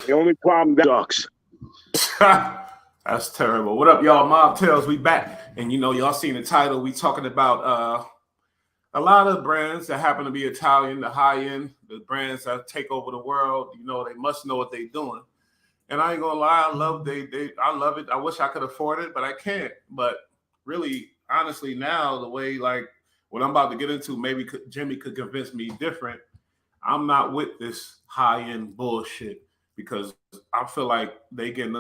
The only problem that sucks. That's terrible. What up, y'all? Mob Tales, we back. And you know, y'all seen the title. We talking about a lot of brands that happen to be Italian, the high end, the brands that take over the world. You know, they must know what they're doing. And I ain't gonna lie, I love it. I wish I could afford it, but I can't. But really, honestly, now the way like what I'm about to get into, maybe Jimmy could convince me different. I'm not with this high end bullshit because I feel like they get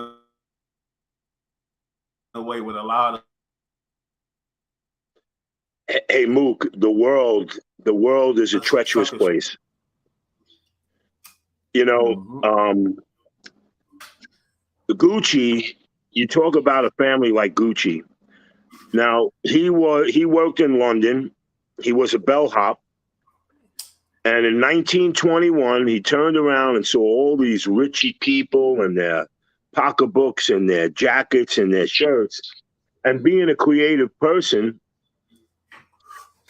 away with a lot of. Hey, Mook, the world is a treacherous place. You know, Gucci. You talk about a family like Gucci. Now he worked in London. He was a bellhop. And in 1921, he turned around and saw all these richy people and their pocketbooks and their jackets and their shirts. And being a creative person,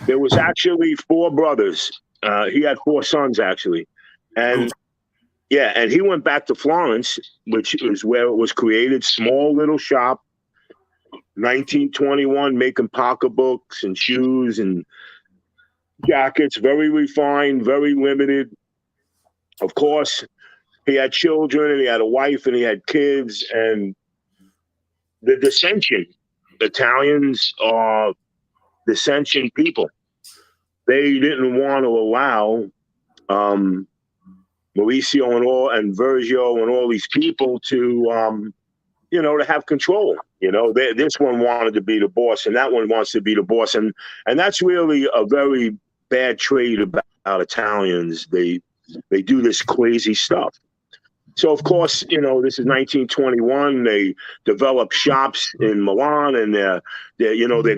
there was actually 4 brothers. He had 4 sons, actually. And yeah, and he went back to Florence, which is where it was created, small little shop, 1921, making pocketbooks and shoes and jackets, very refined, very limited. Of course, he had children and he had a wife and he had kids. And the dissension, Italians are dissension people. They didn't want to allow Mauricio and Virgil and all these people to, to have control. This one wanted to be the boss and that one wants to be the boss. And that's really a very bad trait about Italians. They do this crazy stuff. So of course, this is 1921. They developed shops in Milan, and they're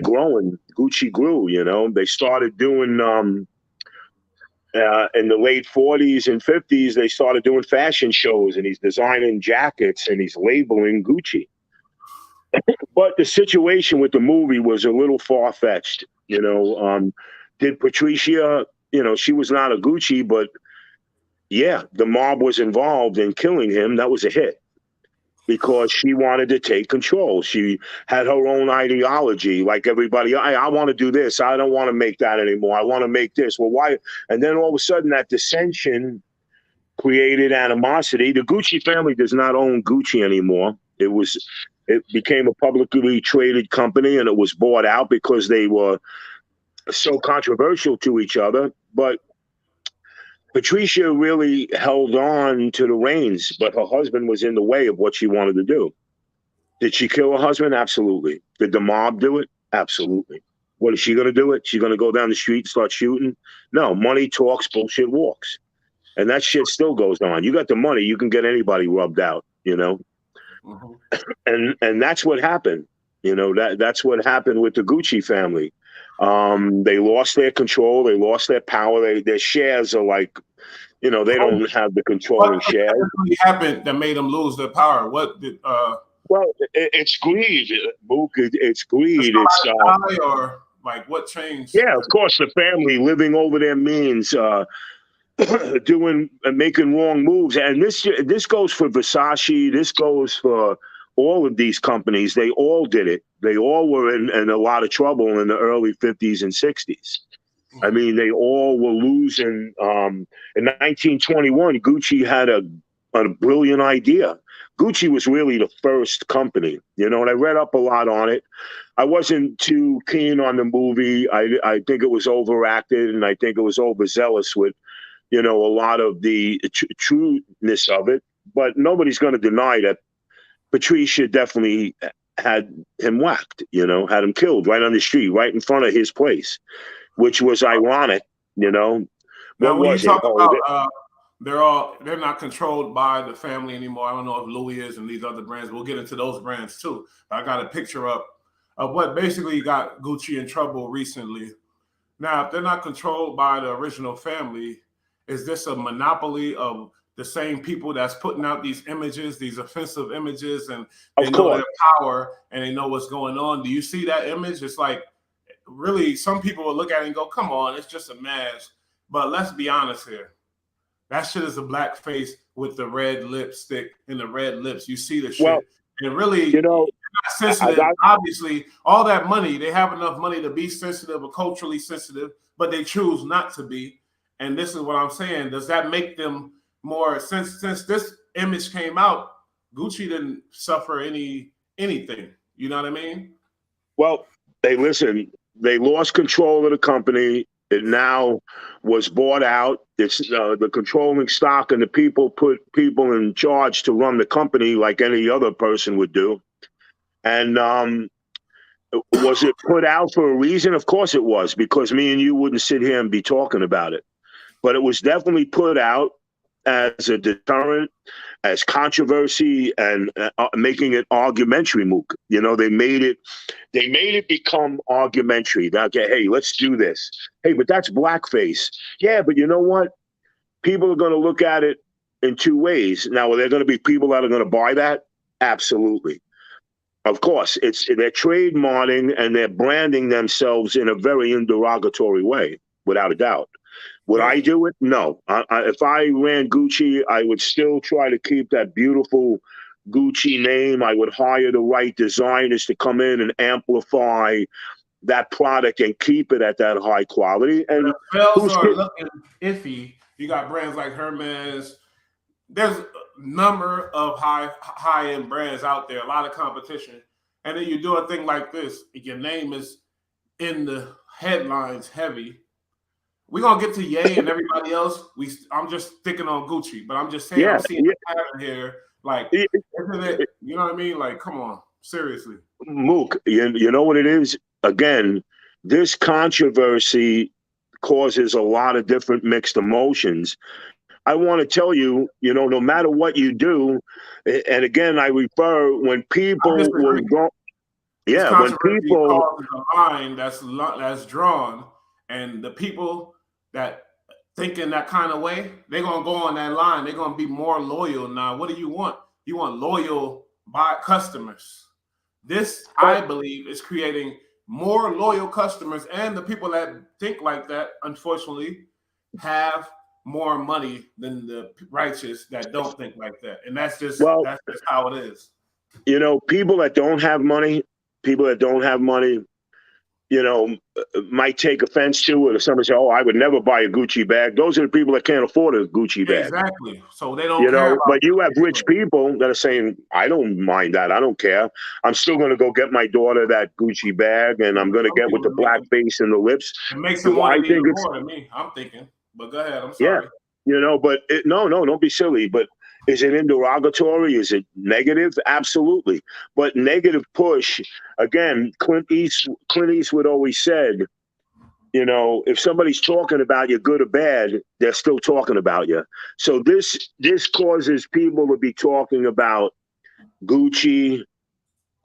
growing. Gucci grew. They started doing in the late 40s and 50s. They started doing fashion shows, and he's designing jackets and he's labeling Gucci. But the situation with the movie was a little far-fetched. Did Patricia, she was not a Gucci, but yeah, the mob was involved in killing him. That was a hit because she wanted to take control. She had her own ideology, like everybody. I want to do this. I don't want to make that anymore. I want to make this. Well, why? And then all of a sudden that dissension created animosity. The Gucci family does not own Gucci anymore. It became a publicly traded company, and it was bought out because they were so controversial to each other. But Patricia really held on to the reins, but her husband was in the way of what she wanted to do. Did she kill her husband? Absolutely. Did the mob do it? Absolutely. What is she going to do it? She's going to go down the street and start shooting? No, money talks, bullshit walks. And that shit still goes on. You got the money, you can get anybody rubbed out, And that's what happened. That's what happened with the Gucci family. They lost their control. They lost their power. Their shares are like, they don't have the controlling shares. What happened that made them lose their power? What did? Well, it's greed, Mook. It's greed. Or like what changed? Yeah, of course, the family living over their means, doing and making wrong moves, and this goes for Versace. This goes for all of these companies. They all did it. They all were in a lot of trouble in the early 50s and 60s. I mean, they all were losing. In 1921, Gucci had a brilliant idea. Gucci was really the first company, and I read up a lot on it. I wasn't too keen on the movie. I think it was overacted, and I think it was overzealous with, a lot of the trueness of it. But nobody's going to deny that Patricia definitely had him whacked, had him killed right on the street, right in front of his place, which was ironic, Now, when you talk about they're not controlled by the family anymore. I don't know if Louis is and these other brands. We'll get into those brands too. I got a picture up of what basically got Gucci in trouble recently. Now, if they're not controlled by the original family, is this a monopoly of the same people that's putting out these images, these offensive images, and they know their power and they know what's going on? Do you see that image? It's like, really, some people will look at it and go, come on, it's just a mask. But let's be honest here. That shit is a black face with the red lipstick and the red lips. You see the Well, shit. And really, you know, not sensitive. Obviously, all that money, they have enough money to be sensitive or culturally sensitive, but they choose not to be. And this is what I'm saying. Does that make them more, since this image came out, Gucci didn't suffer anything. You know what I mean? well, they lost control of the company. It now was bought out. It's the controlling stock, and the people put people in charge to run the company like any other person would do. And was it put out for a reason? Of course it was, because me and you wouldn't sit here and be talking about it. But it was definitely put out as a deterrent, as controversy, and making it argumentary. Mook, you know, they made it become argumentary. Okay, hey, let's do this. Hey, but that's blackface. Yeah, but you know what? People are going to look at it in two ways. Now, are there going to be people that are going to buy that? Absolutely. Of course, they're trademarking and they're branding themselves in a very derogatory way, without a doubt. Would I do it? No. If I ran Gucci, I would still try to keep that beautiful Gucci name. I would hire the right designers to come in and amplify that product and keep it at that high quality. And the sales are looking iffy. You got brands like Hermes. There's a number of high-end brands out there, a lot of competition. And then you do a thing like this, your name is in the headlines heavy. We're gonna get to Ye and everybody else. I'm just sticking on Gucci, but I'm just saying I'm seeing the pattern here. Like, you know what I mean? Like, come on, seriously. Mook, you know what it is? Again, this controversy causes a lot of different mixed emotions. I want to tell you, you know, no matter what you do, and again, I refer when people will go. Yeah, when people causes a line that's drawn, and the people that think in that kind of way, they're gonna go on that line. They're gonna be more loyal. Now, what do you want? You want loyal customers. This, I believe, is creating more loyal customers, and the people that think like that, unfortunately, have more money than the righteous that don't think like that. And that's just how it is. You know, people that don't have money, you know, might take offense to it. If somebody say, "Oh, I would never buy a Gucci bag," those are the people that can't afford a Gucci bag. Exactly. So they don't. You know, but you have rich people that are saying, "I don't mind that. I don't care. I'm still going to go get my daughter that Gucci bag, and I'm going to get with the black face and the lips." It makes them want to even more than me. I'm thinking, but go ahead. I'm sorry. Yeah, you know, but no, don't be silly. But is it derogatory? Is it negative? Absolutely. But negative push, again, Clint Eastwood always said, you know, if somebody's talking about you, good or bad, they're still talking about you. So this causes people to be talking about Gucci,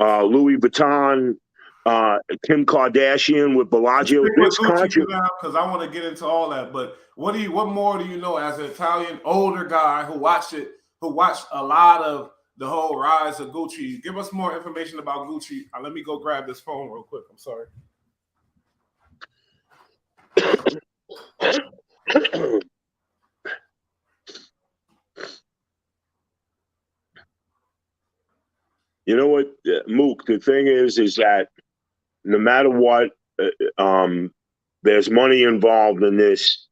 Louis Vuitton, Kim Kardashian with Bellagio. Because I want to get into all that. But what more do you know as an Italian older guy who watched a lot of the whole rise of Gucci? Give us more information about Gucci. Let me go grab this phone real quick. I'm sorry. You know what, Mook, the thing is that no matter what, there's money involved in this,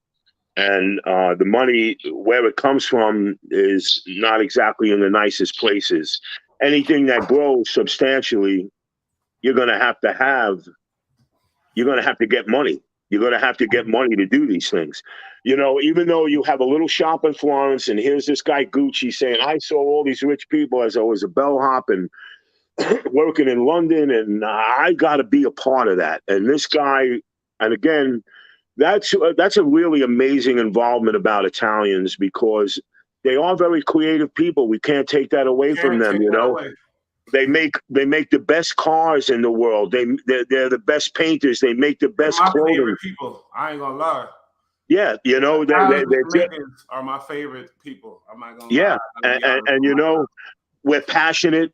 and the money, where it comes from, is not exactly in the nicest places. Anything that grows substantially, you're going to have to get money. You're going to have to get money to do these things. You know, even though you have a little shop in Florence, and here's this guy Gucci saying, I saw all these rich people as I was a bellhop and working in London, and I got to be a part of that. And this guy, and again, that's a really amazing involvement about Italians, because they are very creative people. We can't take that away from them, you know. They make the best cars in the world. They're the best painters. They make the best clothing. Favorite people. I ain't gonna lie. Yeah, you know, they are my favorite people. I'm not gonna lie. And you know, we're passionate.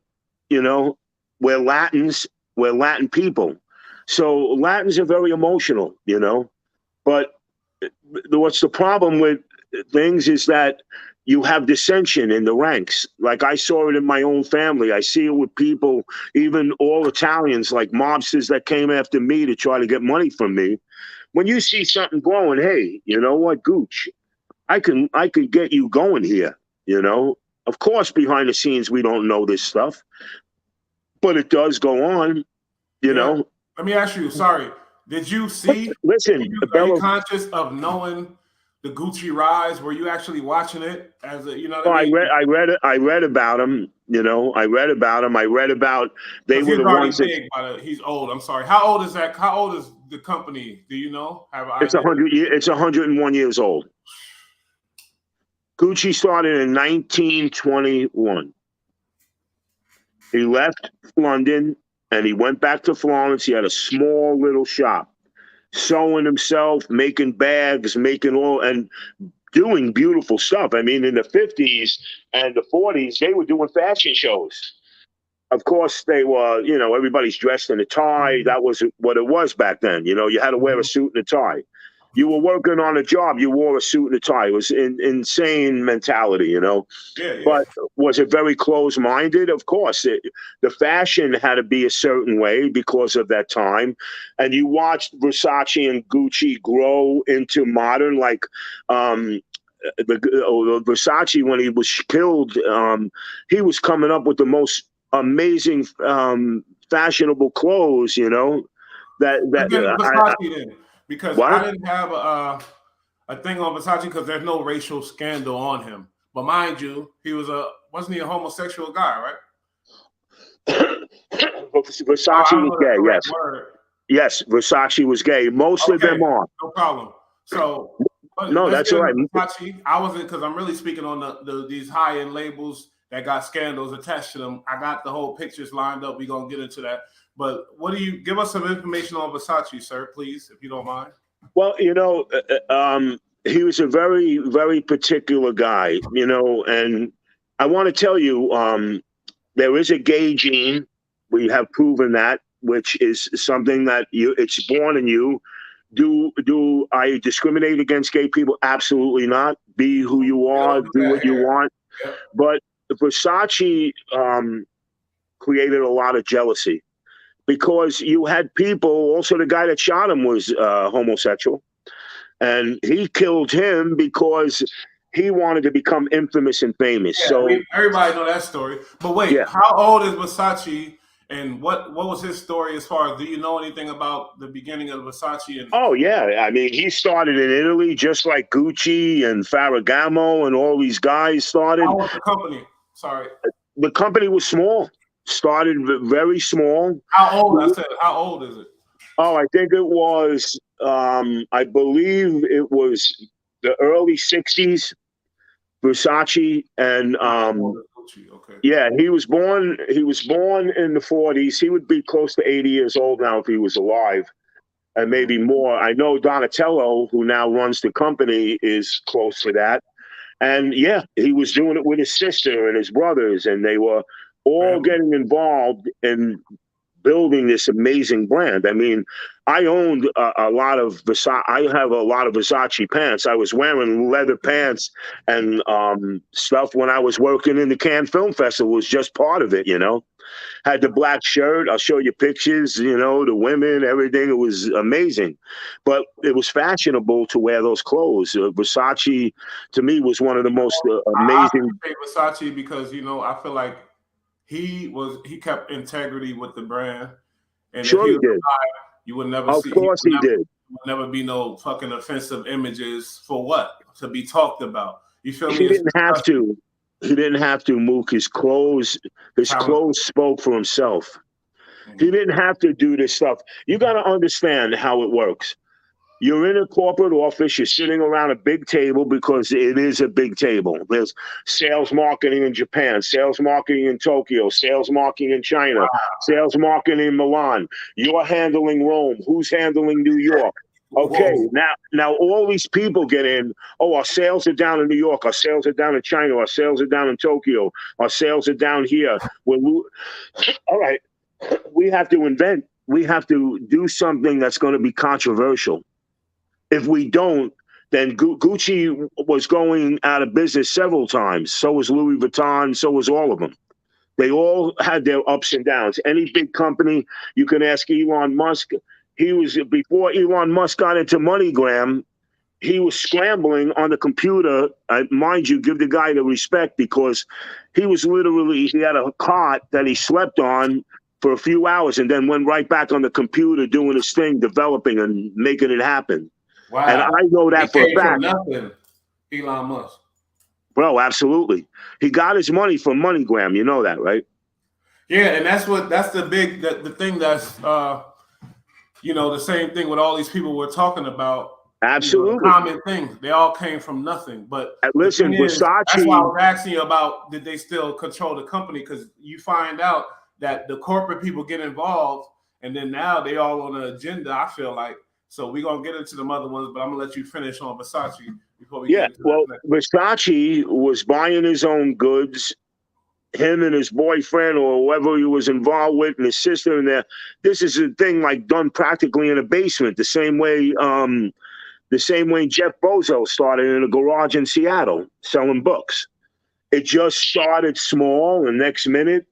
You know, we're Latins. We're Latin people. So Latins are very emotional. You know, but what's the problem with things is that you have dissension in the ranks. Like I saw it in my own family. I see it with people, even all Italians, like mobsters that came after me to try to get money from me. When you see something growing, hey, you know what, Gooch, I could get you going here, you know. Of course, behind the scenes, we don't know this stuff, but it does go on, you know. Let me ask you, sorry, did you see, listen, are you conscious of knowing the Gucci rise? Were you actually watching it as a, you know what I mean? I read about him, you know, I read about they were the ones that, he's old. I'm sorry. How old is that? How old is the company? Do you know? It's 101 years old. Gucci started in 1921. He left London and he went back to Florence. He had a small little shop, sewing himself, making bags, making all, and doing beautiful stuff. I mean, in the 50s and the 40s, they were doing fashion shows. Of course, they were, you know, everybody's dressed in a tie. That was what it was back then. You know, you had to wear a suit and a tie. You were working on a job, you wore a suit and a tie. It was insane mentality, you know. Yeah. But was it very closed-minded? Of course. The fashion had to be a certain way because of that time. And you watched Versace and Gucci grow into modern, like the Versace, when he was killed, he was coming up with the most amazing fashionable clothes, you know. Because what? I didn't have a thing on Versace because there's no racial scandal on him. But mind you, wasn't he a homosexual guy, right? Versace was gay, yes. Yes, Versace was gay. Most of them are. No problem. So no, that's all right. Versace, I wasn't, because I'm really speaking on these high-end labels that got scandals attached to them. I got the whole pictures lined up. We're gonna get into that. But what do you give us some information on Versace, sir, please, if you don't mind? Well, you know, he was a very, very particular guy, you know, and I want to tell you, there is a gay gene. We have proven that, which is something that it's born in you. Do I discriminate against gay people? Absolutely not. Be who you are, do what you want. Yeah. But Versace created a lot of jealousy, because you had people, also the guy that shot him was homosexual, and he killed him because he wanted to become infamous and famous. Yeah, so everybody know that story. But wait, how old is Versace, and what was his story as far as, do you know anything about the beginning of Versace? Oh, yeah. I mean, he started in Italy just like Gucci and Ferragamo and all these guys started. How was the company? Sorry. The company was small. Started very small. How old? I said, how old is it? Oh, I think it was, I believe it was the early 60s, Versace. And okay. Yeah, he was born in the 40s. He would be close to 80 years old now if he was alive, and maybe more. I know Donatello, who now runs the company, is close to that. And yeah, he was doing it with his sister and his brothers, and they were all getting involved in building this amazing brand. I mean, I owned a lot of Versace. I have a lot of Versace pants. I was wearing leather pants and stuff when I was working in the Cannes Film Festival. It was just part of it, you know. Had the black shirt. I'll show you pictures, you know, the women, everything. It was amazing. But it was fashionable to wear those clothes. Versace, to me, was one of the most amazing. I Versace because, you know, I feel like he kept integrity with the brand. And sure he did. You would never see. Of course he did. Would never be no fucking offensive images for what? To be talked about. You feel me? He didn't have to. He didn't have to, Mook. His clothes spoke for himself. Mm-hmm. He didn't have to do this stuff. You got to understand how it works. You're in a corporate office, you're sitting around a big table, because it is a big table. There's sales marketing in Japan, sales marketing in Tokyo, sales marketing in China, sales marketing in Milan. You're handling Rome. Who's handling New York? Okay, now all these people get in. Oh, our sales are down in New York. Our sales are down in China. Our sales are down in Tokyo. Our sales are down here. All right, we have to invent. We have to do something that's going to be controversial. If we don't, then Gucci was going out of business several times. So was Louis Vuitton. So was all of them. They all had their ups and downs. Any big company, you can ask Elon Musk. He was, before Elon Musk got into MoneyGram, he was scrambling on the computer. Mind you, give the guy the respect, because he was literally, he had a cot that he slept on for a few hours and then went right back on the computer doing his thing, developing and making it happen. Wow. And I know that for a fact. Nothing, Elon Musk. Bro, absolutely. He got his money from MoneyGram. You know that, right? Yeah, and that's the thing that's the same thing with all these people we're talking about. Absolutely. Common thing. They all came from nothing. But listen, Versace. That's why I was asking you about, did they still control the company? Because you find out that the corporate people get involved, and then now they all on the agenda, I feel like. So we're going to get into the other ones, but I'm going to let you finish on Versace before we get into Versace was buying his own goods. Him and his boyfriend or whoever he was involved with, and his sister in there. This is a thing like done practically in a basement, the same way Jeff Bezos started in a garage in Seattle selling books. It just started small, and next minute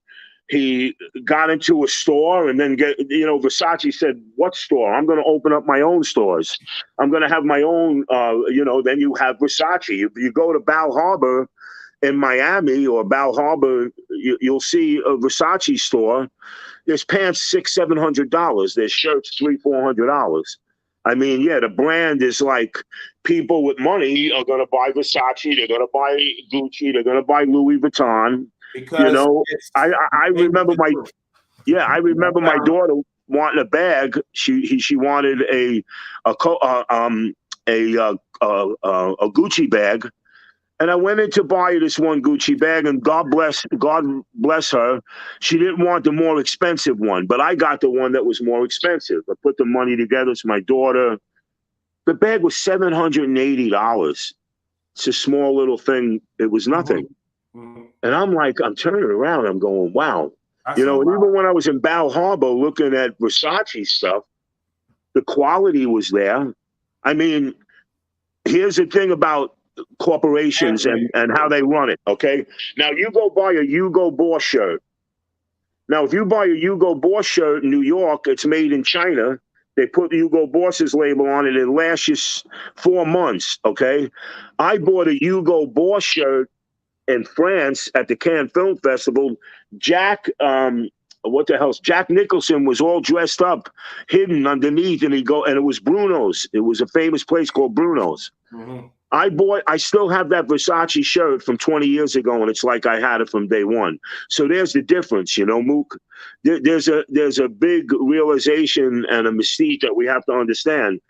he got into a store, and then Versace said, "What store? I'm going to open up my own stores. I'm going to have my own." Then you have Versace. If you go to Bal Harbour in Miami or Bal Harbour, you'll see a Versace store. There's pants $600-$700. There's shirts $300-$400. I mean, yeah, the brand is like, people with money are going to buy Versace. They're going to buy Gucci. They're going to buy Louis Vuitton. Because I remember my daughter wanting a bag. She wanted a Gucci bag. And I went in to buy this one Gucci bag, and God bless her. She didn't want the more expensive one, but I got the one that was more expensive. I put the money together. It's my daughter. The bag was $780. It's a small little thing. It was nothing. Mm-hmm. And I'm turning around. I'm going, wow. And even when I was in Bal Harbour looking at Versace stuff, the quality was there. I mean, here's the thing about corporations and how they run it, okay? Now, you go buy a Hugo Boss shirt. Now, if you buy a Hugo Boss shirt in New York, it's made in China. They put the Hugo Boss's label on it. It lasts you 4 months, okay? I bought a Hugo Boss shirt in France at the Cannes Film Festival. Jack Nicholson was all dressed up, hidden underneath, and it was Bruno's. It was a famous place called Bruno's. Mm-hmm. I still have that Versace shirt from 20 years ago, and it's like I had it from day one. So there's the difference, Mook. There's a big realization and a mystique that we have to understand.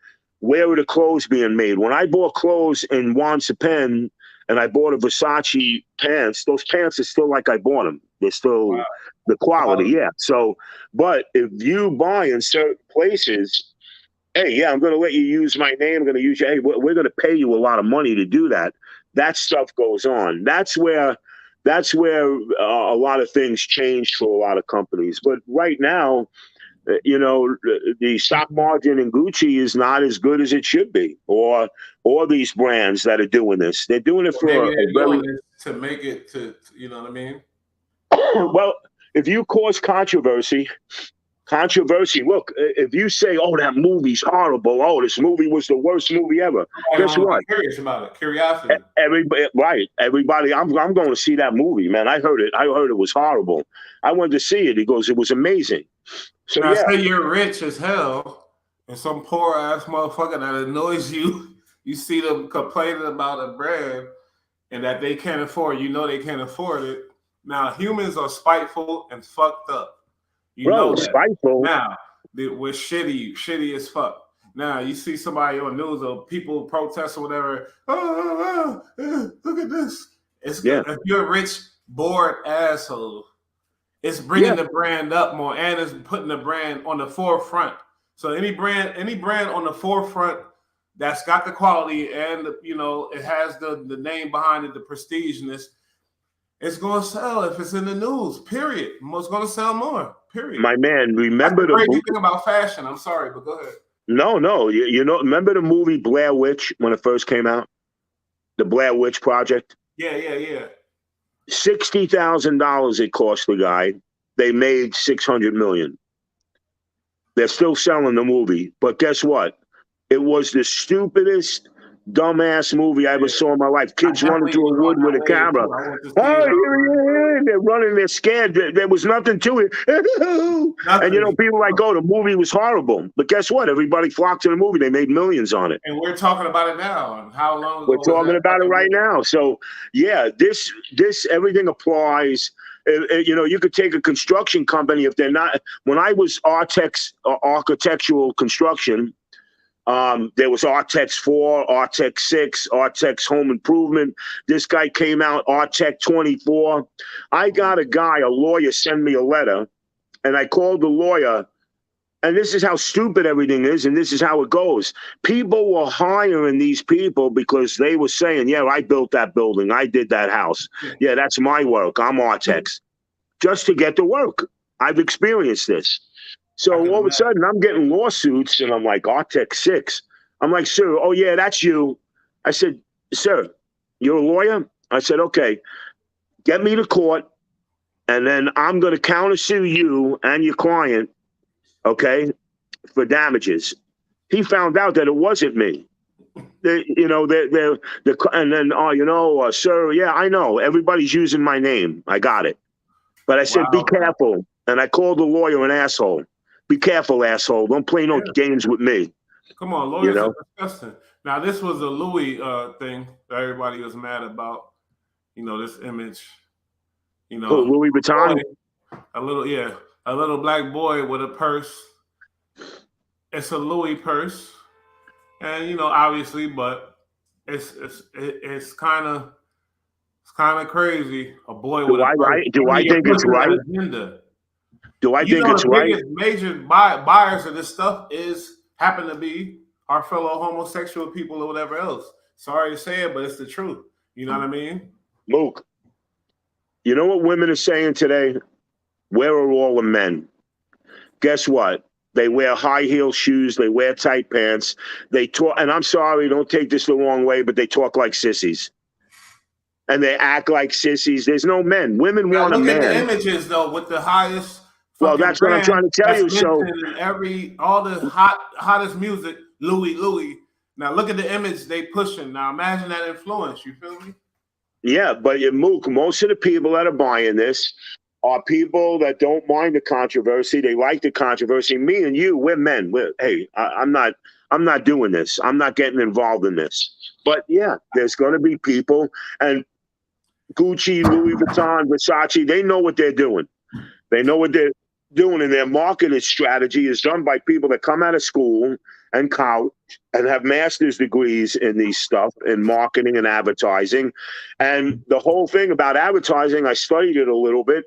Where are the clothes being made? When I bought clothes in Juan Cepin and I bought a Versace pants, those pants are still like I bought them. They're still the quality, yeah. So, but if you buy in certain places, hey, yeah, I'm going to let you use my name. I'm going to use you. Hey, we're going to pay you a lot of money to do that. That stuff goes on. That's where a lot of things change for a lot of companies. But right now, the stock margin in Gucci is not as good as it should be, or these brands that are doing this. They're doing it to make it to, you know what I mean? Well, if you cause controversy, look, if you say, oh, that movie's horrible, oh, this movie was the worst movie ever, guess what? Curious about it. Curiosity. Everybody, I'm going to see that movie, man. I heard it was horrible. I went to see it. He goes, it was amazing. So now, say you're rich as hell, and some poor ass motherfucker that annoys you, you see them complaining about a brand and that they can't afford. They can't afford it. Now, humans are spiteful and fucked up. Spiteful. Now, we're shitty as fuck. Now, you see somebody on news or people protest or whatever. Look at this. If you're a rich, bored asshole, it's bringing the brand up more, and it's putting the brand on the forefront. So any brand on the forefront that's got the quality and it has the name behind it, the prestigeness, it's going to sell if it's in the news. Period. It's going to sell more. Period. My man, remember the crazy thing about fashion. I'm sorry, but go ahead. No. You know, remember the movie Blair Witch when it first came out? The Blair Witch Project? Yeah. $60,000 it cost the guy. They made 600 million. They're still selling the movie, but guess what? It was the stupidest, dumbass movie I ever saw in my life. Kids running through a wood with a camera. Oh, they're running, they're scared. There was nothing to it. And you know, people like, oh, the movie was horrible. But guess what? Everybody flocked to the movie. They made millions on it. And we're talking about it now. And how long ago we're talking about it right now. So yeah, this everything applies. You know, you could take a construction company if they're not. When I was architectural construction, there was Artex 4, Artex 6, Artex Home Improvement. This guy came out, Artex 24. I got a lawyer, send me a letter, and I called the lawyer. And this is how stupid everything is, and this is how it goes. People were hiring these people because they were saying, yeah, I built that building. I did that house. Yeah, that's my work. I'm Artex. Just to get the work. I've experienced this. So all of a sudden, I'm getting lawsuits, and I'm like, Artex 6. I'm like, sir, oh, yeah, that's you. I said, sir, you're a lawyer? I said, okay, get me to court, and then I'm going to countersue you and your client, okay, for damages. He found out that it wasn't me. And then, sir, yeah, I know. Everybody's using my name. I got it. But I said, be careful. And I called the lawyer an asshole. Be careful, asshole. Don't play no games with me. Come on, lawyers are disgusting. Now, this was a Louis thing that everybody was mad about. You know, this image. You know, Louis Vuitton? A little black boy with a purse. It's a Louis purse. And, you know, obviously, but it's kind of crazy. A boy with a purse. Do I think it's right? Do I think it's right? The biggest major buyers of this stuff happen to be our fellow homosexual people or whatever else. Sorry to say it, but it's the truth. You know what I mean? Luke, you know what women are saying today? Where are all the men? Guess what? They wear high heel shoes. They wear tight pants. They talk, and I'm sorry, don't take this the wrong way, but they talk like sissies. And they act like sissies. There's no men. Women want a man. Look at the images, though, with the highest. Well, that's what I'm trying to tell you. So all the hottest music, Louis. Now look at the image they pushing. Now imagine that influence. You feel me? Yeah, but Mook, most of the people that are buying this are people that don't mind the controversy. They like the controversy. Me and you, we're men. I'm not doing this. I'm not getting involved in this. But yeah, there's going to be people, and Gucci, Louis Vuitton, Versace, they know what they're doing. They know what they're doing, and their marketing strategy is done by people that come out of school and college and have master's degrees in these stuff, in marketing and advertising. And the whole thing about advertising, I studied it a little bit,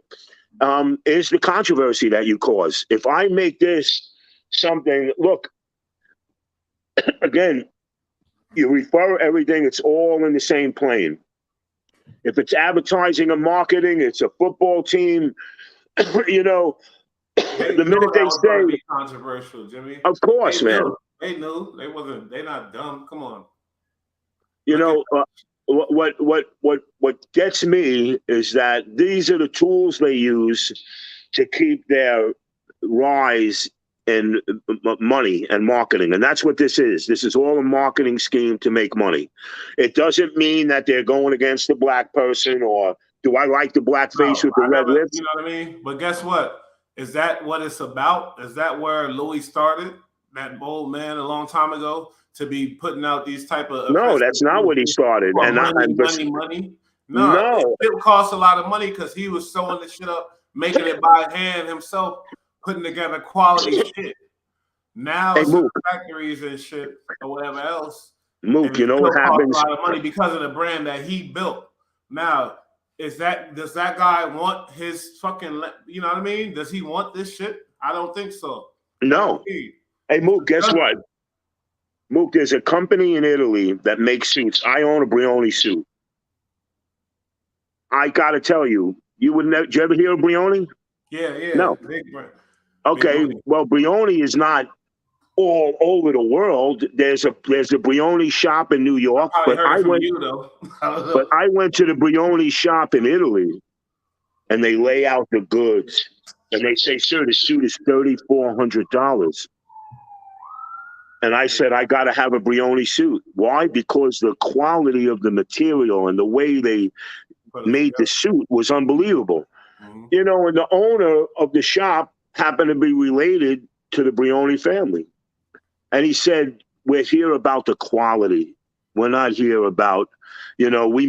is the controversy that you cause. If I make this something, look, again, you refer everything, it's all in the same plane. If it's advertising and marketing, it's a football team, you know, the minute they say controversial, Jimmy. Of course, man. They knew. They're not dumb. Come on. You know, what gets me is that these are the tools they use to keep their rise in money and marketing. And that's what this is. This is all a marketing scheme to make money. It doesn't mean that they're going against the black person, or do I like the black face with the red lips? You know what I mean? But guess what? Is that what it's about? Is that where Louis started? That bold man a long time ago to be putting out these type of... No, that's not what he started. Money. No. It costs a lot of money because he was sewing the shit up, making it by hand himself, putting together quality shit. Now it's factories and shit or whatever else. Mook, you know what happens? A lot of money because of the brand that he built. Now, does that guy want his fucking? You know what I mean? Does he want this shit? I don't think so. No. Hey, Mook, guess what? Mook, there's a company in Italy that makes suits. I own a Brioni suit. I gotta tell you, did you ever hear of Brioni? Yeah. No. Okay, well, Brioni is not all over the world. There's a Brioni shop in New York, I heard it from you though. but I went to the Brioni shop in Italy, and they lay out the goods, and they say, "Sir, the suit is $3,400." And I said, I got to have a Brioni suit. Why? Because the quality of the material and the way they made the suit was unbelievable. Mm-hmm. You know, and the owner of the shop happened to be related to the Brioni family. And he said, we're here about the quality. We're not here about, you know, they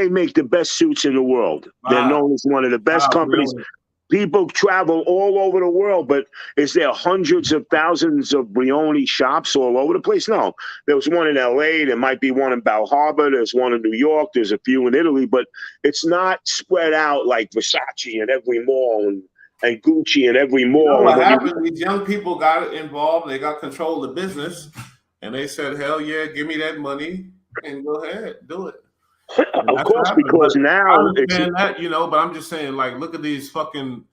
make the best suits in the world. Wow. They're known as one of the best companies. Really? People travel all over the world, but is there hundreds of thousands of Brioni shops all over the place? No. There was one in LA. There might be one in Bal Harbour. There's one in New York. There's a few in Italy, but it's not spread out like Versace in every mall and Gucci in every mall. You know what happened? These young people got involved. They got control of the business, and they said, hell yeah, give me that money and go ahead, do it. Of course, because now it's that, you know, but I'm just saying, like, look at these fucking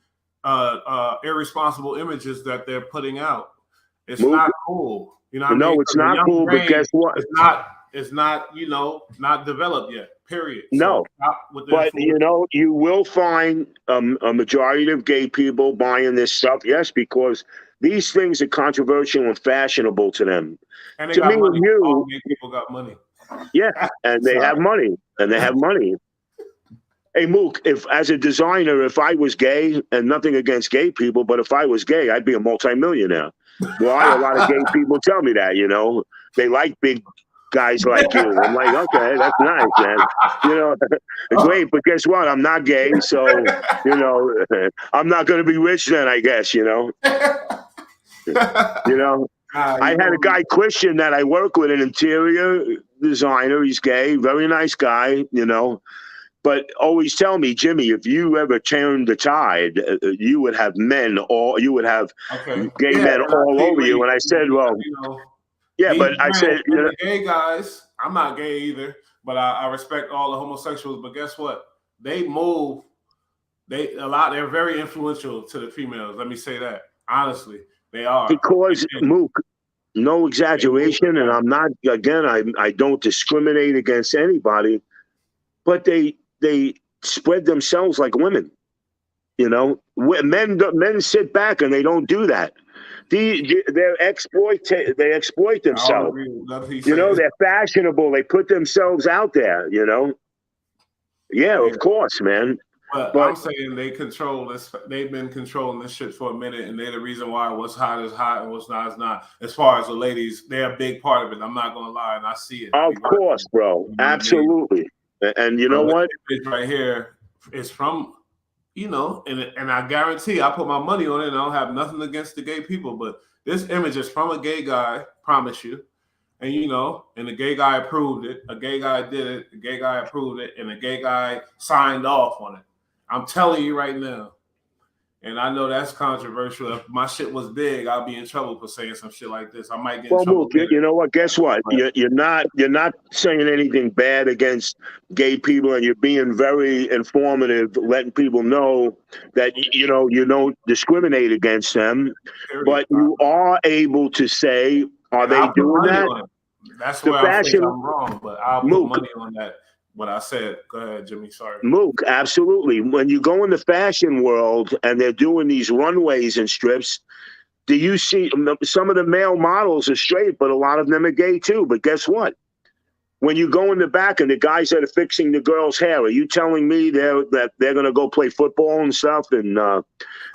irresponsible images that they're putting out. It's not cool. You know what I mean? It's not cool, but guess what? It's not, you know, not developed yet, period. No. But, you know, you will find a majority of gay people buying this stuff, yes, because these things are controversial and fashionable to them. And they got money. All gay people got money. Yeah, and they have money, Hey, Mook, if as a designer, if I was gay, and nothing against gay people, but if I was gay, I'd be a multimillionaire. Well, a lot of gay people tell me that, you know, they like big guys like you. I'm like, okay, that's nice, man. You know, great, but guess what? I'm not gay, so, you know, I'm not going to be rich then, I guess, you know. You know. I had a guy, Christian, that I work with, an interior designer. He's gay, very nice guy, you know, but always tell me, Jimmy, if you ever turned the tide, you would have gay men all over you. And I said, well, you know, but I said, you know, gay guys, I'm not gay either, but I respect all the homosexuals. But guess what? They move. They're very influential to the females. Let me say that honestly. They are. Because, Mook, no exaggeration, and I'm not, again, I don't discriminate against anybody, but they spread themselves like women. You know, men sit back and they don't do that. They exploit themselves. You know, they're fashionable. They put themselves out there, you know. Yeah, of course, man. But I'm saying they control this. They've been controlling this shit for a minute, and they're the reason why what's hot is hot and what's not is not. As far as the ladies, they're a big part of it. I'm not gonna lie, and I see it. Of course, bro. Absolutely. And you know what? This right here is from, you know, and I guarantee I put my money on it, and I don't have nothing against the gay people, but this image is from a gay guy, promise you. And, you know, and the gay guy approved it. A gay guy did it. The gay guy approved it, and the gay guy signed off on it. I'm telling you right now, and I know that's controversial. If my shit was big, I'll be in trouble for saying some shit like this. I might get in trouble. You know what? Guess what? You're not saying anything bad against gay people, and you're being very informative, letting people know that you don't discriminate against them. But you are able to say, are they doing that? That's where I think I'm wrong, but I'll put money on that. What I said. Go ahead, Jimmy. Sorry. Mook, absolutely. When you go in the fashion world and they're doing these runways and strips, do you see some of the male models are straight, but a lot of them are gay too. But guess what? When you go in the back and the guys that are fixing the girls' hair, are you telling me that they're going to go play football and stuff and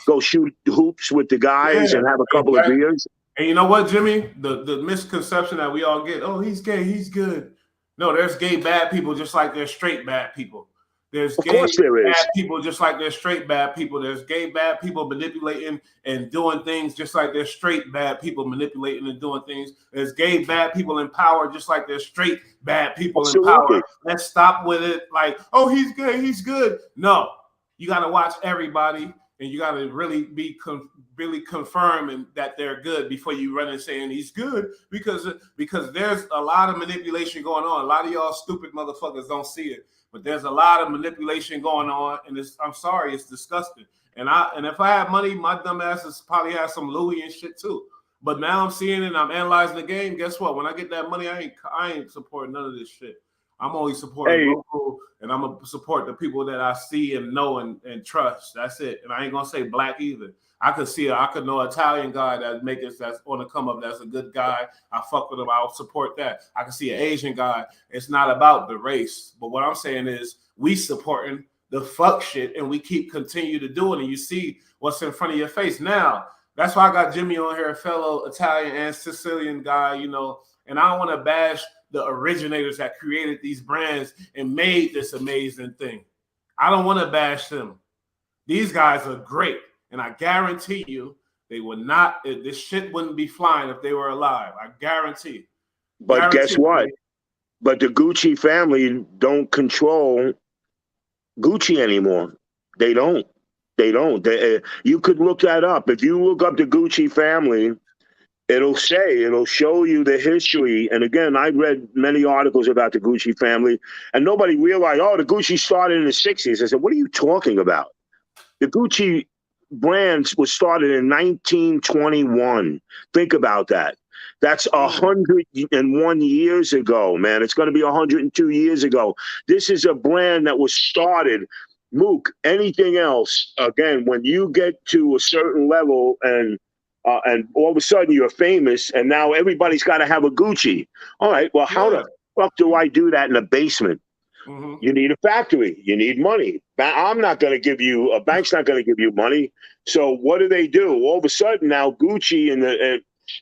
go shoot hoops with the guys and have a couple of beers? And you know what, Jimmy? The misconception that we all get, oh, he's gay, he's good. No, there's gay bad people just like there's straight bad people. There's gay bad people just like there's straight bad people. There's gay bad people manipulating and doing things just like there's straight bad people manipulating and doing things. There's gay bad people in power just like there's straight bad people in power. Let's stop with it like, oh, he's gay, he's good. No, you got to watch everybody, and you got to really be really confirming that they're good before you run and saying he's good, because there's a lot of manipulation going on. A lot of y'all stupid motherfuckers don't see it, but there's a lot of manipulation going on, and I'm sorry, it's disgusting. And if I had money, my dumb asses probably have some Louis and shit too. But now I'm seeing it and I'm analyzing the game. Guess what? When I get that money, I ain't supporting none of this shit. I'm only supporting local, and I'm gonna support the people that I see and know and trust. That's it. And I ain't gonna say black either. I could know an Italian guy that's on the come up. That's a good guy. I fuck with him. I'll support that. I can see an Asian guy. It's not about the race, but what I'm saying is we supporting the fuck shit, and we continue to do it. And you see what's in front of your face now. That's why I got Jimmy on here, a fellow Italian and Sicilian guy. You know, and I don't want to bash the originators that created these brands and made this amazing thing. I don't want to bash them. These guys are great. And I guarantee you, they would not. This shit wouldn't be flying if they were alive. I guarantee. But guess what? But the Gucci family don't control Gucci anymore. They don't. You could look that up. If you look up the Gucci family, it'll show you the history. And again, I read many articles about the Gucci family, and nobody realized, the Gucci started in the 60s. I said, what are you talking about? The Gucci brands was started in 1921. Think about that. That's 101 years ago, man. It's going to be 102 years ago. This is a brand that was started. Mook, anything else, again, when you get to a certain level and all of a sudden you're famous and now everybody's got to have a Gucci. All right, well, how the fuck do I do that in a basement? Mm-hmm. You need a factory. You need money. I'm not going to give you, a bank's not going to give you money. So what do? All of a sudden now Gucci,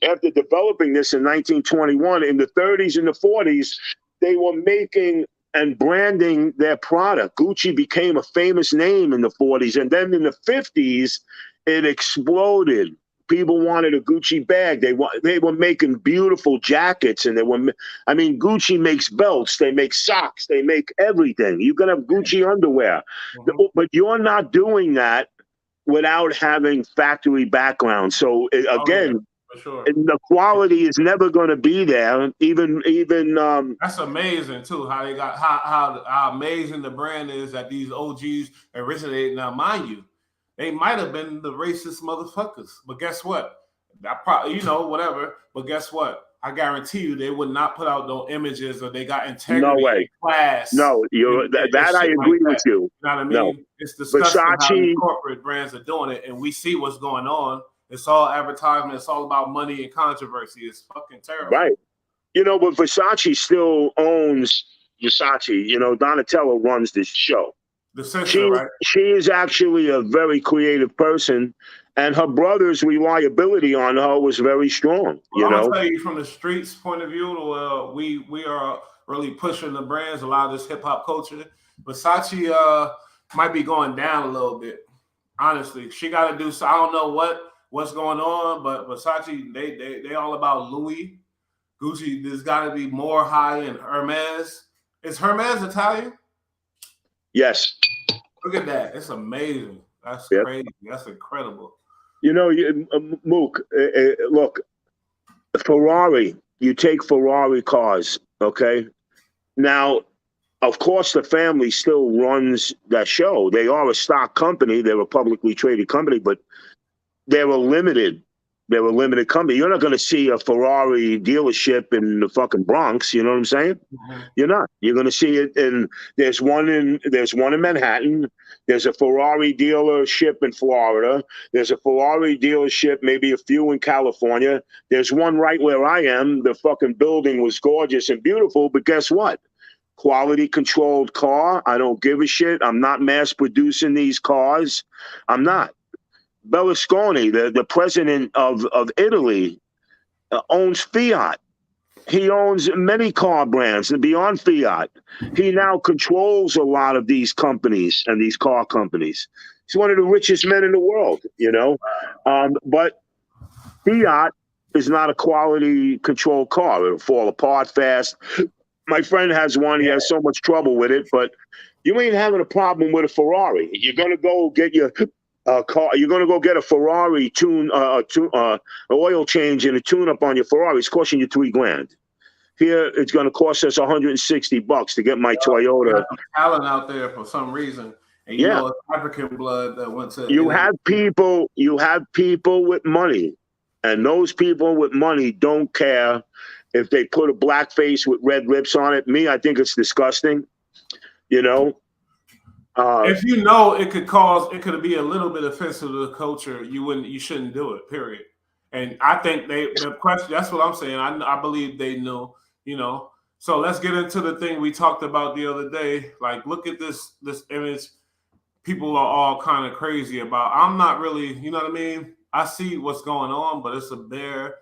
after developing this in 1921, in the 30s and the 40s, they were making and branding their product. Gucci became a famous name in the 40s. And then in the 50s, it exploded. People wanted a Gucci bag. They were making beautiful jackets, and Gucci makes belts, they make socks, they make everything. You can have Gucci underwear, but you're not doing that without having factory background. So again, for sure, the quality is never going to be there. Even that's amazing too. How they got how amazing the brand is that these OGs originated. Now, mind you, they might have been the racist motherfuckers, but guess what? Whatever. But guess what? I guarantee you, they would not put out no images, or they got integrity. No way. Class. No, that I agree with you. You know what I mean? No. It's disgusting how these corporate brands are doing it, and we see what's going on. It's all advertisement. It's all about money and controversy. It's fucking terrible. Right. But Versace still owns Versace. Donatella runs this show. The sister, right? She is actually a very creative person, and her brother's reliability on her was very strong. I'm gonna tell you, from the streets point of view, we are really pushing the brands, a lot of this hip hop culture. Versace might be going down a little bit. Honestly, she got to do. So I don't know what's going on, but Versace, they all about Louis. Gucci, there's got to be more high in Hermes. Is Hermes Italian? Yes. Look at that. It's amazing. That's crazy. That's incredible. Mook, look, Ferrari, you take Ferrari cars, okay? Now, of course, the family still runs that show. They are a stock company. They're a publicly traded company, but they're a limited company. You're not going to see a Ferrari dealership in the fucking Bronx. You know what I'm saying? Mm-hmm. You're not. You're going to see it there's one in Manhattan. There's a Ferrari dealership in Florida. There's a Ferrari dealership, maybe a few in California. There's one right where I am. The fucking building was gorgeous and beautiful, but guess what? Quality controlled car. I don't give a shit. I'm not mass producing these cars. I'm not. Berlusconi, the president of Italy, owns Fiat. He owns many car brands beyond Fiat. He now controls a lot of these companies and these car companies. He's one of the richest men in the world, But Fiat is not a quality controlled car. It'll fall apart fast. My friend has one. He has so much trouble with it, but you ain't having a problem with a Ferrari. You're going to go get your car. You're going to go get a Ferrari oil change and a tune-up on your Ferrari. It's costing you $3,000. Here, it's going to cost us $160 to get my Toyota. Talent out there for some reason, and it's African blood that went to. You have people with money And those people with money don't care if they put a black face with red lips on it. Me, I think it's disgusting. You know, if you know it could be a little bit offensive to the culture, you shouldn't do it. Period. And I think the question. That's what I'm saying. I believe they knew. You know. So let's get into the thing we talked about the other day. Like, look at this image. People are all kind of crazy about. I'm not really. You know what I mean? I see what's going on, but it's a bear.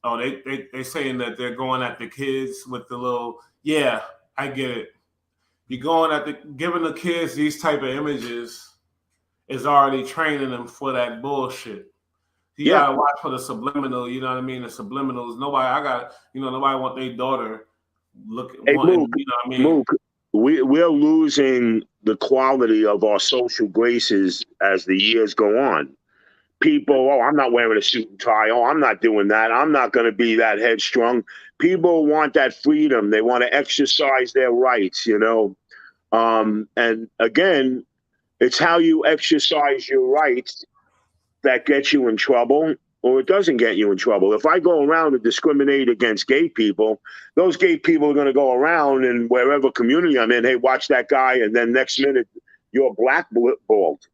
Oh, they saying that they're going at the kids with the little. Yeah, I get it. You're going at giving the kids these type of images is already training them for that bullshit. You gotta watch for the subliminal. You know what I mean? The subliminals. Nobody want their daughter look. Hey, Mook, you know what I mean? Mook, we're losing the quality of our social graces as the years go on. People, I'm not wearing a suit and tie. I'm not doing that. I'm not going to be that headstrong. People want that freedom. They want to exercise their rights, you know. And again, it's how you exercise your rights that gets you in trouble or it doesn't get you in trouble. If I go around and discriminate against gay people, those gay people are going to go around and wherever community I'm in, hey, watch that guy. And then next minute, you're blackballed.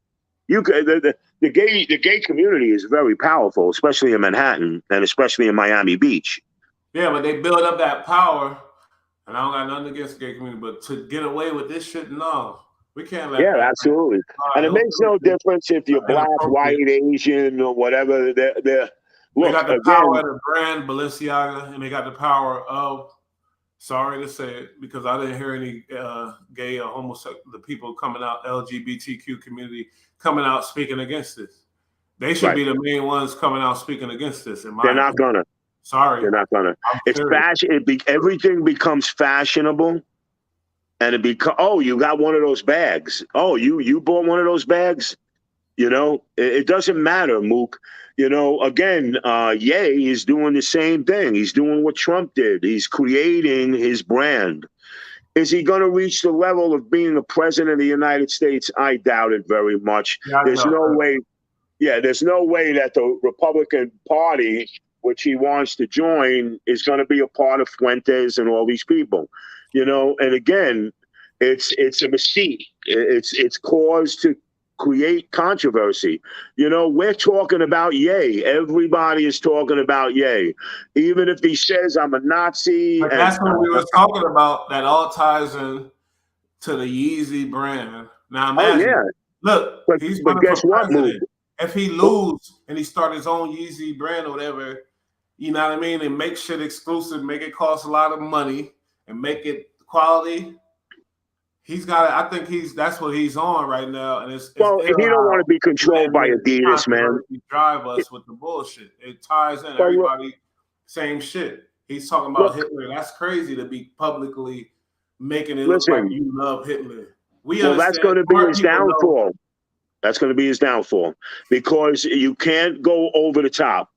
The gay community is very powerful, especially in Manhattan and especially in Miami Beach. Yeah, but they build up that power, and I don't got nothing against the gay community, but to get away with this shit, no. We can't let that absolutely. And it makes no difference if you're black, white, Asian, or whatever. They got the power of the brand Balenciaga, and they got the power of, sorry to say it, because I didn't hear any gay or homosexual, the people coming out, LGBTQ community coming out speaking against this. They should be the main ones coming out speaking against this. They're not gonna. Sorry, they're not gonna. It's fashion. Everything becomes fashionable, and you got one of those bags. Oh, you bought one of those bags. You know, it doesn't matter, Mook. You know, again, Ye is doing the same thing. He's doing what Trump did. He's creating his brand. Is he going to reach the level of being a president of the United States? I doubt it very much. There's no way. Yeah, there's no way that the Republican Party, which he wants to join, is going to be a part of Fuentes and all these people. You know, and again, it's a mystique. It's caused to create controversy. You know, we're talking about Ye. Everybody is talking about Ye. Even if he says I'm a Nazi. But that's what we were talking about. That all ties in to the Yeezy brand. Now imagine, look, but guess what, Mook? If he lose and he start his own Yeezy brand or whatever, you know what I mean, and make shit exclusive, make it cost a lot of money, and make it quality. He's got. I think that's what he's on right now, and it's. He don't want to be controlled by Adidas, man. Drive us with the bullshit. It ties in everybody. Same shit. He's talking about Hitler. That's crazy to be publicly making it look like you love Hitler. That's going to be his downfall. That's going to be his downfall because you can't go over the top.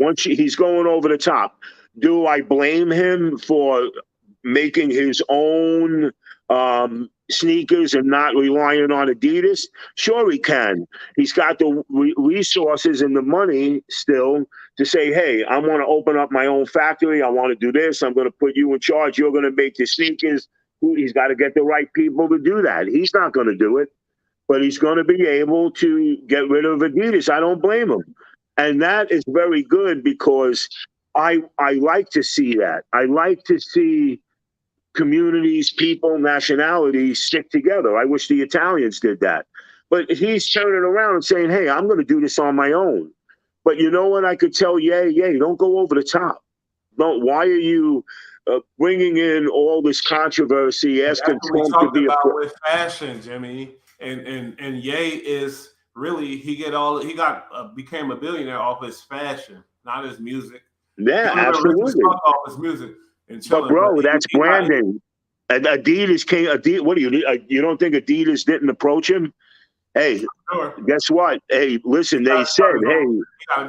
Once he's going over the top, do I blame him for making his own sneakers and not relying on Adidas? Sure he can. He's got the resources and the money still to say, hey, I want to open up my own factory. I want to do this. I'm going to put you in charge. You're going to make the sneakers. He's got to get the right people to do that. He's not going to do it, but he's going to be able to get rid of Adidas. I don't blame him. And that is very good because I like to see that. I like to see communities, people, nationalities stick together. I wish the Italians did that. But he's turning around and saying, hey, I'm going to do this on my own. But you know what? I could tell, don't go over the top. Why are you bringing in all this controversy, asking Trump to be with fashion, Jimmy? And Ye is really, became a billionaire off his fashion, not his music. Yeah, absolutely. Off his music. But bro, that's branding. Adidas came. What do you don't think Adidas didn't approach him? Hey, guess what? Hey, listen, they said, hey,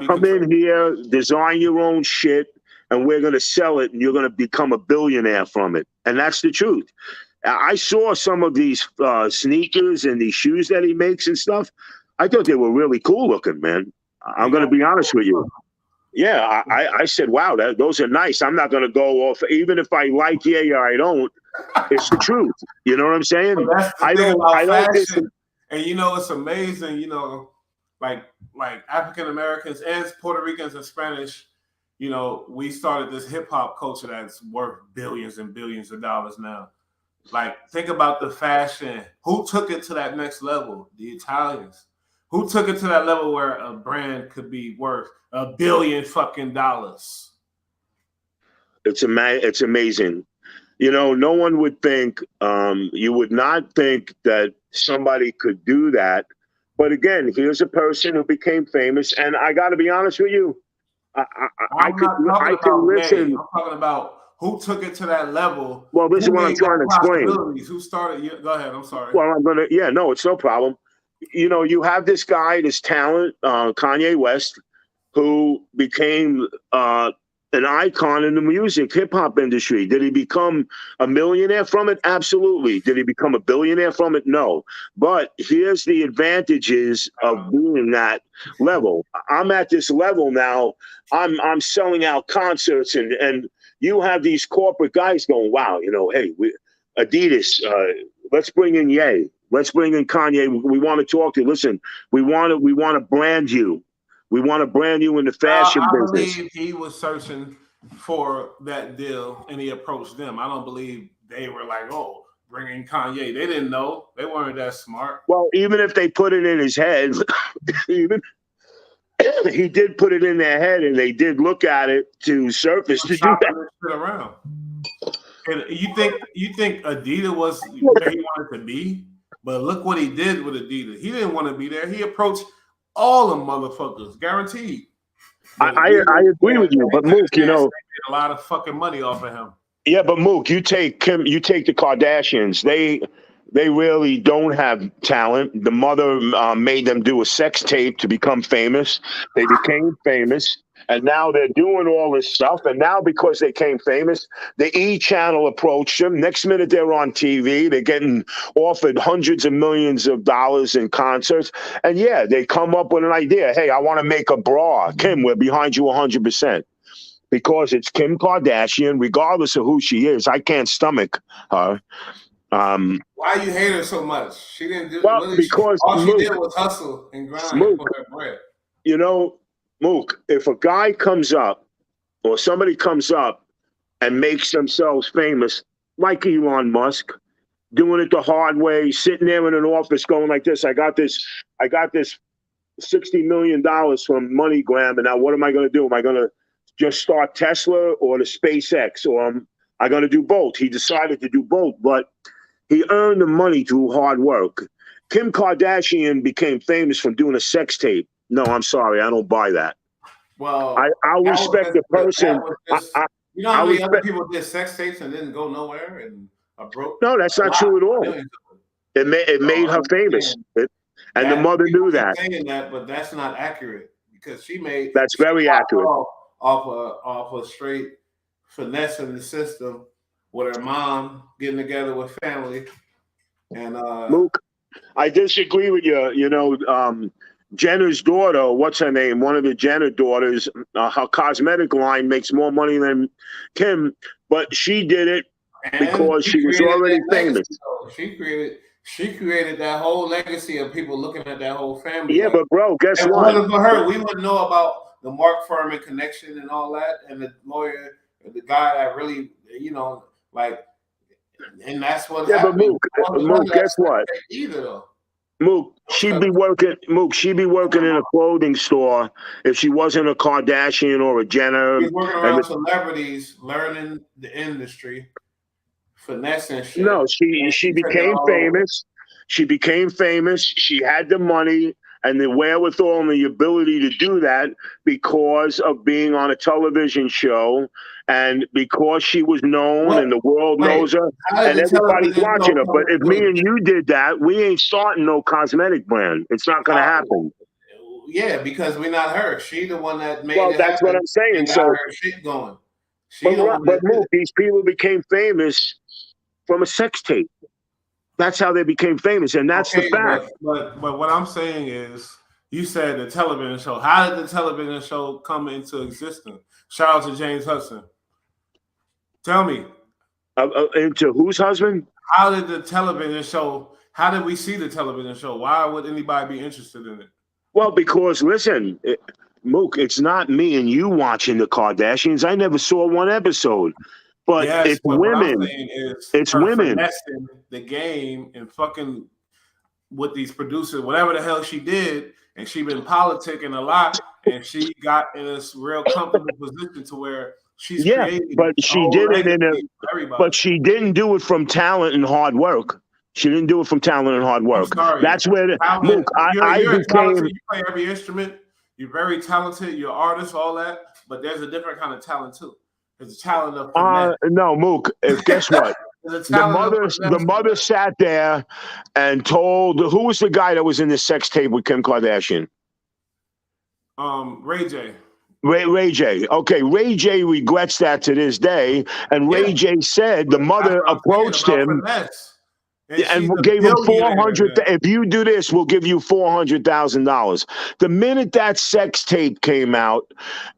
come in here, design your own shit, and we're going to sell it, and you're going to become a billionaire from it. And that's the truth. I saw some of these sneakers and these shoes that he makes and stuff. I thought they were really cool looking, man. I'm going to be honest with you. Yeah, I said, wow, those are nice. I'm not going to go off, even if I like Ye or I don't. It's the truth. You know what I'm But saying? that's the I thing don't. about I don't. fashion, and it's amazing. Like African Americans and Puerto Ricans and Spanish. We started this hip hop culture that's worth billions and billions of dollars now. Like, think about the fashion. Who took it to that next level? The Italians. Who took it to that level where a brand could be worth $1 billion fucking dollars? It's amazing. No one would think. You would not think that somebody could do that. But again, here's a person who became famous, and I got to be honest with you. I can listen. I'm talking about who took it to that level. Well, this is what I'm trying to explain. Who started? Go ahead. I'm sorry. Well, no, it's no problem. You have this guy, this talent, Kanye West, who became an icon in the music hip hop industry. Did he become a millionaire from it? Absolutely. Did he become a billionaire from it? No. But here's the advantages of being that level. I'm at this level now. I'm selling out concerts, and you have these corporate guys going, wow, hey, Adidas, let's bring in Ye. Let's bring in Kanye. We want to talk to you. Listen, we want to brand you. We want to brand you in the fashion business. I believe he was searching for that deal, and he approached them. I don't believe they were like, oh, bring in Kanye. They didn't know. They weren't that smart. Well, even if they put it in his head, he did put it in their head, and they did look at it to surface to do that. Around. And you think Adidas was where he wanted to be? But look what he did with Adidas. He didn't want to be there. He approached all the motherfuckers, guaranteed. I agree with you, but Mook, a lot of fucking money off of him. Yeah, but Mook, you take the Kardashians. They really don't have talent. The mother made them do a sex tape to become famous. They became famous, and now they're doing all this stuff. And now because they became famous, the E! Channel approached them. Next minute, they're on TV. They're getting offered hundreds of millions of dollars in concerts. And yeah, they come up with an idea. Hey, I want to make a bra. Kim, we're behind you 100%. Because it's Kim Kardashian, regardless of who she is. I can't stomach her. Why you hate her so much? She didn't do well because all she did was hustle and grind for her bread. Mook, if a guy comes up or somebody comes up and makes themselves famous, like Elon Musk, doing it the hard way, sitting there in an office going like this, I got this $60 million from MoneyGram, and now what am I going to do? Am I going to just start Tesla or the SpaceX, or am I going to do both? He decided to do both, but he earned the money through hard work. Kim Kardashian became famous from doing a sex tape. No, I'm sorry, I don't buy that. Well, I'll respect the person. You know how many other people did sex tapes and didn't go nowhere and are broke? No, that's not true at all. It made her famous, and the mother knew that. Saying that, but that's not accurate because she made. That's very accurate. Off a straight finesse in the system with her mom getting together with family. And Luke, I disagree with you. Jenner's daughter, what's her name? One of the Jenner daughters, her cosmetic line makes more money than Kim, but she did it because she was already famous. She created that whole legacy of people looking at that whole family. Yeah, but bro, guess what? If it wasn't for her, we wouldn't know about the Mark Furman connection and all that, and the lawyer, the guy that really, and that's what. Yeah, happened. But Mook, guess what? Either though. Mook, she'd be working in a clothing store if she wasn't a Kardashian or a Jenner. She's working around celebrities, learning the industry, finessing shit. No, she became famous. She became famous. She had the money and the wherewithal and the ability to do that because of being on a television show and because she was known and the world knows her and everybody's watching her. But if me and you did that, we ain't starting no cosmetic brand. It's not going to happen. Yeah, because we're not her. She the one that made it that's happen. What I'm saying. So her shit going. But look, these people became famous from a sex tape. That's how they became famous, and that's the fact. But what I'm saying is You said the television show. How did the television show come into existence? Shout out to James Hudson. Tell me, Into whose husband? how did the television show? How did we see the television show? Why would anybody be interested in it? Well, because listen, Mook, it's not me and you watching the Kardashians. I never saw one episode, but Yes, it's but what I'm women. saying is It's her women. finessing the game and fucking with these producers, whatever the hell she did, and she been politicking a lot, and she got in this real comfortable position to where she's creating but a she whole did it in a. legacy for everybody. But she didn't do it from talent and hard work. She didn't do it from talent and hard I'm work. sorry. That's where the Talent, Mook. you're talented. became. You play every instrument. You're very talented. You're an artist, all that. But there's a different kind of talent too. There's a talent of finesse. No, Mook. Guess what? There's a The talent of the finesse. mother sat there and told who was the guy that was in the sex tape with Kim Kardashian? Ray J. Ray J. Okay, Ray J regrets that to this day, and Ray J said the mother approached him and gave him 400. If you do this, we'll give you $400,000. The minute that sex tape came out,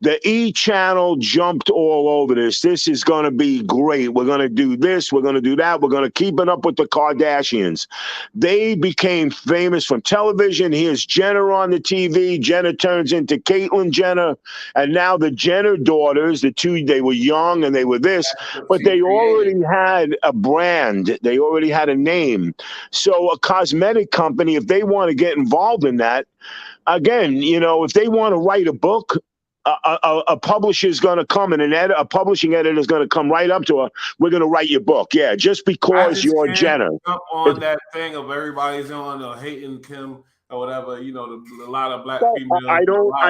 the E channel jumped all over this. This is going to be great. We're going to do this. We're going to do that. We're going to keep it up with the Kardashians. They became famous from television. Here's Jenner on the TV. Jenner turns into Caitlyn Jenner, and now the Jenner daughters, the two, they were young and they were this, but they already had a brand. They already had a name. So a cosmetic company, if they want to get involved in that, again, if they want to write a book, a publisher's going to come and a publishing editor is going to come right up to her. We're going to write your book. Yeah, just because you're Jenner. Up on that thing of everybody's on hating Kim or whatever, a lot of black females. I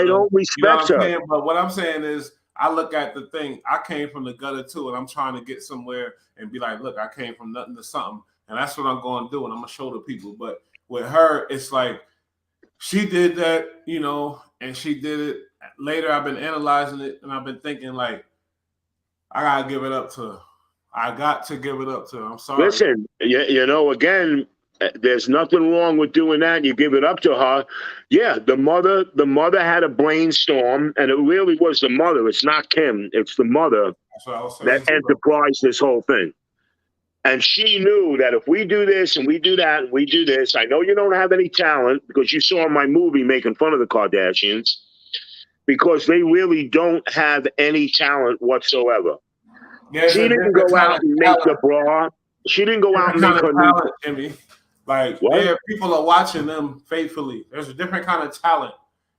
don't respect her. But what I'm saying is, I look at the thing. I came from the gutter too, and I'm trying to get somewhere and be like, look, I came from nothing to something. And that's what I'm going to do, and I'm going to show the people. But with her, it's like she did that, and she did it. Later, I've been analyzing it, and I've been thinking, like, I got to give it up to her. I got to give it up to her. I'm sorry. Listen, again, there's nothing wrong with doing that. You give it up to her. Yeah, the mother had a brainstorm, and it really was the mother. It's not Kim. It's the mother that enterprised this whole thing. And she knew that if we do this and we do that and we do this, I know you don't have any talent because you saw my movie making fun of the Kardashians, because they really don't have any talent whatsoever. She didn't go out and make the bra. She didn't go out and make her talent, Jimmy. Like, people are watching them faithfully. There's a different kind of talent.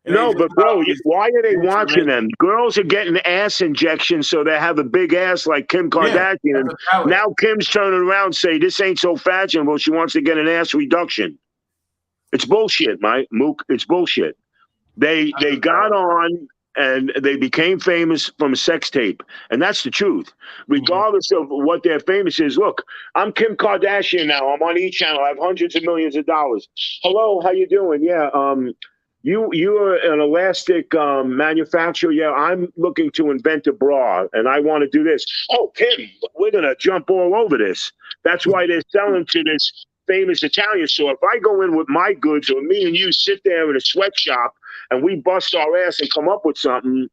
No, but bro, why are they watching them? Girls are getting ass injections so they have a big ass like Kim Kardashian. Now Kim's turning around and say this ain't so fashionable. She wants to get an ass reduction. It's bullshit, Mook. It's bullshit. They got on and they became famous from a sex tape, and that's the truth. Regardless of what their famous is. Look, I'm Kim Kardashian now. I'm on E! Channel. I have hundreds of millions of dollars. Hello, how you doing? Yeah, You're an elastic manufacturer. Yeah, I'm looking to invent a bra, and I want to do this. Oh, Kim, we're going to jump all over this. That's why they're selling to this famous Italian store. If I go in with my goods, or me and you sit there in a sweatshop, and we bust our ass and come up with something,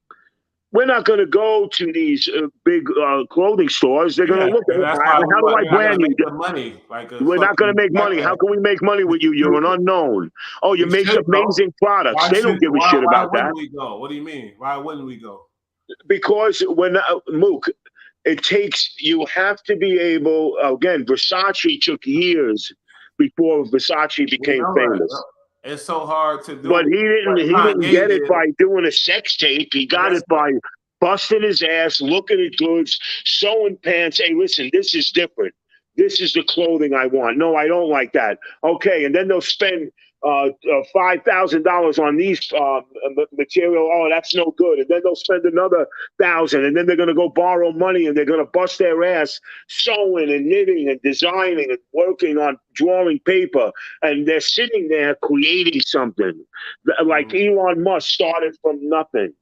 we're not going to go to these big clothing stores. They're going to look at how do I brand you? Money, we're not going to make money. How can we make money with you? You're an unknown. Oh, you make amazing products. They don't give a shit about that. Why wouldn't we go? What do you mean? Why wouldn't we go? Because when Mook, you have to be able. Again, Versace took years before Versace became famous. It's so hard to do. But he didn't get it by doing a sex tape. He got it by busting his ass, looking at goods, sewing pants. Hey, listen, this is different. This is the clothing I want. No, I don't like that. Okay, and then they'll spend $5,000 on these material. Oh, that's no good. And then they'll spend another $1,000, and then they're going to go borrow money, and they're going to bust their ass sewing and knitting and designing and working on drawing paper. And they're sitting there creating something. Like Elon Musk started from nothing.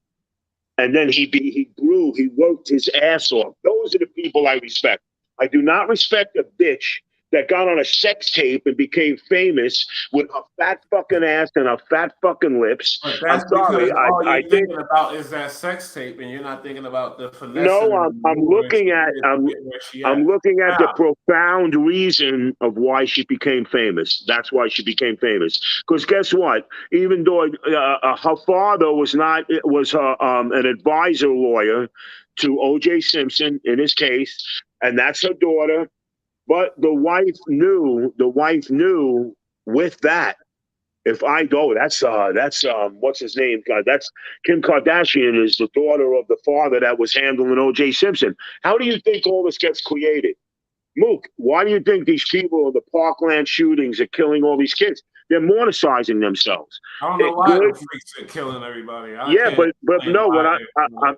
And then he grew, he worked his ass off. Those are the people I respect. I do not respect a bitch that got on a sex tape and became famous with her fat fucking ass and her fat fucking lips. But I'm that's sorry. because all I you're think thinking about is that sex tape, and you're not thinking about the finessing no. and I'm maneuvering looking she at did to get where she I'm at. looking at the Now, profound reason of why she became famous. That's why she became famous. Because guess what? Even though her father was her an advisor lawyer to O.J. Simpson in his case, and that's her daughter. But the wife knew. The wife knew with that. If I go, that's what's his name? God, that's Kim Kardashian is the daughter of the father that was handling O.J. Simpson. How do you think all this gets created? Mook, why do you think these people, the Parkland shootings, are killing all these kids? They're morbidizing themselves. I don't know It why the good, freaks are killing everybody. I yeah, can't but explain no. What why I, they're doing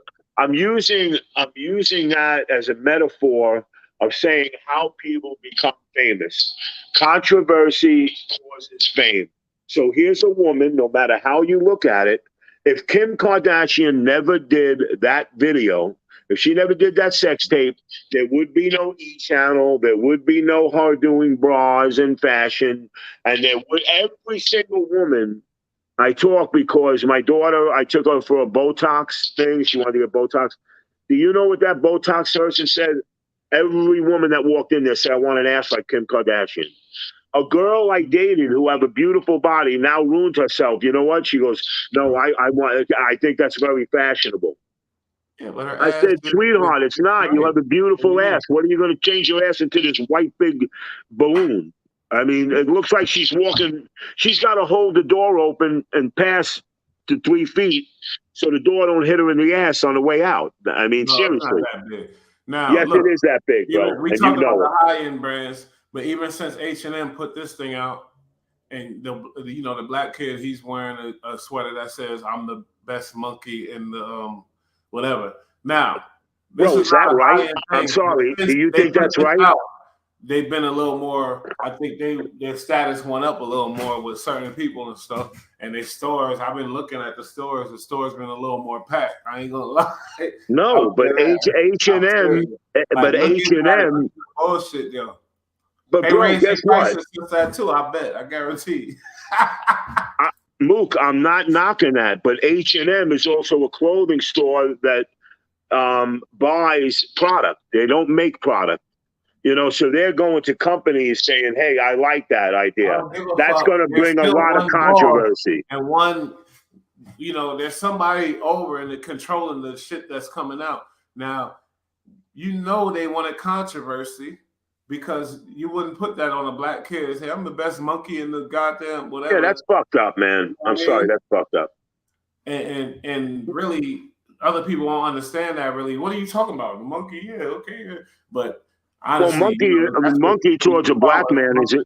it. I'm using that as a metaphor of saying how people become famous. Controversy causes fame. So here's a woman. No matter how you look at it, if Kim Kardashian never did that video, if she never did that sex tape, there would be no E Channel. There would be no her doing bras and fashion, and there would every single woman I talk because my daughter, I took her for a Botox thing. She wanted to get Botox. Do you know what that Botox surgeon said? Every woman that walked in there said, I want an ass like Kim Kardashian. A girl I dated who have a beautiful body now ruined herself. You know what? She goes, no, I think that's very fashionable. Yeah, but her I ass said, is sweetheart, it's not. You right. have a What do beautiful you ass. mean? What are you going to change your ass into this white big balloon? I mean, it looks like she's walking. She's got to hold the door open and pass to 3 feet so the door don't hit her in the ass on the way out. I mean, No, it's not seriously. that big. Now, Yes, it look, is that big, bro, even we and you talk about know the it. high end brands, but even since H&M put this thing out, and the black kid, he's wearing a sweater that says "I'm the best monkey in the whatever." Now, this Bro, is is that not a right? high end I'm thing, but sorry. since Do you they think put that's this right? out, they've been a little more. I think their status went up a little more with certain people and stuff. And their stores, I've been looking at the stores. The store's been a little more packed. I ain't gonna lie. No, I'll say but that. And I'm M, serious. but Like, look H into and that. Look M, at the bullshit, yo. but They bro, raised their guess what? prices since that too. I bet. I guarantee. Mook, I'm not knocking that, but H&M is also a clothing store that buys product. They don't make product. So they're going to companies saying, "Hey, I like that I idea." don't give a That's fuck. going to There's bring a still lot of one boss controversy. and one. There's somebody over and controlling the shit that's coming out. Now, they wanted controversy because you wouldn't put that on a black kid. Hey, I'm the best monkey in the goddamn Yeah, whatever. that's fucked up, man. You know I'm what I sorry, mean? that's fucked up. And really, other people won't understand that. Really, what are you talking about? The monkey? Yeah, okay. Yeah. But Well, honestly, that's what monkey we towards a call black us man monkeys.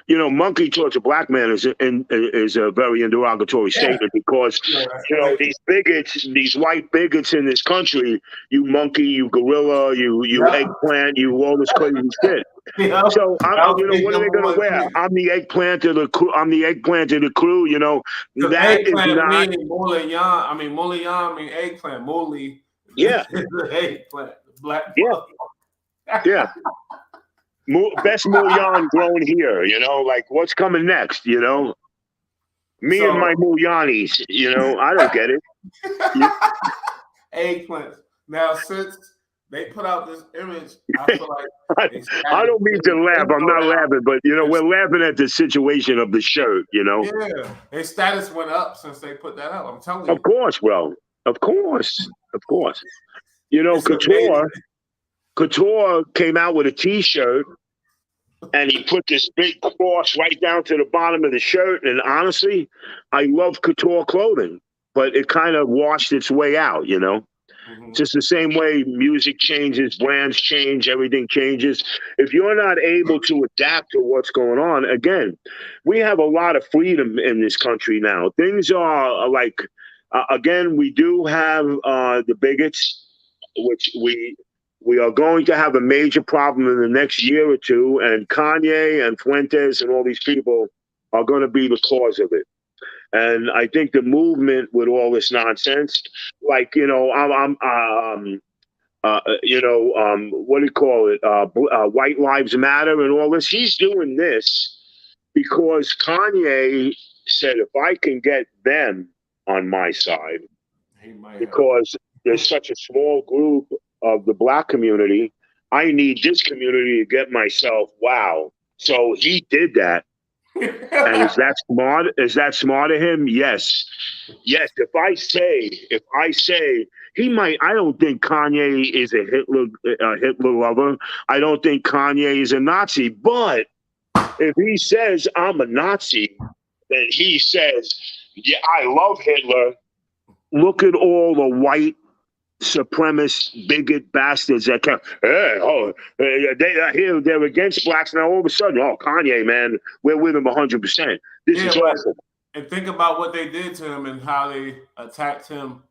monkey towards a black man is a very derogatory Yeah. statement because That's crazy. these bigots, these white bigots in this country, you monkey, you gorilla, you Yep. eggplant, you all this crazy shit. Yep. So what are they going to wear? I'm the eggplant of the crew. I'm the eggplant of the crew. Because That is eggplant not. meaning moulignon. I mean moulignon mean eggplant. Mouli Yeah, is the eggplant. Black yeah, fuck. yeah. Best mouillon grown here. Like what's coming next? Me and So my moulianis. I don't get it. eggplants. Now since they put out this image, I feel like I don't mean to laugh. I'm not laughing, but we're laughing at the situation of the shirt. Yeah, their status went up since they put that out. I'm telling you. Of course, bro. Of course. It's amazing. Couture came out with a T-shirt, and he put this big cross right down to the bottom of the shirt. And honestly, I love couture clothing, but it kind of washed its way out. Mm-hmm. Just the same way music changes, brands change, everything changes. If you're not able to adapt to what's going on, again, we have a lot of freedom in this country now. Things are like, again, we do have the bigots, which we are going to have a major problem in the next year or two, and Kanye and Fuentes and all these people are going to be the cause of it. And I think the movement with all this nonsense, like what do you call it? White Lives Matter and all this. He's doing this because Kanye said, if I can get them on my side, because there's such a small group of the black community, I need this community to get myself. Wow. So he did that. And is that smart? Is that smart of him? Yes. Yes. If I say he might, I don't think Kanye is a Hitler lover. I don't think Kanye is a Nazi. But if he says I'm a Nazi, then he says, yeah, I love Hitler. Look at all the white supremacist bigot bastards that come. They're against blacks now. All of a sudden, Kanye, man, we're with him 100%. This is awesome. And think about what they did to him and how they attacked him,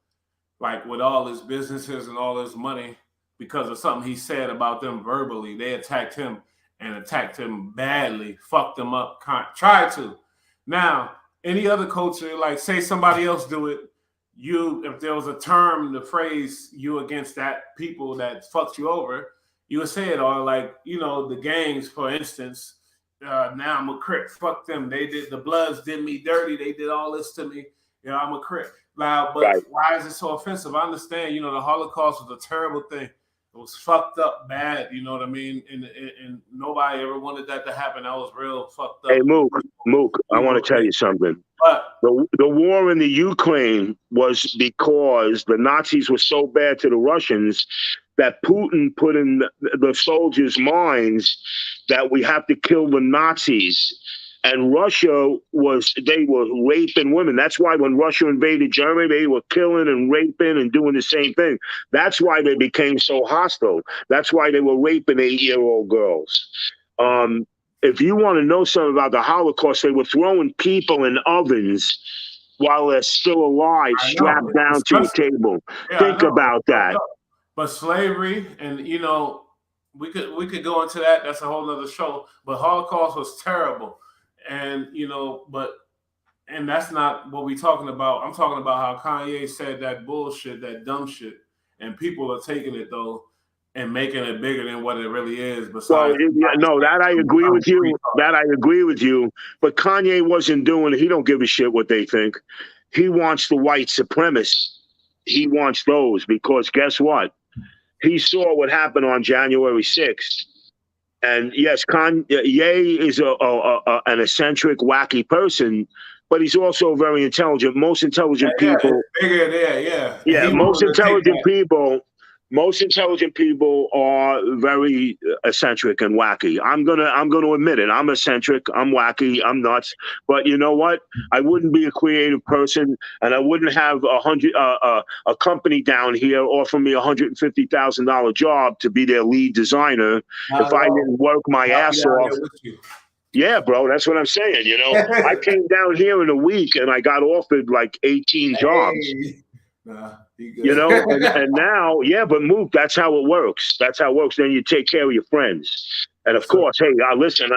like with all his businesses and all his money, because of something he said about them verbally. They attacked him and attacked him badly, fucked him up, tried to. Now, any other culture, like say somebody else do it, if there was a term, the phrase you against that people that fucked you over, you would say it. Or like, the gangs, for instance, now I'm a Crip, fuck them. The Bloods did me dirty. They did all this to me. I'm a Crip. But right. Why is it so offensive? I understand, the Holocaust was a terrible thing. It was fucked up bad, you know what I mean? And nobody ever wanted that to happen. That was real fucked up. Hey, Mook, I want to tell you something. The war in the Ukraine was because the Nazis were so bad to the Russians that Putin put in the soldiers' minds that we have to kill the Nazis. And Russia they were raping women. That's why when Russia invaded Germany, they were killing and raping and doing the same thing. That's why they became so hostile. That's why they were raping 8-year-old girls. If you want to know something about the Holocaust, they were throwing people in ovens while they're still alive, strapped down to a table. Yeah, think about that. But slavery, and we could go into that. That's a whole other show. But Holocaust was terrible. And and that's not what we're talking about. I'm talking about how Kanye said that bullshit, that dumb shit, and people are taking it though and making it bigger than what it really is. Besides, that I agree with you. That I agree with you. But Kanye wasn't doing it. He don't give a shit what they think. He wants the white supremacists. He wants those because guess what? He saw what happened on January 6th. And yes, Ye is an eccentric, wacky person, but he's also very intelligent. Most intelligent people. Most intelligent people are very eccentric and wacky. I'm gonna admit it. I'm eccentric. I'm wacky. I'm nuts. But you know what? I wouldn't be a creative person, and I wouldn't have a company down here offer me $150,000 job to be their lead designer if I didn't work my ass off. Yeah, bro, that's what I'm saying. I came down here in a week and I got offered like 18 jobs. And now, but Mook, that's how it works. That's how it works. Then you take care of your friends. And of course, hey, listen,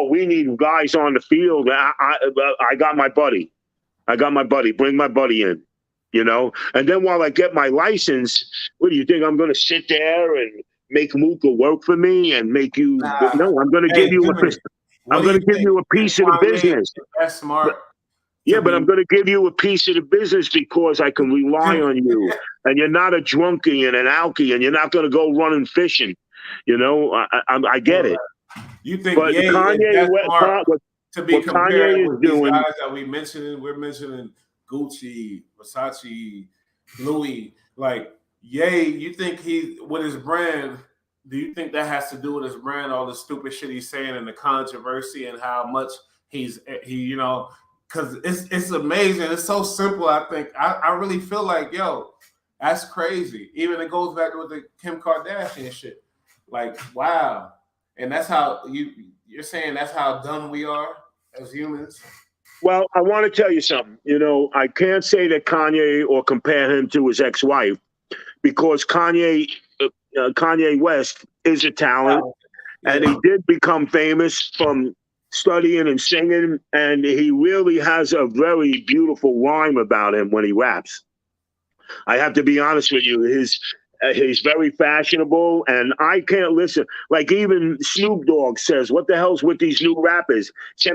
we need guys on the field. I got my buddy. Bring my buddy in, And then while I get my license, what do you think? I'm going to sit there and make Mooka work for me and make you? No, I'm going to give you a piece of the business. That's smart. Yeah, but I'm going to give you a piece of the business because I can rely on you. And you're not a drunkie and an alkie, and you're not going to go running fishing. I get it. You think Kanye to be compared with these guys that we're mentioning Gucci, Versace, Louis, like Ye, you think with his brand, do you think that has to do with his brand, all the stupid shit he's saying and the controversy and how much because it's amazing. It's so simple. I think I really feel like, that's crazy. Even it goes back with the Kim Kardashian shit. Like, wow. And that's how you're saying that's how dumb we are as humans. Well, I want to tell you something. I can't say that Kanye or compare him to his ex-wife because Kanye West is a talent, and he did become famous from studying and singing, and he really has a very beautiful rhyme about him when he raps. I have to be honest with you. He's very fashionable, and I can't listen. Like even Snoop Dogg says, "What the hell's with these new rappers?" You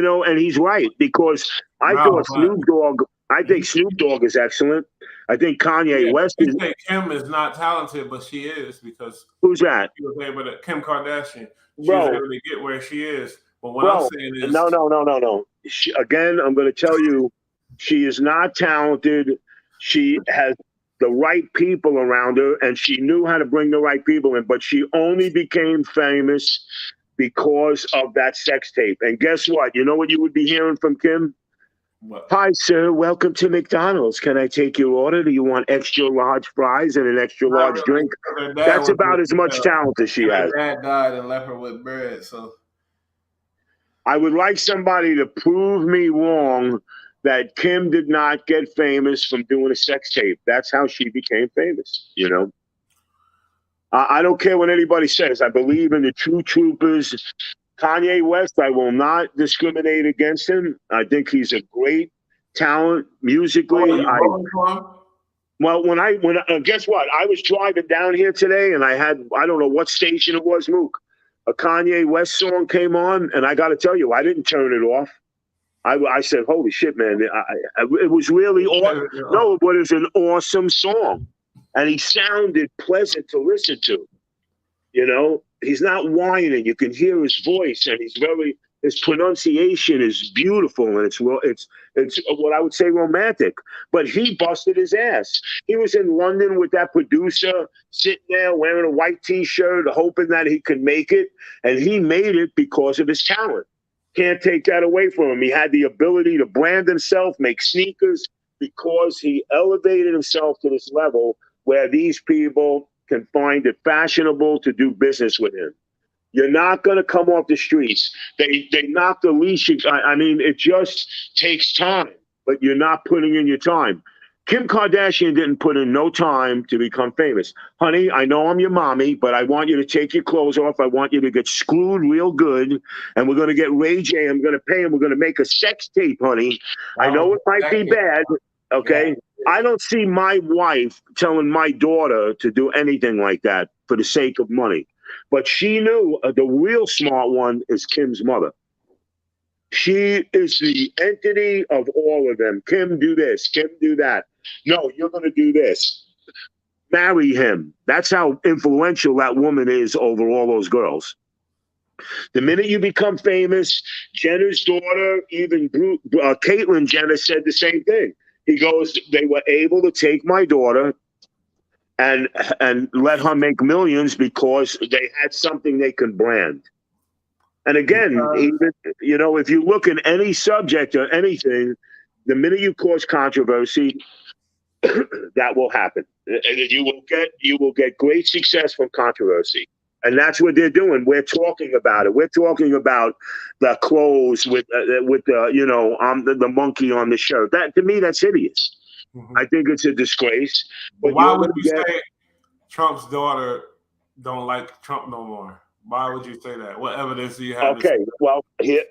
know, and he's right because No, but I think he, Snoop Dogg is excellent. I think Kanye yeah, West you is. say Kim is not talented, but she is because Who's that, she was able to Kim Kardashian. She was bro? able to get where she is. But what I'm Bro, saying no, is, no, no, no, no. Again, I'm going to tell you, she is not talented. She has the right people around her, and she knew how to bring the right people in. But she only became famous because of that sex tape. And guess what? You know what you would be hearing from Kim? what Hi, sir. Welcome to McDonald's. Can I take your order? Do you want extra large fries and an extra not large really. drink? Her dad That's was about as much talent as she and has. her dad died and left her with bread. So I would like somebody to prove me wrong that Kim did not get famous from doing a sex tape. That's how she became famous, you know? I don't care what anybody says. I believe in the true troopers. Kanye West, I will not discriminate against him. I think he's a great talent musically. you voting for him? Well, guess what? I was driving down here today, and I don't know what station it was, Mook. A Kanye West song came on, and I got to tell you, I didn't turn it off. I said, "Holy shit, man!" It was really awesome. No, but it's an awesome song, and he sounded pleasant to listen to. You know, he's not whining. You can hear his voice, and his pronunciation is beautiful, and it's what I would say romantic. But he busted his ass. He was in London with that producer, sitting there wearing a white T-shirt, hoping that he could make it, and he made it because of his talent. Can't take that away from him. He had the ability to brand himself, make sneakers, because he elevated himself to this level where these people can find it fashionable to do business with him. You're not going to come off the streets. They knock the leash. I mean, it just takes time, but you're not putting in your time. Kim Kardashian didn't put in no time to become famous. Honey, I know I'm your mommy, but I want you to take your clothes off. I want you to get screwed real good, and we're going to get Ray J. I'm going to pay him. We're going to make a sex tape, honey. I know it might be bad, okay? Yeah. I don't see my wife telling my daughter to do anything like that for the sake of money. But she knew the real smart one is Kim's mother. She is the entity of all of them. Kim, do this. Kim, do that. No, you're going to do this. Marry him. That's how influential that woman is over all those girls. The minute you become famous, Jenner's daughter, even Caitlyn Jenner said the same thing. He goes, they were able to take my daughter and let her make millions because they had something they can brand. And again, even, you know, if you look at any subject or anything, the minute you cause controversy, that will happen. And you will get great success from controversy. And that's what they're doing. We're talking about it. We're talking about the clothes with the, you know, the monkey on the shirt. That, to me, that's hideous. Mm-hmm. I think it's a disgrace. But why would you say Trump's daughter don't like Trump no more? Why would you say that? What evidence do you have? Okay, well, here,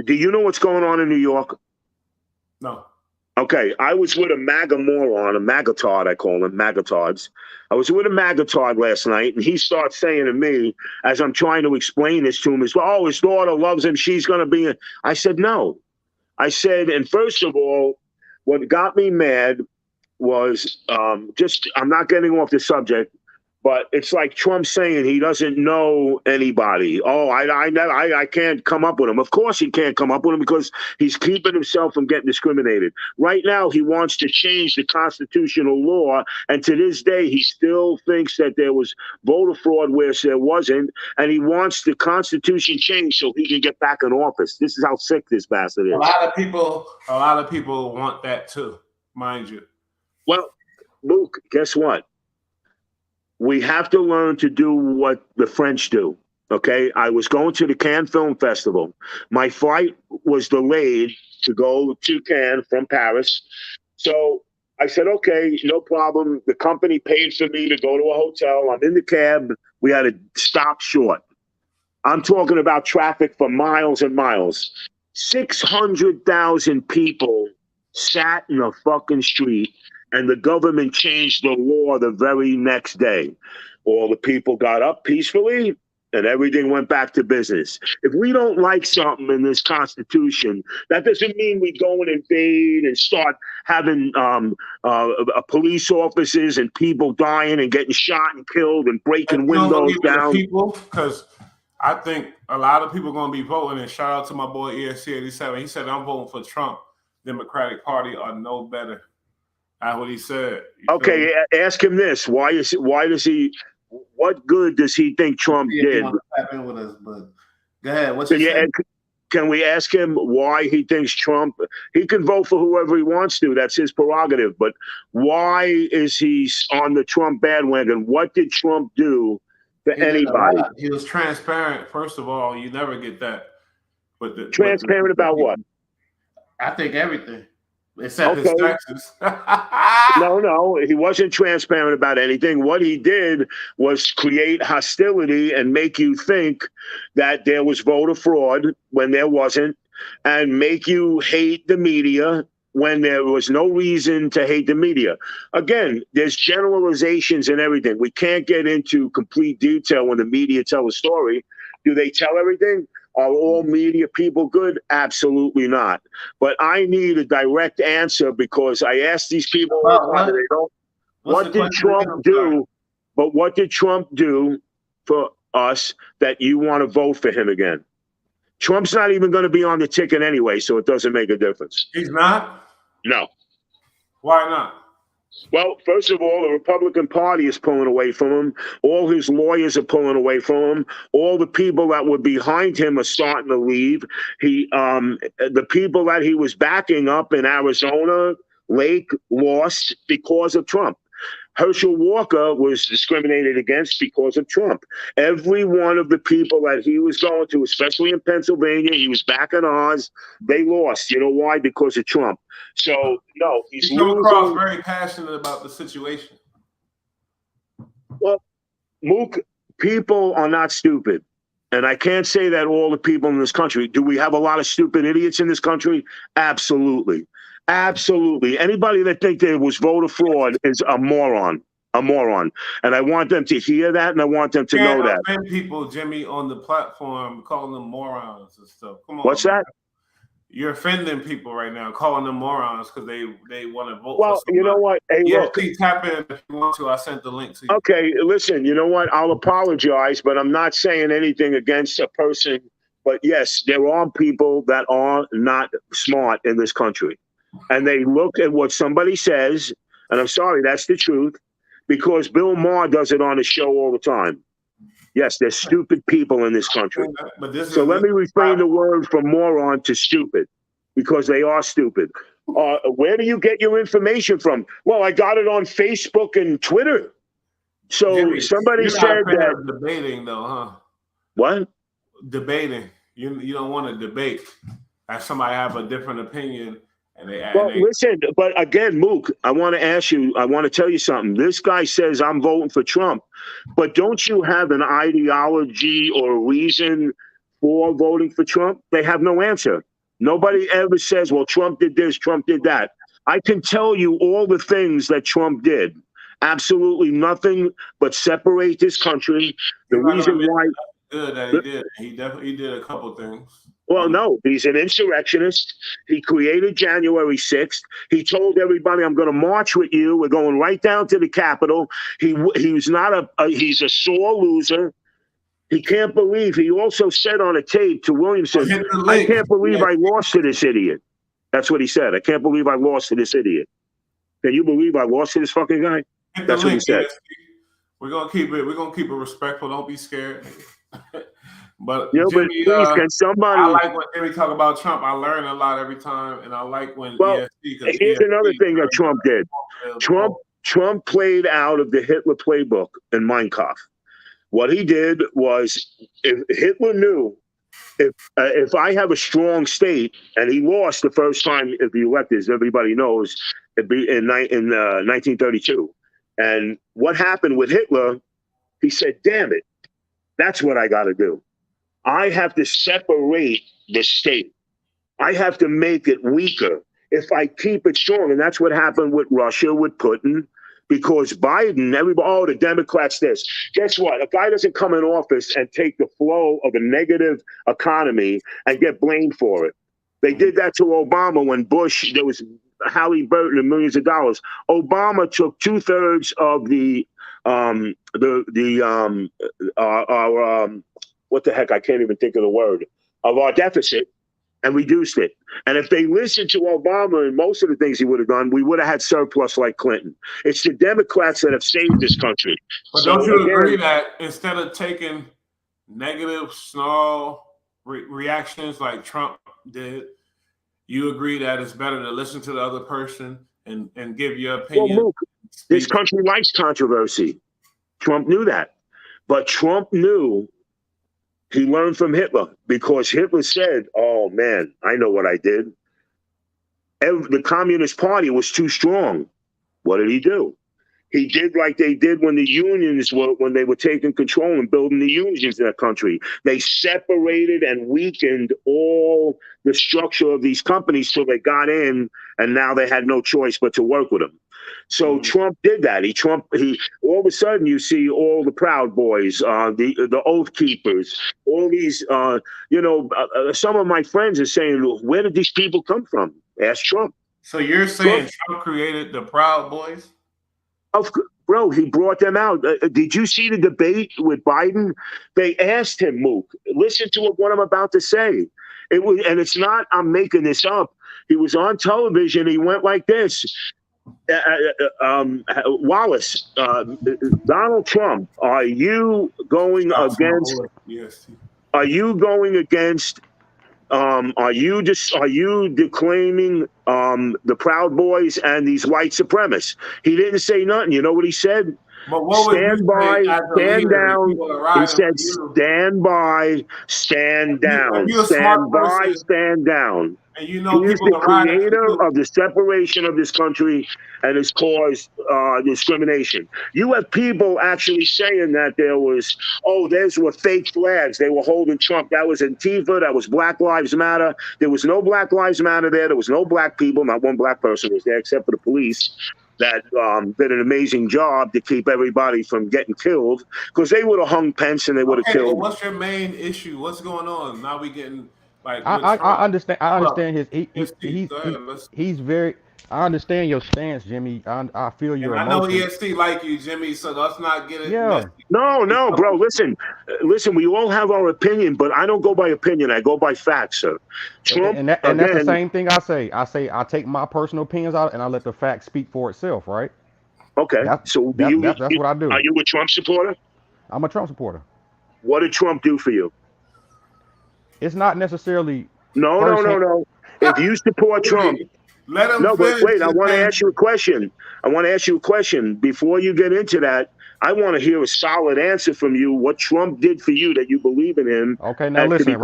do you know what's going on in New York? No. Okay, I was with a MAGA moron, a magatard, I call them, magatards. I was with a magatard last night, and he starts saying to me, as I'm trying to explain this to him, his daughter loves him, she's going to be... I said, no. I said, and first of all, what got me mad was I'm not getting off the subject, but it's like Trump saying he doesn't know anybody. Oh, I can't come up with him. Of course he can't come up with him because he's keeping himself from getting discriminated. Right now, he wants to change the constitutional law, and to this day, he still thinks that there was voter fraud where there wasn't, and he wants the Constitution changed so he can get back in office. This is how sick this bastard is. A lot of people want that too, mind you. Well, Luke, guess what? We have to learn to do what the French do, okay? I was going to the Cannes Film Festival. My flight was delayed to go to Cannes from Paris. So I said, okay, no problem. The company paid for me to go to a hotel. I'm in the cab. We had to stop short. I'm talking about traffic for miles and miles. 600,000 people sat in the fucking street. and the government changed the law the very next day. All the people got up peacefully and everything went back to business. If we don't like something in this Constitution, that doesn't mean we go and invade and start having police officers and people dying and getting shot and killed and breaking windows down. Because I think a lot of people are going to be voting. And shout out to my boy ESC87. He said, I'm voting for Trump. Democratic Party are no better. That's what he said. Okay, ask him this. Why does he, what good does he think Trump did? With us, but go ahead. Can we ask him why he thinks Trump, he can vote for whoever he wants to, that's his prerogative, but why is he on the Trump bandwagon? What did Trump do to anybody? He was transparent. First of all, you never get that. But transparent about what? I think everything. Except his taxes. No, he wasn't transparent about anything. What he did was create hostility and make you think that there was voter fraud when there wasn't, and make you hate the media when there was no reason to hate the media. Again, there's generalizations and everything. We can't get into complete detail when the media tell a story. Do they tell everything? Are all media people good? Absolutely not. But I need a direct answer because I ask these people, what did Trump do? But what did Trump do for us that you want to vote for him again? Trump's not even going to be on the ticket anyway, so it doesn't make a difference. He's not? No. Why not? Well, first of all, the Republican Party is pulling away from him. All his lawyers are pulling away from him. All the people that were behind him are starting to leave. The people that he was backing up in Arizona, Lake, lost because of Trump. Herschel Walker was discriminated against because of Trump. Every one of the people that he was going to, especially in Pennsylvania, he was backing Oz, they lost. You know why? Because of Trump. So, no, he's come across very passionate about the situation. Well, Mook, people are not stupid. And I can't say that all the people in this country. Do we have a lot of stupid idiots in this country? Absolutely. Absolutely. Anybody that think there was voter fraud is a moron. A moron. And I want them to hear that, and I want them to know that. People, Jimmy, on the platform, calling them morons and stuff. Come on. What's that? You're offending people right now, calling them morons because they want to vote. Well, you know what? Hey, yeah, look, please tap in if you want to. I sent the link to you. Okay, listen, you know what? I'll apologize, but I'm not saying anything against a person. But yes, there are people that are not smart in this country. And they look at what somebody says, and I'm sorry, that's the truth, because Bill Maher does it on his show all the time. Yes, there's stupid people in this country. So let me refrain the word from moron to stupid, because they are stupid. Where do you get your information from? Well, I got it on Facebook and Twitter. So Jimmy, somebody said that. Debating though, huh? What? Debating. You don't want to debate. Have somebody have a different opinion. Listen, but again, Mook, I want to tell you something. This guy says I'm voting for Trump, but don't you have an ideology or a reason for voting for Trump? They have no answer. Nobody ever says, well, Trump did this, Trump did that. I can tell you all the things that Trump did. Absolutely nothing but separate this country. The reason why. Good that he did. He definitely did a couple things. Well, no, he's an insurrectionist. He created January 6th. He told everybody, I'm going to march with you. We're going right down to the Capitol. He's a sore loser. He can't believe. He also said on a tape to Williamson, I can't believe I lost to this idiot. That's what he said. I can't believe I lost to this idiot. Can you believe I lost to this fucking guy? That's what he said. We're gonna keep it respectful. Don't be scared. But Jimmy, please, can somebody? I like when Jimmy talk about Trump. I learn a lot every time, and I like when. Well, here's another thing that Trump did. Trump played out of the Hitler playbook in Mein Kampf. What he did was, if Hitler knew, if I have a strong state, and he lost the first time if he elected, as everybody knows, in 1932. And what happened with Hitler? He said, "Damn it, that's what I got to do. I have to separate the state. I have to make it weaker. if I keep it strong. And that's what happened with Russia, with Putin, because Biden, everybody, oh, the Democrats this. Guess what? A guy doesn't come in office and take the flow of a negative economy and get blamed for it. They did that to Obama when Bush, there was Halliburton and millions of dollars. Obama took 2/3 of what the heck? I can't even think of the word, of our deficit, and reduced it. And if they listened to Obama and most of the things he would have done, we would have had surplus like Clinton. It's the Democrats that have saved this country. But don't you agree that instead of taking negative snarl reactions like Trump did, you agree that it's better to listen to the other person and give your opinion? Well, look, this country likes controversy. Trump knew that. But Trump knew, he learned from Hitler, because Hitler said, oh man, I know what I did. The Communist Party was too strong. What did he do? He did like they did when the unions were, when they were taking control and building the unions in that country. They separated and weakened all the structure of these companies till they got in, and now they had no choice but to work with them. So Trump did that. He all of a sudden you see all the Proud Boys, the Oath Keepers, all these, some of my friends are saying, where did these people come from? Ask Trump. So you're saying Trump created the Proud Boys? Bro, he brought them out. Did you see the debate with Biden? They asked him, Mook, listen to what I'm about to say. It was, and it's not, I'm making this up. He was on television. He went like this. Wallace, Donald Trump, are you going against? Yes. Are you going against? Are you declaiming the Proud Boys and these white supremacists? He didn't say nothing. You know what he said? Stand by, stand down. He said, stand by, stand down. Stand by, stand down. And you know, he is the creator of the separation of this country and has caused discrimination. You have people actually saying that those were fake flags. They were holding Trump. That was Antifa. That was Black Lives Matter. There was no Black Lives Matter there. There was no black people. Not one black person was there except for the police that did an amazing job to keep everybody from getting killed, because they would have hung Pence and they would have killed. Well, what's your main issue? What's going on? Now we getting like I understand he's very. I understand your stance, Jimmy. I feel your emotion. I know EST like you, Jimmy, so let's not get it. Yeah. No, bro. Listen. We all have our opinion, but I don't go by opinion. I go by facts, sir. Trump, and that's the same thing I say. I take my personal opinions out and I let the facts speak for itself, right? Okay. That's what I do. Are you a Trump supporter? I'm a Trump supporter. What did Trump do for you? It's not necessarily. No. If you support Trump. Let him but wait, I want to ask you a question. Before you get into that, I want to hear a solid answer from you, what Trump did for you that you believe in him. Okay, now listen,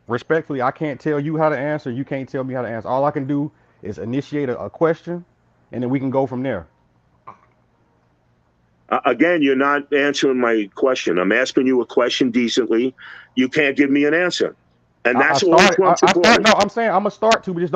respectfully, I can't tell you how to answer. You can't tell me how to answer. All I can do is initiate a question, and then we can go from there. Again, you're not answering my question. I'm asking you a question decently. You can't give me an answer. And that's all Trump supported. No, I'm saying I'm gonna start to, but just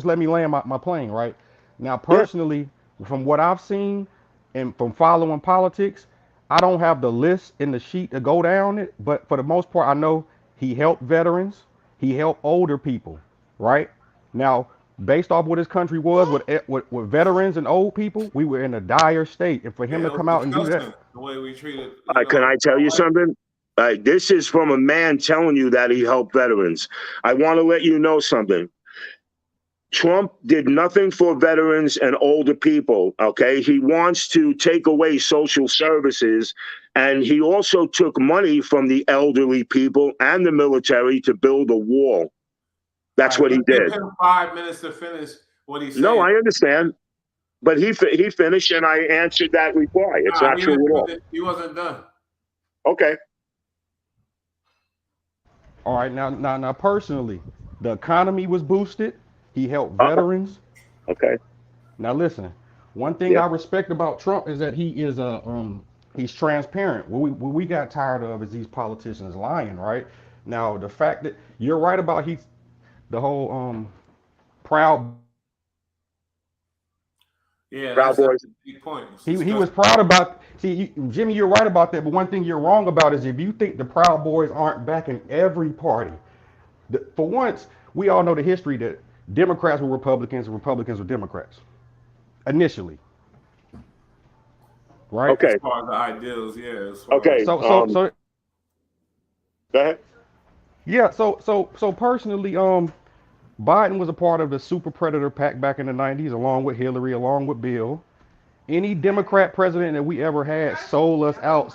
let me land my plane, right? Now, personally, from what I've seen and from following politics, I don't have the list in the sheet to go down it, but for the most part, I know he helped veterans, he helped older people, right? Now, based off what his country was with veterans and old people, we were in a dire state, and for him to come out and do that, the way we treated. Can I tell you something? This is from a man telling you that he helped veterans. I want to let you know something. Trump did nothing for veterans and older people, okay? He wants to take away social services, and he also took money from the elderly people and the military to build a wall. That's what he did. Give him 5 minutes to finish what he said. No, I understand. But he finished, and I answered that reply. It's not true at all. He wasn't done. Okay. All right, now, personally, the economy was boosted. He helped veterans. Okay. Now, listen. One thing I respect about Trump is that he is he's transparent. What we got tired of is these politicians lying, right? Now, the fact that you're right about the whole Proud Yeah, Proud that's Boys. a big point. It's He was disgusting. proud about. See, Jimmy, you're right about that. But one thing you're wrong about is if you think the Proud Boys aren't backing every party. For once, we all know the history that Democrats were Republicans and Republicans were Democrats initially, right? As Okay. far as the ideals, yeah. As far as Okay. So Go ahead. yeah. So personally, Biden was a part of the super predator pack back in the '90s, along with Hillary, along with Bill. Any Democrat president that we ever had sold us out.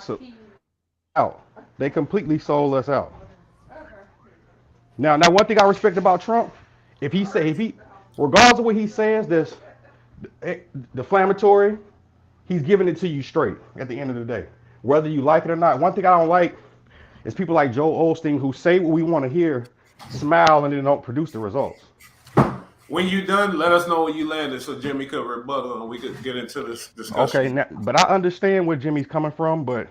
Out. They completely sold us out. Now, one thing I respect about Trump, if he, regardless of what he says, that's defamatory, he's giving it to you straight at the end of the day, whether you like it or not. One thing I don't like is people like Joel Osteen who say what we want to hear, smile, and then don't produce the results. when you done, let us know where you landed so Jimmy could rebuttal and we could get into this Okay, discussion. now, but I understand where Jimmy's coming from. But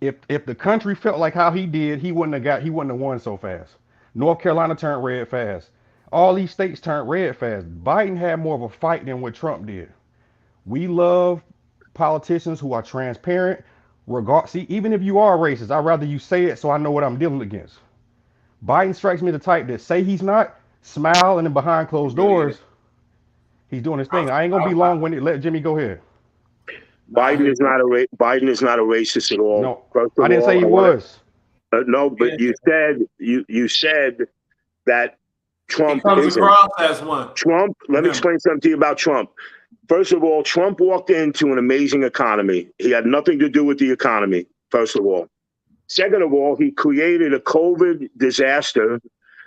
if the country felt like how he did, he wouldn't have won so fast. North Carolina turned red fast. All these states turned red fast. Biden had more of a fight than what Trump did. We love politicians who are transparent. See, even if you are racist, I'd rather you say it so I know what I'm dealing against. Biden strikes me the type that say he's not, smile, and then behind closed He really is. doors, he's doing his thing. I ain't gonna be I- long-winded. Let Jimmy go ahead. I hear you. Biden is not a racist at all. No, First of I didn't all, say he I wanna, was. no, but Yeah. you said that He Trump comes isn't. across as one. Trump. Let me Yeah. explain something to you about Trump. First of all, Trump walked into an amazing economy. He had nothing to do with the economy. First of all. Second of all, he created a COVID disaster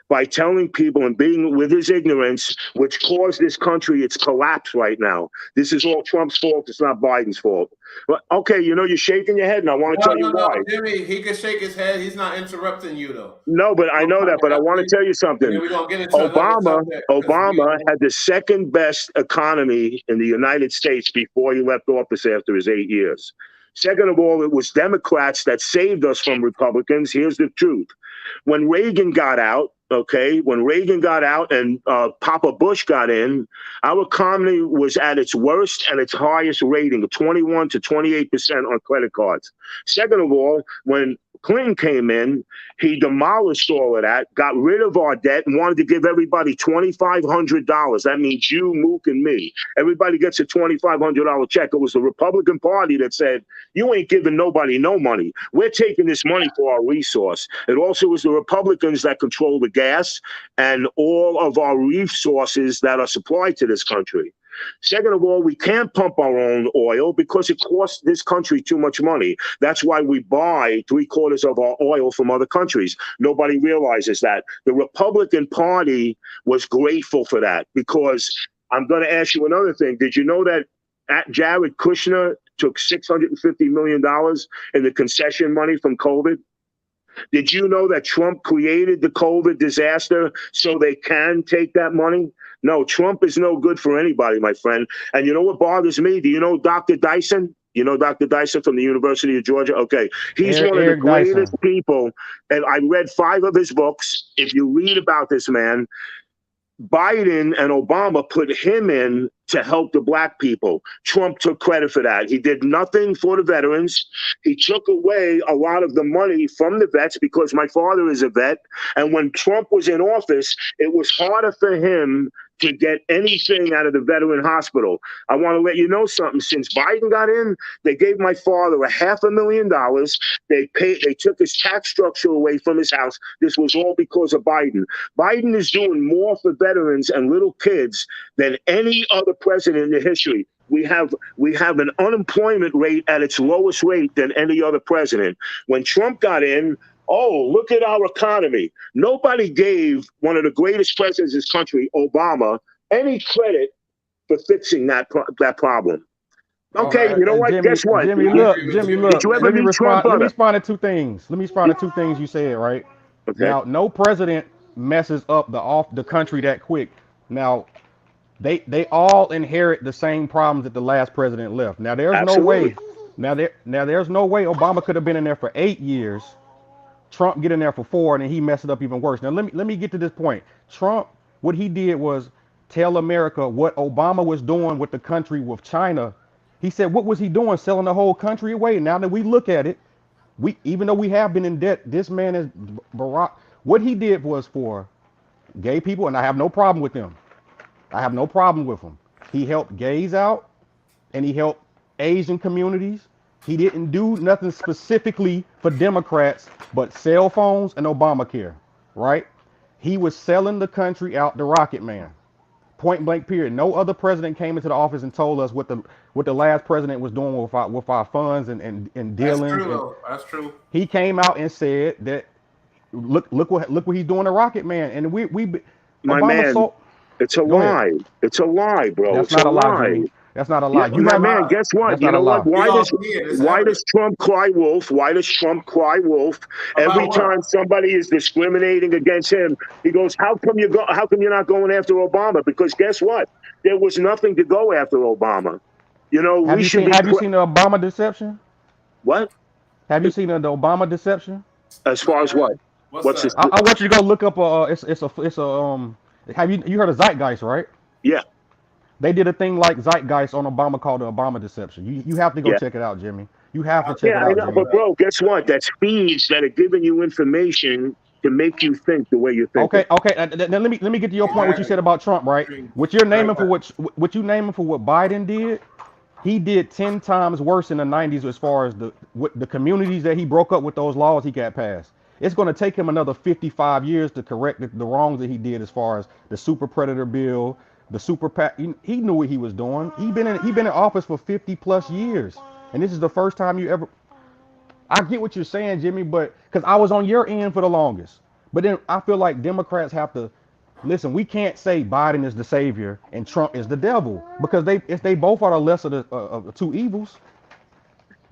by telling people and being with his ignorance, which caused this country its collapse right now. This is all Trump's fault. It's not Biden's fault. But okay, you're shaking your head, and I want to tell you No, why. Jimmy, he can shake his head. He's not interrupting you though. No, but I know that. But I want to tell you And something. then we're gonna get into another subject. Obama had the second best economy in the United States before he left office after his 8 years. Second of all, it was Democrats that saved us from Republicans. Here's the truth. When Reagan got out, and Papa Bush got in, our economy was at its worst and its highest rating of 21 to 28% on credit cards. Second of all, when Clinton came in, he demolished all of that, got rid of our debt, and wanted to give everybody $2,500. That means you, Mook, and me. Everybody gets a $2,500 check. It was the Republican Party that said, you ain't giving nobody no money. We're taking this money for our resource. It also was the Republicans that control the gas and all of our resources that are supplied to this country. Second of all, we can't pump our own oil because it costs this country too much money. That's why we buy 3/4 of our oil from other countries. Nobody realizes that. The Republican Party was grateful for that because I'm going to ask you another thing. Did you know that Jared Kushner took $650 million in the concession money from COVID? Did you know that Trump created the COVID disaster so they can take that money? No, Trump is no good for anybody, my friend. And you know what bothers me? Do you know Dr. Dyson? You know Dr. Dyson from the University of Georgia? Okay. He's one of the greatest people. And I read 5 of his books. If you read about this man, Biden and Obama put him in to help the black people. Trump took credit for that. He did nothing for the veterans. He took away a lot of the money from the vets because my father is a vet. And when Trump was in office, it was harder for him to get anything out of the veteran hospital. I want to let you know something. Since Biden got in, they gave my father $500,000. They took his tax structure away from his house. This was all because of Biden. Biden is doing more for veterans and little kids than any other president in the history. We have an unemployment rate at its lowest rate than any other president. When Trump got in, oh, look at our economy. Nobody gave one of the greatest presidents in this country, Obama, any credit for fixing that problem. Okay, right, you know what? Jimmy, Guess what? Jimmy, look. Did you ever meet Trump? Let me respond to two things. You said, right? Okay. Now, no president messes up the country that quick. Now, they all inherit the same problems that the last president left. Now, there's Absolutely. no way. There's no way Obama could have been in there for 8 years. Trump get in there for 4, and then he messed it up even worse. Now, let me get to this point. Trump, what he did was tell America what Obama was doing with the country with China. He said, what was he doing? Selling the whole country away. Now that we look at it, we even though we have been in debt, this man is Barack. What he did was for gay people, and I have no problem with them. I have no problem with him. He helped gays out, and he helped Asian communities. He didn't do nothing specifically for Democrats, but cell phones and Obamacare, right? He was selling the country out to Rocket Man. Point blank period. No other president came into the office and told us what the last president was doing with our funds and That's dealings. true, And though. That's true. he came out and said that look what he's doing to Rocket Man. And we My Obama man, sold. it's a Go ahead. lie. It's a lie, bro. That's It's not a a lie, lie. Jimmy. That's not a lie. Yeah, You my have man, guess what? That's You not know a what? lie. Why does Trump cry wolf? Why does Trump cry wolf? Every what? time somebody is discriminating against him, he goes, how come you're not going after Obama? Because guess what? There was nothing to go after Obama. You know, Have we you should seen be Have you seen the Obama deception? what? Have you seen the Obama deception? As far as what? What's that? this? I want you to go look up. It's a Have you heard of Zeitgeist, right? Yeah, They did a thing like Zeitgeist on Obama called the Obama deception. You have to go yeah. check it out, Jimmy. You have to check Yeah, it I out, know, Jimmy. but bro, guess what? That's feeds that are giving you information to make you think the way you think. Okay. Then let me get to your point. What you said about Trump, right? What you're naming for what you naming for what Biden did, he did 10 times worse in the 90s as far as the communities that he broke up with those laws he got passed. It's going to take him another 55 years to correct the wrongs that he did as far as the super predator bill, the super PAC. He knew what he was doing. He been in office for 50 plus years, and this is the first time you ever. I get what you're saying, Jimmy, but because I was on your end for the longest. But then I feel like Democrats have to listen. We can't say Biden is the savior and Trump is the devil because they both are the lesser of the two evils.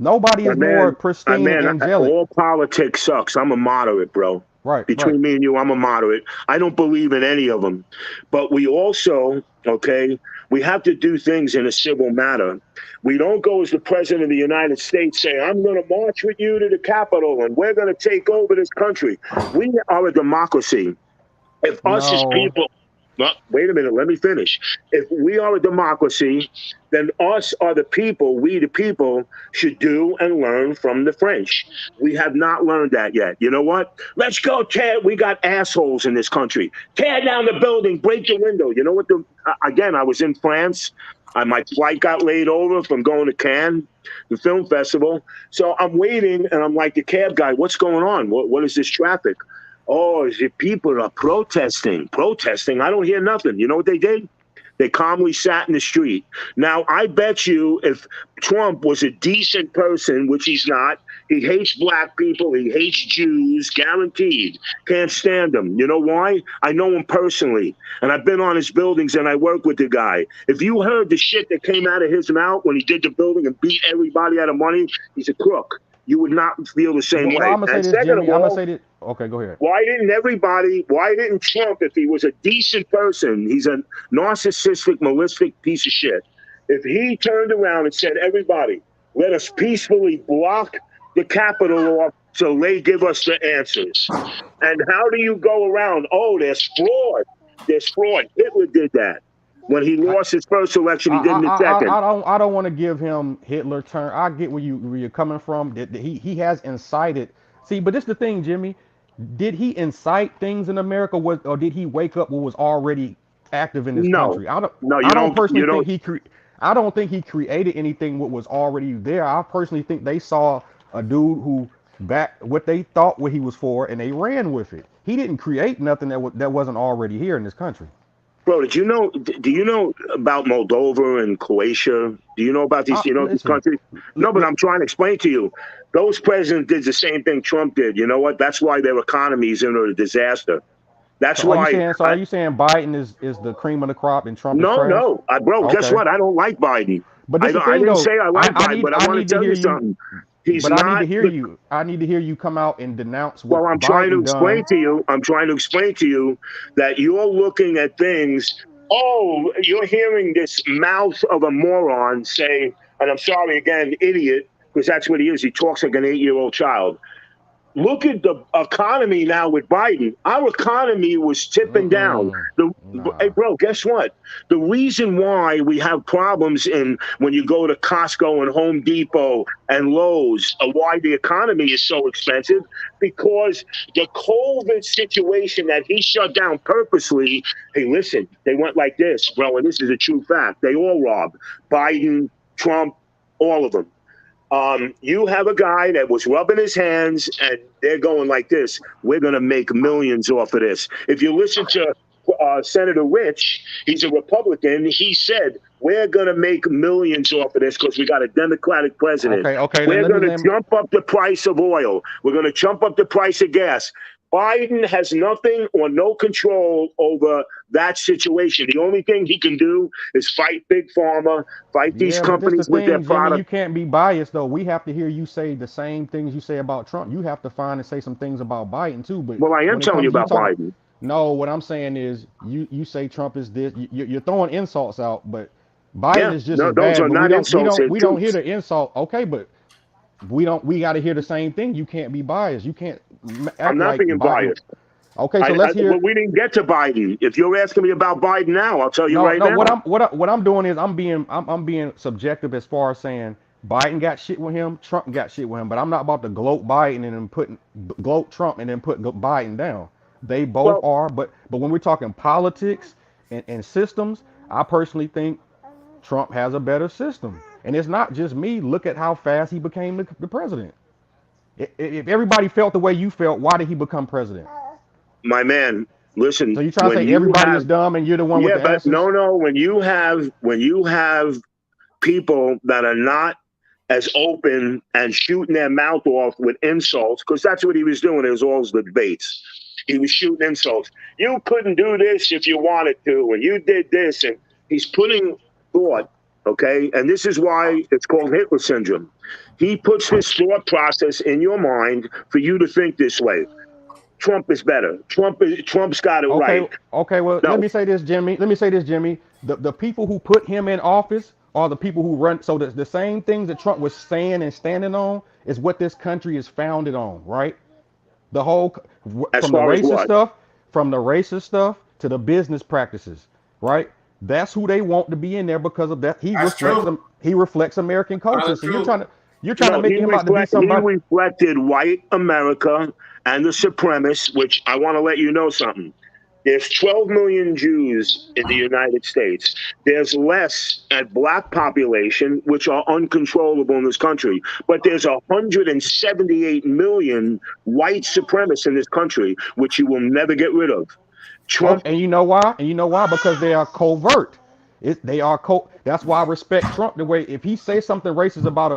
Nobody is more pristine and angelic. All politics sucks. I'm a moderate, bro. Right. Between me and you, I'm a moderate. I don't believe in any of them. But we also, okay, we have to do things in a civil manner. We don't go as the president of the United States say, I'm going to march with you to the Capitol and we're going to take over this country. We are a democracy. If us as people, well, wait a minute, let me finish. If we are a democracy, then us are the people, we the people should do and learn from the French. We have not learned that yet. You know what? Let's go tear, we got assholes in this country. Tear down the building, break the window. You know what? Again, I was in France. My flight got laid over from going to Cannes, the film festival. So I'm waiting and I'm like the cab guy, what's going on? What is this traffic? Oh, the people are protesting. I don't hear nothing. You know what they did? They calmly sat in the street. Now, I bet you if Trump was a decent person, which he's not, he hates black people, he hates Jews, guaranteed. Can't stand them. You know why? I know him personally, and I've been on his buildings, and I work with the guy. If you heard the shit that came out of his mouth when he did the building and beat everybody out of money, he's a crook. You would not feel the same way. I'm gonna say this, Jimmy. I'm gonna say this. Okay, go ahead. Why didn't Trump, if he was a decent person, he's a narcissistic, malictic piece of shit. If he turned around and said, everybody, let us peacefully block the Capitol off so they give us the answers. And how do you go around? Oh, there's fraud. Hitler did that. When he lost his first election, he did in the second. I don't want to give him Hitler turn. I get where you're coming from. That he has incited. See, but this is the thing, Jimmy. Did he incite things in America, or did he wake up what was already active in this country? I don't think he created anything what was already there. I personally think they saw a dude who back what they thought what he was for, and they ran with it. He didn't create nothing that wasn't already here in this country. Bro, do you know about Moldova and Croatia? Do you know about these, these countries? No, but I'm trying to explain to you. Those presidents did the same thing Trump did. You know what? That's why their economy is in a disaster. That's why. Are you saying Biden is the cream of the crop and Trump is trash? No. Bro, okay. Guess what? I don't like Biden. But I didn't say I like Biden, but I want to tell you something. I need to hear you come out and denounce what I'm trying to explain to you. I'm trying to explain to you that you're looking at things. Oh, you're hearing this mouth of a moron say, and I'm sorry again, idiot, because that's what he is. He talks like an 8-year-old child. look at the economy now with Biden. Our economy was tipping down. Hey, bro, guess what? The reason why we have problems when you go to Costco and Home Depot and Lowe's, why the economy is so expensive, because the COVID situation that he shut down purposely. Hey, listen, they went like this, bro, and this is a true fact. They all robbed. Biden, Trump, all of them. You have a guy that was rubbing his hands and they're going like this. We're going to make millions off of this. If you listen to Senator Rich, he's a Republican. He said, we're going to make millions off of this because we got a Democratic president. Okay. We're going to jump up the price of oil. We're going to jump up the price of gas. Biden has nothing or no control over that situation. The only thing he can do is fight Big Pharma, fight these companies with their product. You can't be biased, though. We have to hear you say the same things you say about Trump. You have to find and say some things about Biden, too. But well, I am telling you about Biden. No, what I'm saying is you say Trump is this. You're throwing insults out, but Biden is just as bad. Those are not insults. We don't hear the insult. Okay, but we got to hear the same thing. You can't be biased. You can't act I'm not like being biased. Okay, so let's hear. Well, we didn't get to Biden. If you're asking me about Biden now, I'll tell you now. What I'm doing is I'm being subjective as far as saying Biden got shit with him, Trump got shit with him, but I'm not about to gloat Biden and then gloat Trump and then put Biden down. They both are, but when we're talking politics and systems, I personally think Trump has a better system. And it's not just me. Look at how fast he became the president. If everybody felt the way you felt, why did he become president? My man, listen. So you're trying to say everybody is dumb and you're the one with the answers? No. When you have people that are not as open and shooting their mouth off with insults, because that's what he was doing. It was all the debates. He was shooting insults. You couldn't do this if you wanted to, and you did this, and he's putting thought. Okay, and this is why it's called Hitler syndrome. He puts his thought process in your mind for you to think this way. Trump is better. Trump's got it right. Okay, well, let me say this, Jimmy. The people who put him in office are the people who run. So the same things that Trump was saying and standing on is what this country is founded on, right? The whole from the racist stuff to the business practices, right? That's who they want to be in there because of that. He reflects American culture. So you're trying to make him out to be somebody. He reflected white America and the supremacists, which I want to let you know something. There's 12 million Jews in the United States. There's less at black population, which are uncontrollable in this country. But there's 178 million white supremacists in this country, which you will never get rid of. Trump, and you know why? Because they are covert. That's why I respect Trump. The way if he says something racist about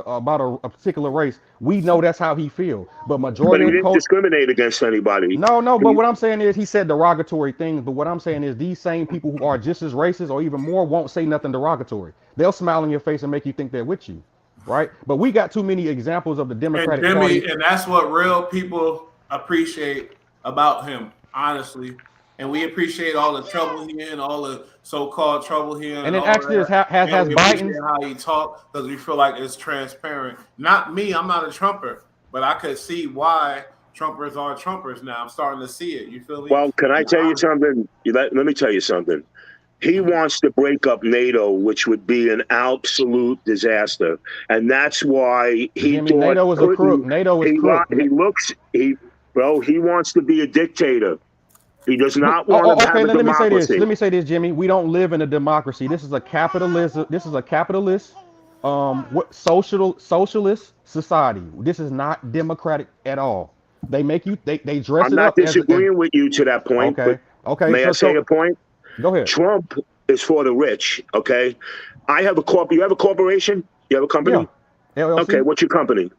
a particular race, we know that's how he feels. But majority he didn't discriminate against anybody. No. But what I'm saying is he said derogatory things. But what I'm saying is these same people who are just as racist or even more won't say nothing derogatory. They'll smile in your face and make you think they're with you, right? But we got too many examples of the Democratic Party. And that's what real people appreciate about him, honestly. And we appreciate all the trouble he in, all the so-called trouble here. And then actually, has Biden how he talk because we feel like it's transparent. Not me, I'm not a Trumper, but I could see why Trumpers are Trumpers now. I'm starting to see it. You feel me? Well, can I tell you something? Let me tell you something. He wants to break up NATO, which would be an absolute disaster, and that's why he thought NATO is a crook. NATO is crook. He wants to be a dictator. He does not want to have a democracy. Let me say this, Jimmy. We don't live in a democracy. This is a capitalist. Socialist society. This is not democratic at all. They make you. They dress it up. I'm not disagreeing with you to that point. Okay. May I say a point? Go ahead. Trump is for the rich. Okay. I have a You have a corporation? You have a company? Yeah. LLC? Okay. What's your company?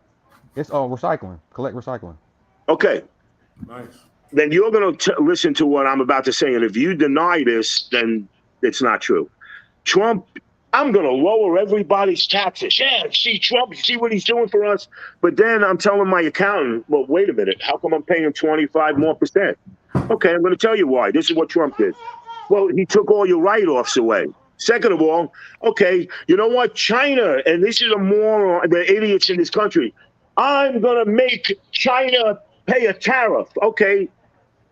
It's recycling. Collect recycling. Okay. Nice. Then you're going to listen to what I'm about to say. And if you deny this, then it's not true. Trump, I'm going to lower everybody's taxes. Yeah, see Trump, see what he's doing for us. But then I'm telling my accountant, well, wait a minute. How come I'm paying 25% more? Okay, I'm going to tell you why. This is what Trump did. Well, he took all your write-offs away. Second of all, okay, you know what? China, and this is a moron, the idiots in this country. I'm going to make China pay a tariff. Okay,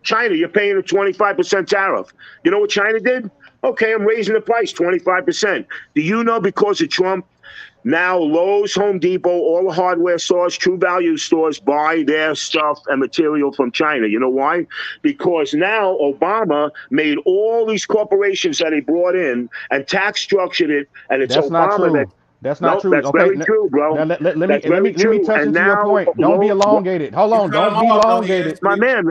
China, you're paying a 25% tariff. You know what China did? Okay, I'm raising the price 25%. Do you know because of Trump, now Lowe's, Home Depot, all the hardware stores, True Value stores buy their stuff and material from China? You know why? Because now Obama made all these corporations that he brought in and tax structured it, and it's That's not Obama that. true. That's not No, true. that's Okay, very true, bro. now let me That's very let me true. touch And into your now, point. Don't be elongated. Hold You on. cut him Don't be off, though, elongated. my man,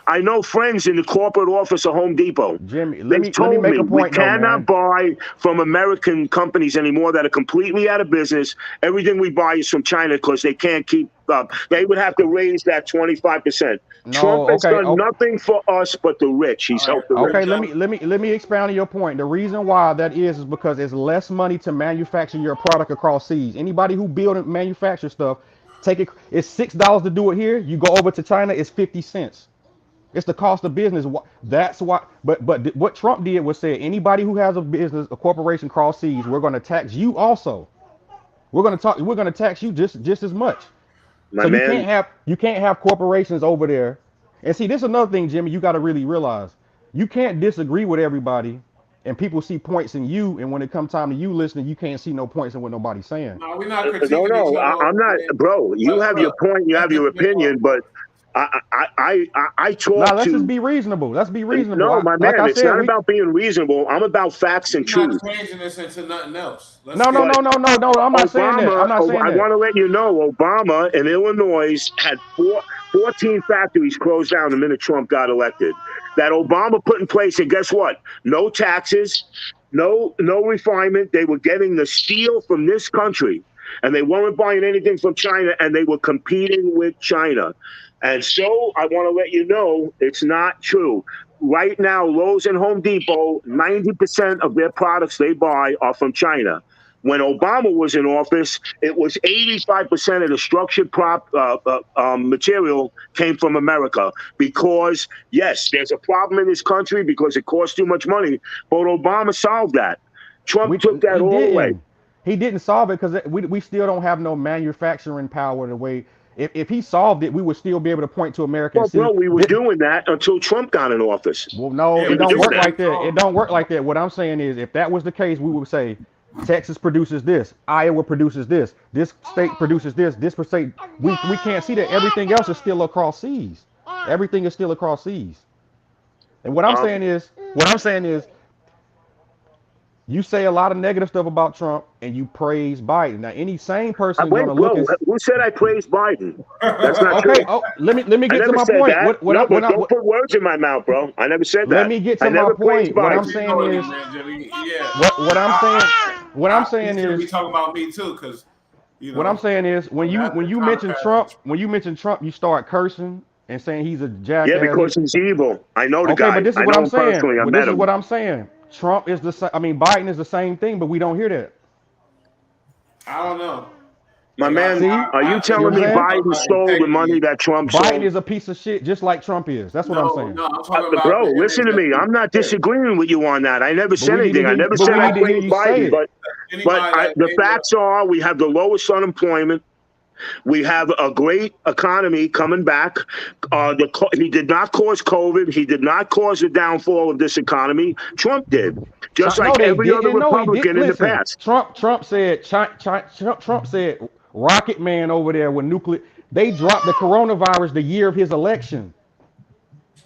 I know friends in the corporate office of Home Depot. Jimmy, They let me told make me a we point though, cannot man. buy from American companies anymore that are completely out of business. Everything we buy is from China because they can't keep up. They would have to raise that 25%. Trump No, has okay, done nothing for us but the rich. He's All right, helped the rich. okay. Let me expound on your point. The reason why that is because it's less money to manufacture your product across seas. Anybody who build and manufacture stuff, take it. It's $6 to do it here. You go over to China, it's 50 cents. It's the cost of business. That's why. But what Trump did was say anybody who has a business, a corporation cross seas, we're going to tax you also. We're going to talk. We're going to tax you just as much. My So man, you can't have corporations over there. And see, this is another thing, Jimmy. You got to really realize you can't disagree with everybody, and people see points in you. And when it comes time to you listening, you can't see no points in what nobody's saying. No, we're not no, critiquing each no, other. I'm not, bro. You But have your look, point, you let's have your just get off opinion, but I Now talk let's just to. be reasonable. Let's be reasonable. No, my Like man, I it's said, not about being reasonable. I'm about facts and We're not truth. changing this into nothing else. Let's no, no, get no, no, no, no. I'm not saying that. I'm Obama, not saying I that. want to let you know, Obama in Illinois had 14 factories closed down the minute Trump got elected. That Obama put in place, and guess what? No taxes, no refinement. They were getting the steel from this country, and they weren't buying anything from China, and they were competing with China. And so I want to let you know it's not true. Right now, Lowe's and Home Depot, 90% of their products they buy are from China. When Obama was in office, it was 85% of the structured material came from America because, yes, there's a problem in this country because it costs too much money, but Obama solved that. Trump took that He all away. didn't. He didn't solve it because we still don't have no manufacturing power the way. If he solved it, we would still be able to point to America and Well, see. bro, we were doing that until Trump got in office. Well, no, Yeah, it We were don't doing work that. like that. It don't work like that. What I'm saying is, if that was the case, we would say Texas produces this, Iowa produces this, this state produces this, this per se. We can't see that everything else is still across seas. Everything is still across seas. And Um, what I'm saying is, you say a lot of negative stuff about Trump and you praise Biden. Now, any sane person is going Wait, to look bro, and who said I praised Biden? That's not okay. true. Oh, let me I get to never my said point. that. No, but don't What put words in my mouth, bro. I never said let that. me get I to my never praised point. What I'm Biden. you saying know it, is man, Jimmy. Yeah. what I'm saying. What I'm He's saying gonna be is talking about me too, because you what I'm know saying is that's when the you time to mention pass Trump, the when you mention Trump, you start cursing and saying he's a Yeah, jackass. because he's evil. I know the Okay, but guy. this is I what know I'm him saying. personally. I But met this is him. what I'm saying. Trump is the same. I mean, Biden is the same thing, but we don't hear that. I don't know. My Look, man, See? are you See what telling I'm me saying? Biden about stole the money integrity. that Trump Biden stole? is a piece of shit, just like Trump is. That's what I'm No, saying. no, I'm talking about Bro, the listen image to that me. he I'm not portrays. disagreeing with you on that. I never But said we need to anything. I hear. never But said we I need to hear praised you say Biden, it. but Anybody that the maybe facts are we have the lowest unemployment. We have a great economy coming back. He did not cause COVID. He did not cause the downfall of this economy. Trump did, just No, like they every other didn't. No, he Republican didn't. in the Listen, past. Trump said Trump said Rocket Man over there with nuclear. They dropped the coronavirus the year of his election.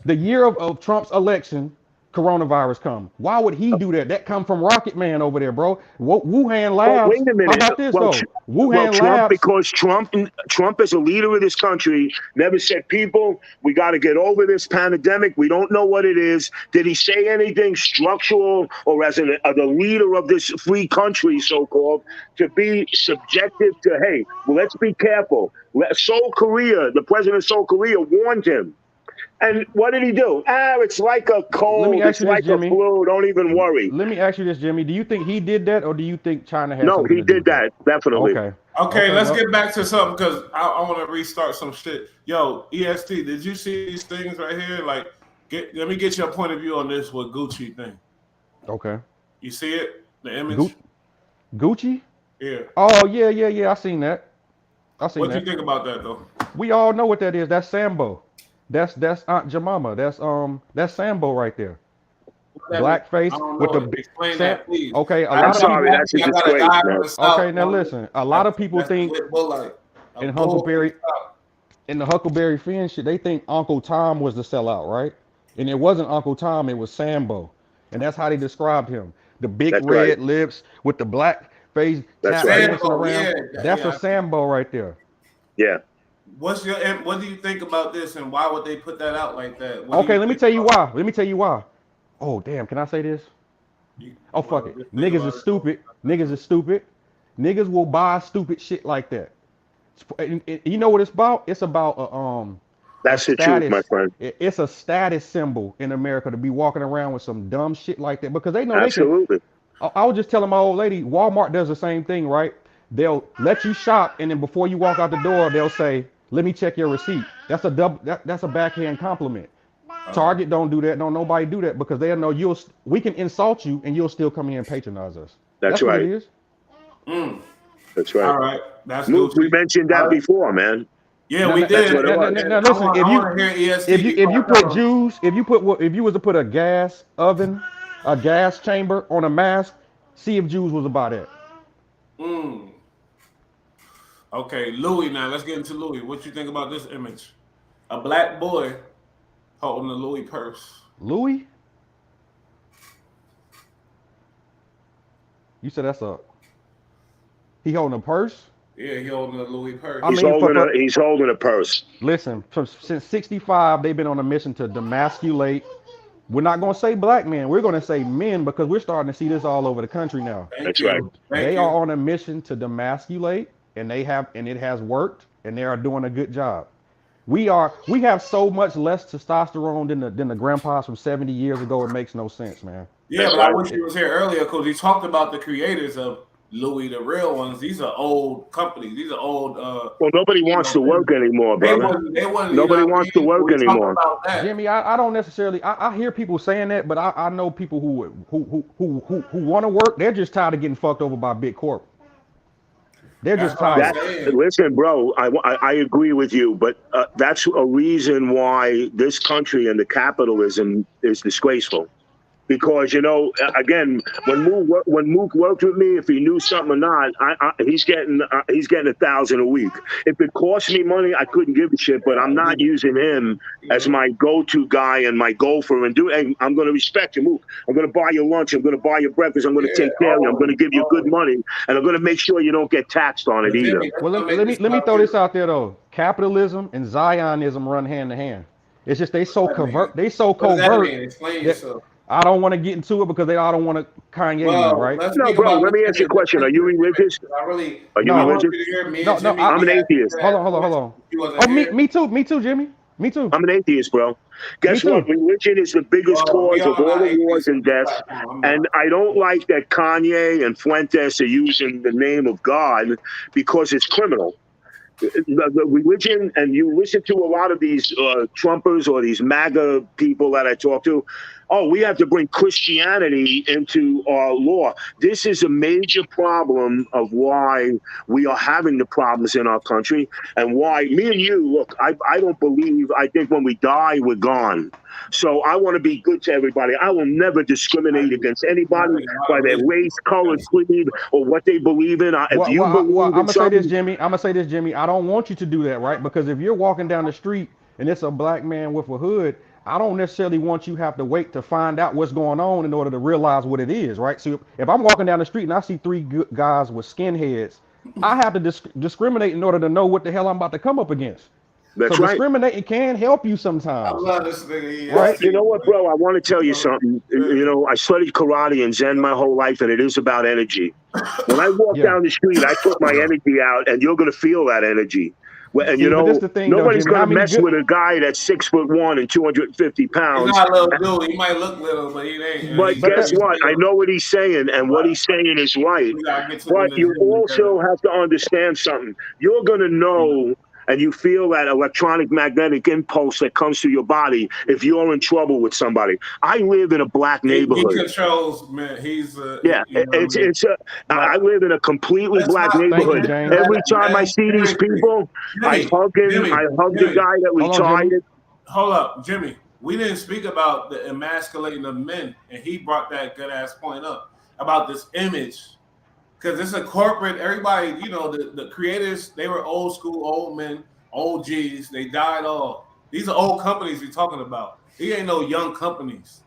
The year of Trump's election, coronavirus come. Why would he do that? That come from Rocket Man over there, bro. Wuhan Well, wait Labs. a How minute. about this though? Well, Wuhan Trump, Labs. because Trump as a leader of this country never said, people, we got to get over this pandemic. We don't know what it is. Did he say anything structural or as the leader of this free country, so-called, to be subjective to, hey, well, let's be careful. Seoul Korea, the president of Seoul Korea warned him. And what did he do? It's like a Let me cold. ask It's you this, like a Jimmy. flu. Don't even worry. Let me ask you this, Jimmy. Do you think he did that, or do you think China had No, something he to do did with that? that, definitely. Okay. Okay, Okay. let's Well, get back to something because I want to restart some shit. Yo, EST, did you see these things right here? Like, let me get your point of view on this with Gucci thing. okay. You see it? The image? Gucci? Yeah. Oh yeah. I seen that. I seen What do that. you think about that though? We all know what that is. That's Sambo. That's Aunt Jemima. That's Sambo right there. I Blackface don't with know the it. big Explain Sam. that, please. Okay, a I I'm lot of got sorry, people. that's a I got a disgrace, guy from man. the South. Okay, now listen. A lot of people That's the think way bull like a in bull from the Huckleberry South. in the Huckleberry Finn shit, they think Uncle Tom was the sellout, right? And it wasn't Uncle Tom, it was Sambo. And that's how they described him. The big That's right. red lips with the black face That's tap right. dancing Sambo, around. yeah, That's a yeah. Sambo right there. Yeah. What do you think about this, and why would they put that out like that? What do Okay, you let me think tell you about why. Let me tell you why. Oh damn, can I say this? Oh fuck it. just think Niggas about is it. stupid. Niggas is stupid. Niggas will buy stupid shit like that. And you know what it's about? It's about a That's the truth, my status. friend. It's a status symbol in America to be walking around with some dumb shit like that because they know they can. Absolutely. I was just telling my old lady, Walmart does the same thing, right? They'll let you shop, and then before you walk out the door, they'll say, "Let me check your receipt." That's a that's a backhand compliment. Target don't do that. Don't nobody do that because they'll know we can insult you and you'll still come here and patronize us. That's That's what it right. is. Mm. That's right. All right, that's Mook, we Gucci. mentioned that All right. before, man. Yeah, Now, we now, did. what it was. now, listen, I want to hear EST. if you put Jews, if you was to put a gas oven, a gas chamber on a mask, see if Jews was about it. Mm. Okay, Louis. Now let's get into Louis. What you think about this image? A black boy holding a Louis purse. Louis? You said he holding a purse? Yeah, he holding a Louis purse. I mean, He's holding a purse. listen, since '65, they've been on a mission to demasculate. We're not going to say black men. We're going to say men because we're starting to see this all over the country now. Thank you. right. They are on a mission to demasculate, and it has worked, and they are doing a good job. We have so much less testosterone than the grandpas from 70 years ago. It makes no sense, man. Yeah, That's but I right. wish he was here earlier because he talked about the creators of Louis, the real ones. These are old companies. These are old. Well, nobody wants to work anymore, brother. Nobody wants to work anymore. Jimmy, I don't necessarily. I hear people saying that, but I know people who want to work. They're just tired of getting fucked over by big corp. They're just tired. Listen, bro, I agree with you, but that's a reason why this country and the capitalism is disgraceful. Because, you know, again, when Mook worked with me, if he knew something or not, he's getting $1,000 a week. If it cost me money, I couldn't give a shit. But I'm not using him as my go-to guy and my gopher. And I'm going to respect you, Mook. I'm going to buy you lunch. I'm going to buy you breakfast. I'm going to take care of you. I'm going to give you good money, and I'm going to make sure you don't get taxed on it either. Well, let me throw this out there though. Capitalism and Zionism run hand in hand. It's just they so covert. Explain yourself. I don't want to get into it because I don't want to Kanye me, right? No, bro, let me ask you a question. Are you religious? Are you religious? No, I'm an atheist. Hold on. Oh, me too, Jimmy. Me too. I'm an atheist, bro. Guess what? Religion is the biggest cause of all the wars and deaths. And I don't like that Kanye and Fuentes are using the name of God because it's criminal. The religion, and you listen to a lot of these Trumpers or these MAGA people that I talk to, oh, we have to bring Christianity into our law. This is a major problem of why we are having the problems in our country and why me and you, look, I think when we die, we're gone. So I want to be good to everybody. I will never discriminate against anybody by their race, color, creed, or what they believe in. I'm gonna say this, Jimmy. I don't want you to do that, right? Because if you're walking down the street and it's a black man with a hood, I don't necessarily want you to have to wait to find out what's going on in order to realize what it is, right? So if I'm walking down the street and I see three guys with skinheads, I have to discriminate in order to know what the hell I'm about to come up against. That's so right. discriminating can help you sometimes. I love this nigga. Right? You know what, bro? I want to tell you something. You know, I studied karate and Zen my whole life, and it is about energy. When I walk down the street, I put my energy out, and you're going to feel that energy. And you know, nobody's going to mess with a guy that's 6'1" and 250 pounds. He's not a little dude. He might look little, but he ain't. But guess what? I know what he's saying, and what he's saying is right. But you also have to understand something. You're going to know and you feel that electronic magnetic impulse that comes through your body if you're in trouble with somebody. I live in a black He neighborhood. controls, man. He's Yeah, you know what I mean? it's a. I live in a completely Let's black not- Thank you, neighborhood. James. Every time I Man, see these people, I hug him. I hug the guy that Hold on, Jimmy. retired. Hold up, Jimmy. We didn't speak about the emasculating of men, and he brought that good ass point up about this image, because it's a corporate. Everybody, you know, the creators, they were old school, old men, old G's. They died all. These are old companies we're talking about. These ain't no young companies.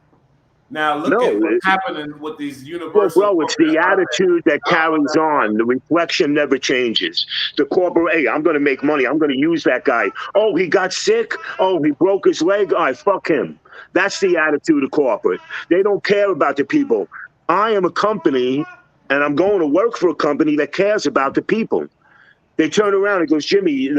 Now look at what's happening with these universal. Well, bro, it's the attitude that carries on. The reflection never changes. The corporate, hey, I'm going to make money. I'm going to use that guy. Oh, he got sick. Oh, he broke his leg. All right, fuck him. That's the attitude of corporate. They don't care about the people. I am a company, and I'm going to work for a company that cares about the people. They turn around and goes, Jimmy,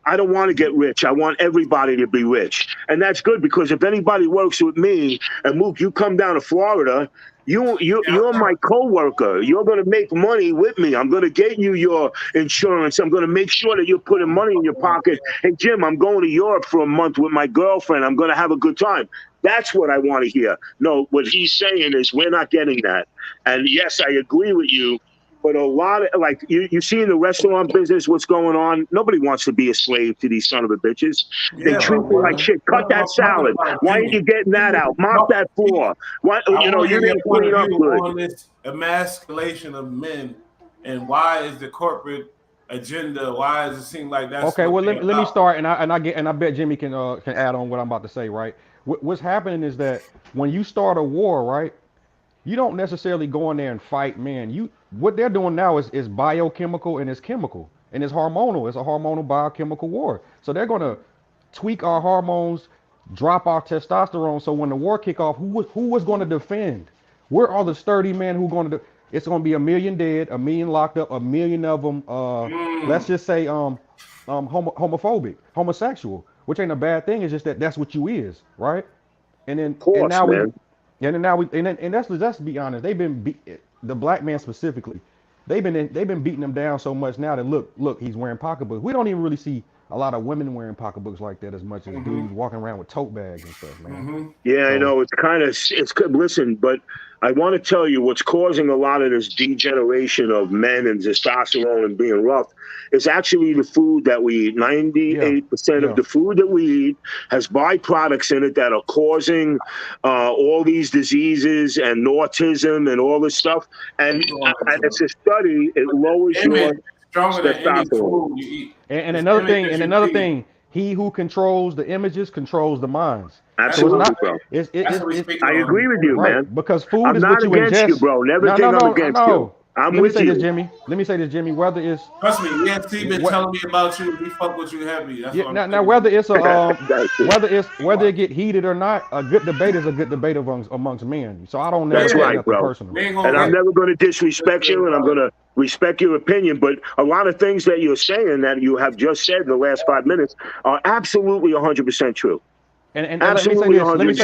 I don't want to get rich. I want everybody to be rich. And that's good, because if anybody works with me, and Mook, you come down to Florida, you're my coworker. You're going to make money with me. I'm going to get you your insurance. I'm going to make sure that you're putting money in your pocket. Hey, Jim, I'm going to Europe for a month with my girlfriend. I'm going to have a good time. That's what I want to hear. No, what he's saying is we're not getting that. And yes, I agree with you. But a lot of, like, you see in the restaurant business what's going on. Nobody wants to be a slave to these son of a bitches. They treat you like shit. Cut that salad. Why ain't you getting that out? Mop that floor. Why, you know, you didn't clean up good. On this emasculation of men, and why is the corporate agenda? Why does it seem like that's okay? Well, let me start, and I bet Jimmy can add on what I'm about to say. Right? What's happening is that when you start a war, right? You don't necessarily go in there and fight men. What they're doing now is biochemical and it's chemical and it's hormonal. It's a hormonal biochemical war. So they're gonna tweak our hormones, drop our testosterone. So when the war kick off, who was going to defend? Where are the sturdy men who going to? It's going to be 1 million dead, 1 million locked up, 1 million of them. Let's just say homophobic, homosexual, which ain't a bad thing. It's just that's what you is, right? And then and now we. And let's be honest. They've been the black man specifically. They've been beating them down so much now that look, he's wearing pocketbooks. We don't even really see a lot of women wearing pocketbooks like that as much as dudes walking around with tote bags and stuff, man. Yeah, I know. Listen, but I want to tell you what's causing a lot of this degeneration of men and testosterone and being rough is actually the food that we eat. 98% of the food that we eat has byproducts in it that are causing all these diseases and autism and all this stuff. And it's a study, it lowers your testosterone. And another thing, he who controls the images controls the minds. Absolutely, bro. I agree with you, man. Because food I'm is not what you against ingest. you, bro. Never think I'm against you. I'm with you. Let me say this, Jimmy. Whether it's trust me, EST been telling me about you. We fuck with you heavy. That's now whether it's whether it get heated or not, a good debate is a good debate amongst men. So I don't know. That's right, bro. Personally. And I'm never going to disrespect you, and I'm going to respect your opinion. But a lot of things that you're saying that you have just said in the last 5 minutes are absolutely 100% true. And let me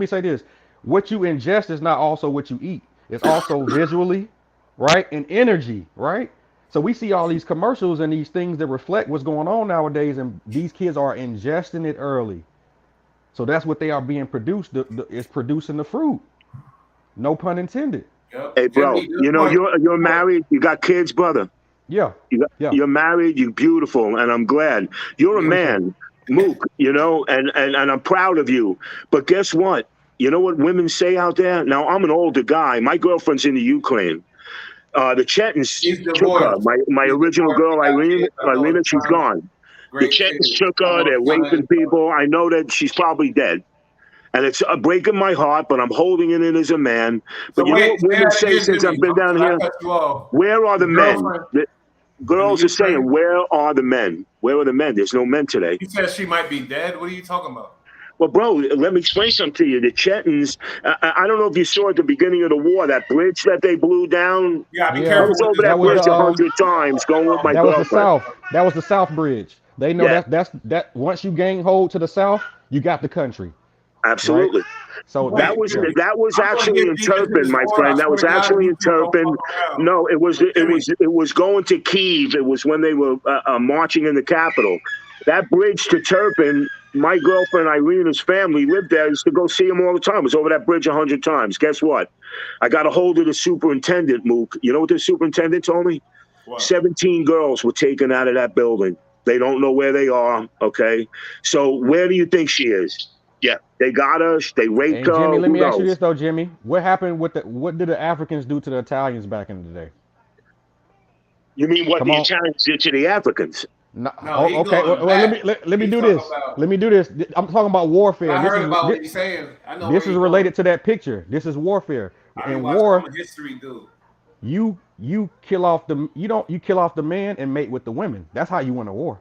say this. What you ingest is not also what you eat. It's also visually, right? And energy, right? So we see all these commercials and these things that reflect what's going on nowadays, and these kids are ingesting it early. So that's what they are being produced. It's producing the fruit. No pun intended. Hey, bro, you know, you're married. You got kids, brother. Yeah. You're married. You're beautiful, and I'm glad. You're a man, Mook, you know, and I'm proud of you. But guess what? You know what women say out there? Now, I'm an older guy. My girlfriend's in the Ukraine. The Chetans took her. My original girl, Irina, she's gone. The Chetans took her. They're raping people. I know that she's probably dead. And it's breaking my heart, but I'm holding it in as a man. But you know what women say since I've been down here? Where are the men? The girls are saying, where are the men? Where are the men? There's no men today. You said she might be dead? What are you talking about? Well, bro, let me explain something to you. The Chetans, I don't know if you saw at the beginning of the war, that bridge that they blew down. Yeah, be careful. I was over that bridge 100 times going with my girlfriend. That was the South Bridge. They know that once you gain hold to the South, you got the country. Absolutely. So Wait, That was yeah. that was I'm gonna actually get in deep into Turpin, this my war. I friend. That swear was to God, actually you in two don't Turpin. fuck around. No, it was But Jimmy, it was going to Kyiv. It was when they were marching in the capital. That bridge to Turpin. My girlfriend Irena's family lived there. I used to go see him all the time. I was over that bridge 100 times. Guess what? I got a hold of the superintendent, Mook. You know what the superintendent told me? what? 17 girls were taken out of that building. They don't know where they are. Okay. So where do you think she is? Yeah. They got her. They raped And Jimmy, her. let Who me ask you this knows? though, Jimmy. What did the Africans do to the Italians back in the day? You mean what Come the on. Italians did to the Africans? No, No, oh, he okay. going Well, back. let me He's do talking this. about. Let me do this. I'm talking about warfare. I This heard is about this, what he's saying. I know where this is he's going. related to that picture. This is warfare. I be In watching. war, I'm a history dude. you kill off the you kill off the man and mate with the women. That's how you win a war.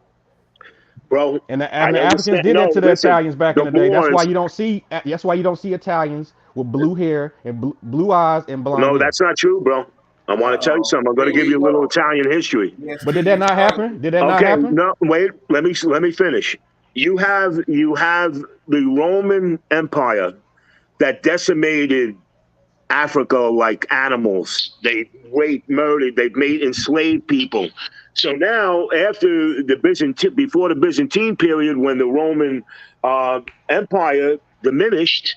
Bro, And I the Africans understand. did that No, to the listen, Italians back in the the day. wars. That's why you don't see Italians with blue hair and blue eyes and blonde No, hair. that's not true, bro. I want to tell you Uh-oh. something. I'm going to Here give we you a little go. Italian history. But did ESP that is not happen? starting. Did that not Okay, happen? no, wait. Let me finish. You have the Roman Empire that decimated Africa like animals. They raped, murdered, they made enslaved people. So now, after before the Byzantine period, when the Roman Empire diminished,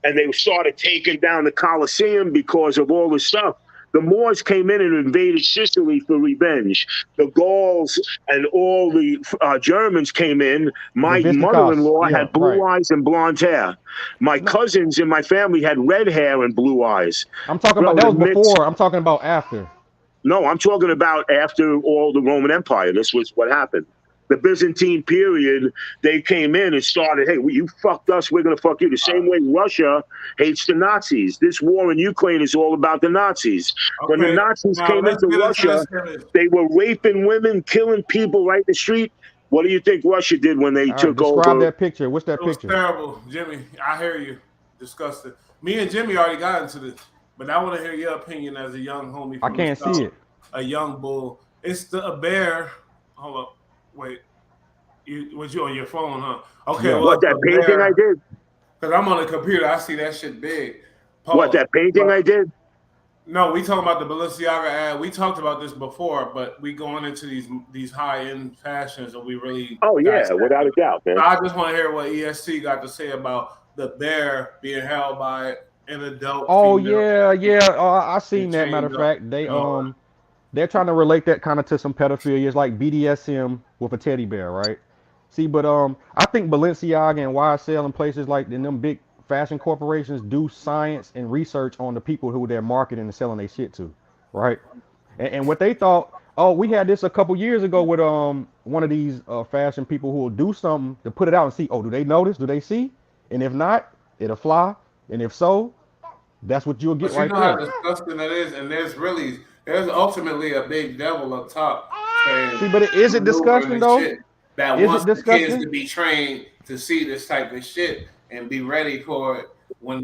and they started taking down the Colosseum because of all this stuff. The Moors came in and invaded Sicily for revenge. The Gauls and all the Germans came in. The My Visigoths. mother-in-law Yeah, had right. blue eyes and blonde hair. My No, cousins in my family had red hair and blue eyes. I'm talking about Bro, that the was mix. before. I'm talking about after. No, I'm talking about after all the Roman Empire. This was what happened. The Byzantine period, they came in and started, hey, you fucked us, we're going to fuck you. The same way Russia hates the Nazis. This war in Ukraine is all about the Nazis. When the Okay, Nazis now came let's into get into Russia, this finish. they were raping women, killing people right in the street. What do you think Russia did when they All right, took describe over? that picture. What's that It was picture? terrible, Jimmy. I hear you. Disgusting. Me and Jimmy already got into this, but I want to hear your opinion as a young homie I from the can't South, see it. a young bull. It's a bear. Hold up. Wait. Was you on your phone, huh? Okay, Yeah. well, What, it's that a painting I bear. did? Because I'm on the computer. I see that shit big. What, Pause. that painting But I did? no, we talking about the Balenciaga ad. We talked about this before, but we going into these high end fashions, and we really Oh, yeah, dissect without them. a doubt, So man. I just want to hear what ESC got to say about the bear being held by an adult Oh female yeah. I and seen that. Matter chained of up fact, and all that. they're trying to relate that kind of to some pedophilia. It's like BDSM with a teddy bear, right? See, but I think Balenciaga and YSL and places like in them big fashion corporations do science and research on the people who they're marketing and selling their shit to, right? And what they thought, oh, we had this a couple years ago with one of these fashion people who will do something to put it out and see, oh, do they notice? Do they see? And if not, it'll fly. And if so, that's what you'll get But you right know how there. disgusting that is, and there's ultimately a big devil up top saying See, but is it maneuvering disgusting the though? shit that Is it wants the kids disgusting? to be trained to see this type of shit and be ready for it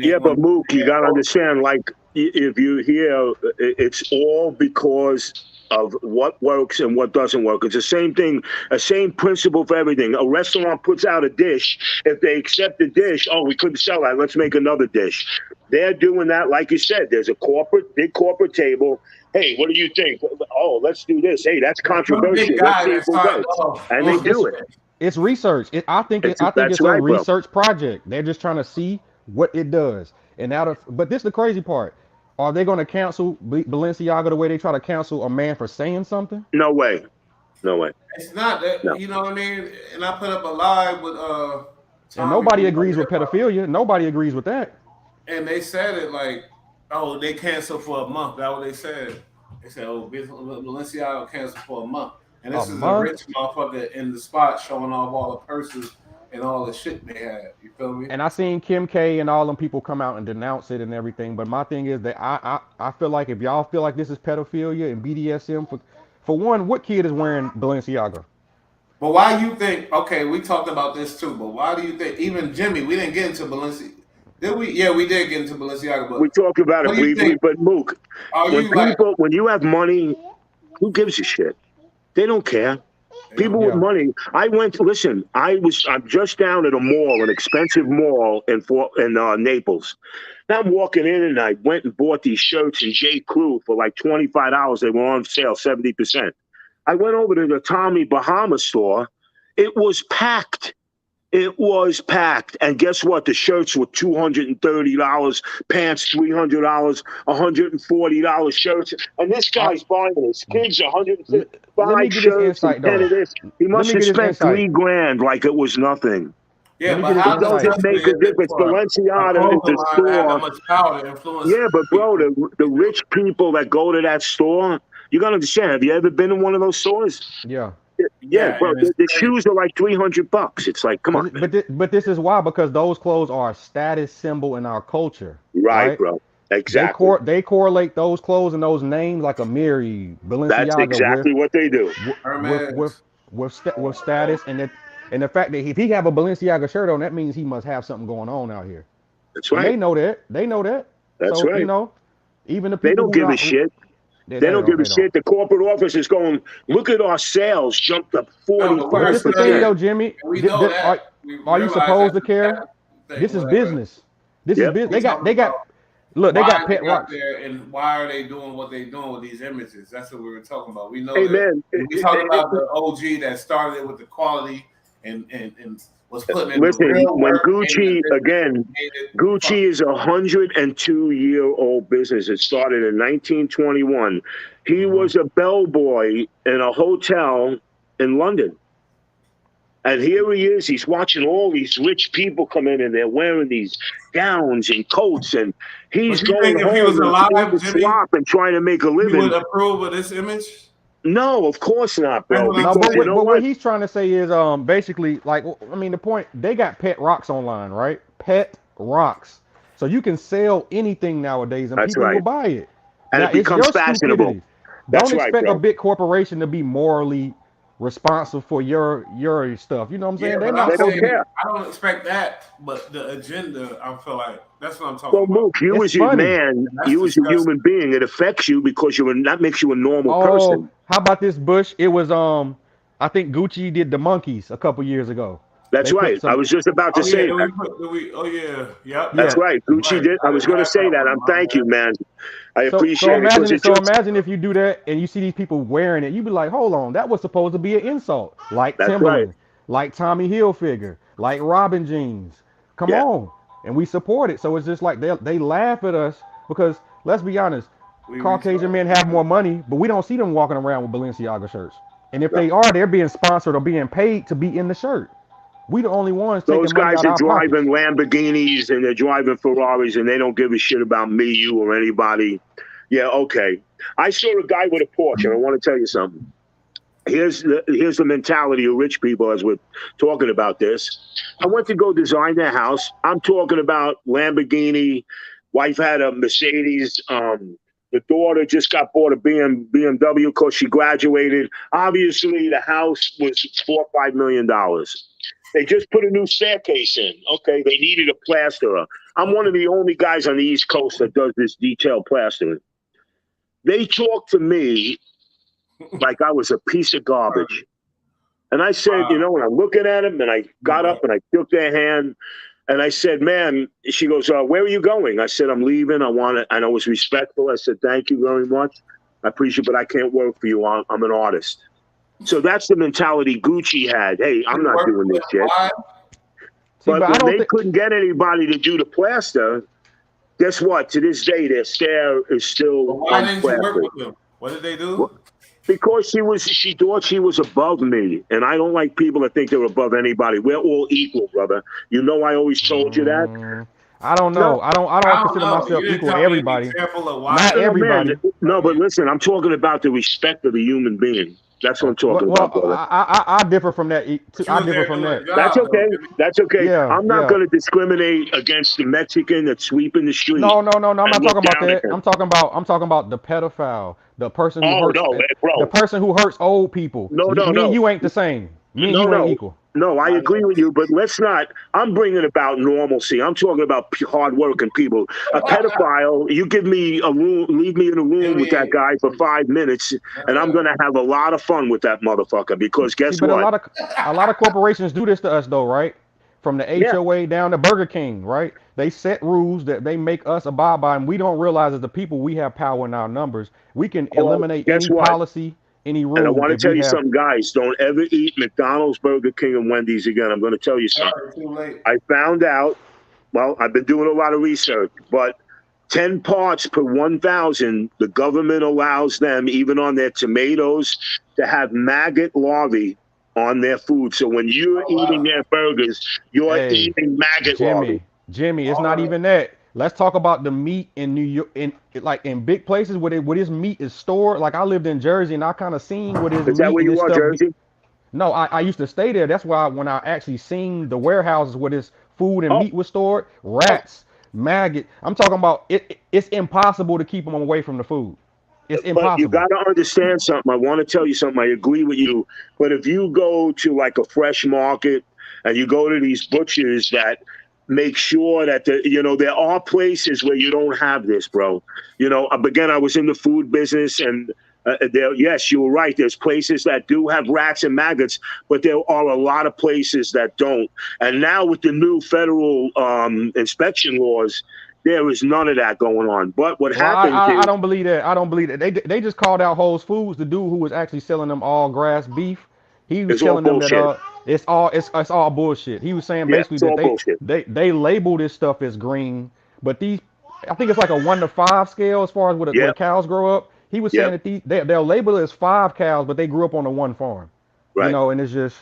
Yeah, when but Mook, they you got to approach. understand, like, if you hear, it's all because of what works and what doesn't work. It's the same thing, a same principle for everything. A restaurant puts out a dish. If they accept the dish, oh, we couldn't sell that, let's make another dish. They're doing that, like you said, there's a big corporate table. Hey, what do you think? Oh, let's do this. Hey, that's There's some big controversial. Let's guy see if that it signed works. off And they on this do It's it. shit. it's research. I think That's it's a right, bro. research project. They're just trying to see what it does. And but this is the crazy part. Are they going to cancel Balenciaga the way they try to cancel a man for saying something? No way. No way. It's not that, No. you know what I mean? And I put up a live with And Tommy nobody from Love agrees and with Hip Hop, pedophilia. Nobody agrees with that. and they said it like, oh, they canceled for a month. That's what they said. They said, oh, Balenciaga canceled for a month. And A this is a month. rich motherfucker in the spot showing off all the purses and all the shit they had. You feel me? And I seen Kim K and all them people come out and denounce it and everything. But my thing is that I feel like if y'all feel like this is pedophilia and BDSM, for one, what kid is wearing Balenciaga? But why you think, okay, we talked about this too, but why do you think, even Jimmy, we didn't get into Balenciaga. Did we? Yeah, we did get into Balenciaga, We but talked about what it do you briefly, think? but Mook, Are you like, when you have money, who gives a shit? They don't care. People with money. I'm just down at a mall, an expensive mall in Naples. Now I'm walking in and I went and bought these shirts in J. Crew for like $25. They were on sale, 70%. I went over to the Tommy Bahama store. It was packed. It was packed. And guess what? The shirts were $230, pants $300, $140 shirts. And this guy's buying his kids $155 shirts and 10 of this. He must have spent $3,000 like it was nothing. Yeah, but how does it make a difference? Balenciaga is the store. Yeah, but bro, the rich people that go to that store, you gotta understand. Have you ever been in one of those stores? Yeah. Yeah, bro. The shoes are like $300. It's like, come on. But this is why, because those clothes are a status symbol in our culture. Right, bro. Exactly. They correlate those clothes and those names like Amiri, Balenciaga. That's exactly what they do. With status, and the fact that if he have a Balenciaga shirt on, that means he must have something going on out here. That's right. And they know that. They know that. That's right. You know, even the people they don't give a shit. They don't give a shit. The corporate office is going, look at our sales jumped up 40%. But this the thing, though, Jimmy. Are you supposed to care? This is business. This is business. They got. Look, they got pet rocks. And why are they doing what they're doing with these images? That's what we were talking about. We know we talking about the OG that started it with the quality and was putting in Listen, the real when work Gucci Gucci is 102-year-old business. It started in 1921. He was a bellboy in a hotel in London. And here he is. He's watching all these rich people come in, and they're wearing these gowns and coats, and he's going home if he was alive, Jimmy, and trying to make a living. He would approve of this image? No, of course not, bro. No, but what he's trying to say is, basically, like, I mean, the point, they got pet rocks online, right? Pet rocks. So you can sell anything nowadays, and people will buy it. And it becomes fashionable. Don't expect a big corporation to be morally responsible for your stuff. You know what I'm saying? They don't care. I don't expect that, but the agenda, I feel like that's what I'm talking about. Mook, you as a man, you as a human being, it affects you because that makes you a normal person. How about this, Bush? It was I think Gucci did the monkeys a couple years ago. That's right. I was just about to say that. Yep. That's right. Gucci did. I was going to say that. Thank you, man. I appreciate it. So imagine if you do that and you see these people wearing it, you be like, hold on, that was supposed to be an insult. Like Timberland, like Tommy Hilfiger, like Robin jeans. Come on. And we support it. So it's just like they laugh at us because, let's be honest, Caucasian men have more money, but we don't see them walking around with Balenciaga shirts. And if they are, they're being sponsored or being paid to be in the shirt. We the only ones taking Those money guys out are driving pockets. Lamborghinis and they're driving Ferraris and they don't give a shit about me, you, or anybody. Yeah, okay. I saw a guy with a Porsche, and I want to tell you something. Here's the mentality of rich people as we're talking about this. I went to go design their house. I'm talking about Lamborghini. Wife had a Mercedes. The daughter just got bought a BMW because she graduated. Obviously, the house was $4 or $5 million. They just put a new staircase in. Okay, they needed a plasterer. I'm one of the only guys on the East Coast that does this detailed plastering. They talked to me like I was a piece of garbage. And I said, and I'm looking at him, and I got up and I shook their hand. And I said, man, she goes, where are you going? I said, I'm leaving. And I was respectful. I said, thank you very much. I appreciate it, but I can't work for you. I'm an artist. So that's the mentality Gucci had. Hey, I'm not doing this shit. But when they couldn't get anybody to do the plaster, guess what? To this day, their stare is still why didn't you work with them? What did they do? Because she thought she was above me, and I don't like people that think they're above anybody. We're all equal, brother. You know, I always told you that. I don't know. No, I don't consider myself equal to everybody. Not everybody. No, but listen, I'm talking about the respect of the human being. That's what I'm talking about, brother. I differ from that. I differ from that. That's okay. That's okay. Yeah, I'm not going to discriminate against the Mexican that's sweeping the street. No. I'm not talking about that. I'm talking about the pedophile, the person who hurts. The person who hurts old people. No. You ain't the same. Me and you ain't equal. No, I agree with you, but let's not. I'm bringing about normalcy. I'm talking about hardworking people. A pedophile, you give me a room, leave me in a room with that guy for 5 minutes, and I'm going to have a lot of fun with that motherfucker because See, guess but what? a lot of corporations do this to us though, right? From the Yeah. HOA down to Burger King, right? They set rules that they make us abide by, and we don't realize as the people we have power in our numbers. We can Well, eliminate guess any what? policy, any And I rule want to if tell we you have. something, guys. Don't ever eat McDonald's, Burger King, and Wendy's again. I'm going to tell you something. Too late. I found out, well, I've been doing a lot of research, but 10 parts per 1,000, the government allows them, even on their tomatoes, to have maggot larvae on their food. So when you're eating their burgers, you're Hey, eating maggot larvae. Jimmy, it's not even that. Let's talk about the meat in New York, in big places where this meat is stored. Like I lived in Jersey, and I kind of seen where this Is that meat where and this you are, stuff. Jersey? No, I used to stay there. That's why when I actually seen the warehouses where this food and Oh, meat was stored, rats, maggot. I'm talking about it. It's impossible to keep them away from the food. It's but you impossible. got to understand something. I want to tell you something. I agree with you. But if you go to like a fresh market and you go to these butchers that make sure that there are places where you don't have this, bro. Again, I was in the food business, and yes, you were right. There's places that do have rats and maggots, but there are a lot of places that don't. And now with the new federal inspection laws, there is none of that going on. But what Well, happened I is don't believe that. I don't believe that. They just called out Whole Foods, the dude who was actually selling them all grass beef. He was it's all telling them that bullshit. it's all bullshit. He was saying Yeah, basically it's that all bullshit. they label this stuff as green, but I think it's like a 1 to 5 scale as far as where the Yep, cows grow up. He was saying yep, that they'll label it as 5 cows, but they grew up on the one farm. right. And it's just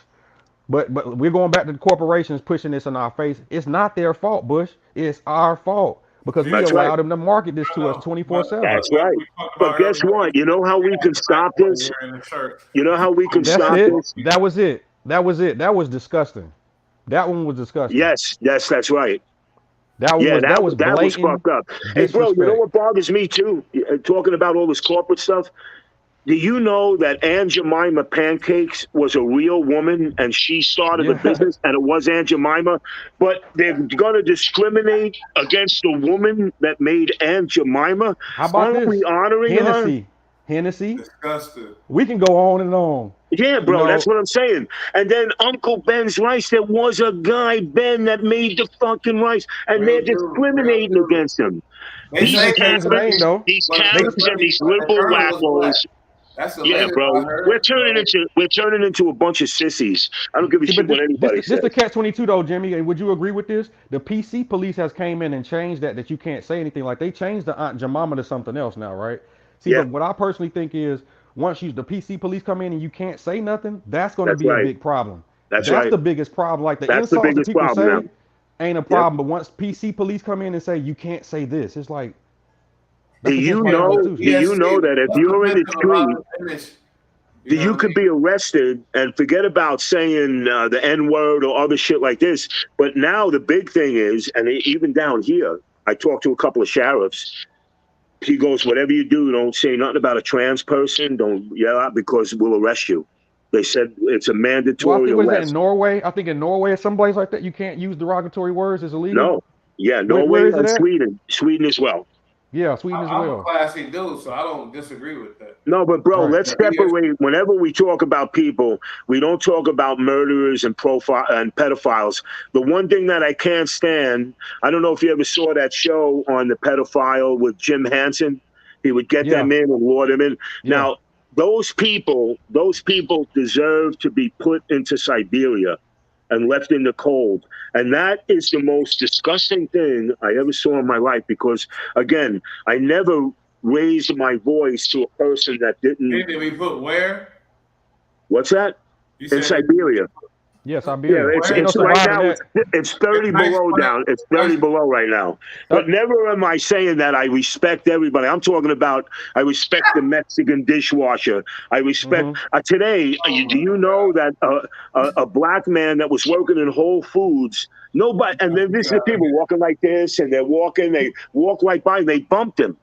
but we're going back to the corporations pushing this in our face. It's not their fault, Bush. It's our fault because we That's right. allow them to market this to us No, 24/7. That's right. we talked But about guess earlier, what? You know how we can stop this? wearing a shirt. You know how we can That's stop it. this? That was it. That was it. That was disgusting. That one was disgusting. Yes, that's right. That one Yeah, was that that was that was blatant fucked up. Hey, bro, you know disrespect. what bothers me too? Talking about all this corporate stuff. Do you know that Aunt Jemima Pancakes was a real woman and she started a Yeah. business and it was Aunt Jemima? But they're going to discriminate against the woman that made Aunt Jemima? How about Aren't this? we honoring her? Hennessy. Disgusting. We can go on and on. Yeah, You bro, that's know, what I'm saying. And then Uncle Ben's rice, there was a guy, Ben, that made the fucking rice, and they're Real dude, real discriminating dude. against him. They he say just changed the name though. These but They Karens and these the liberal colonel was wackos. black. That's the Yeah, latest bro, I heard. we're turning into a bunch of sissies. I don't give a See, shit but what anybody this the says. catch-22 though, Jimmy. And would you agree with this? The PC police has came in and changed that you can't say anything. Like they changed the Aunt Jemima to something else now, right? See, Yeah, but what I personally think is once the PC police come in and you can't say nothing, that's going to that's be a right. big problem. That's That's right. the biggest problem. Like the That's the insults that biggest people problem now. say ain't a Yep. problem, but once PC police come in and say you can't say this, it's like Do that's you against my know? Do constitution. you know that if you're in the street, image, you could be arrested and forget about saying the N word or other shit like this. But now the big thing is, and even down here, I talked to a couple of sheriffs. He goes, whatever you do, don't say nothing about a trans person. Don't yell out because we'll arrest you. They said it's a Well, I mandatory think was that in arrest. Norway? I think in Norway or someplace like that, you can't use derogatory words. It's illegal. No. Yeah, Where Norway is it and at? Sweden as well. Yeah, Sweden as I'm a well. classy dude, so I don't disagree with that. No, but bro, Right. let's separate. Whenever we talk about people, we don't talk about murderers and pedophiles. The one thing that I can't stand, I don't know if you ever saw that show on the pedophile with Jim Hansen. He would get Yeah. them in and lure them in. Yeah. Now, those people deserve to be put into Siberia and left in the cold. And that is the most disgusting thing I ever saw in my life because, again, I never raised my voice to a person that didn't. Did we put where? What's that? You In Siberia. Yeah, Yeah, Siberia. it's Ain't no right surviving now. that. It's 30 Nice below point. down. It's 30 Nice. below right now. But never am I saying that I respect everybody. I'm talking about I respect the Mexican dishwasher. I respect today. Do you know that a black man that was working in Whole Foods? Nobody. And then this is people walking like this, and they're walking. They walk right by. And they bumped him.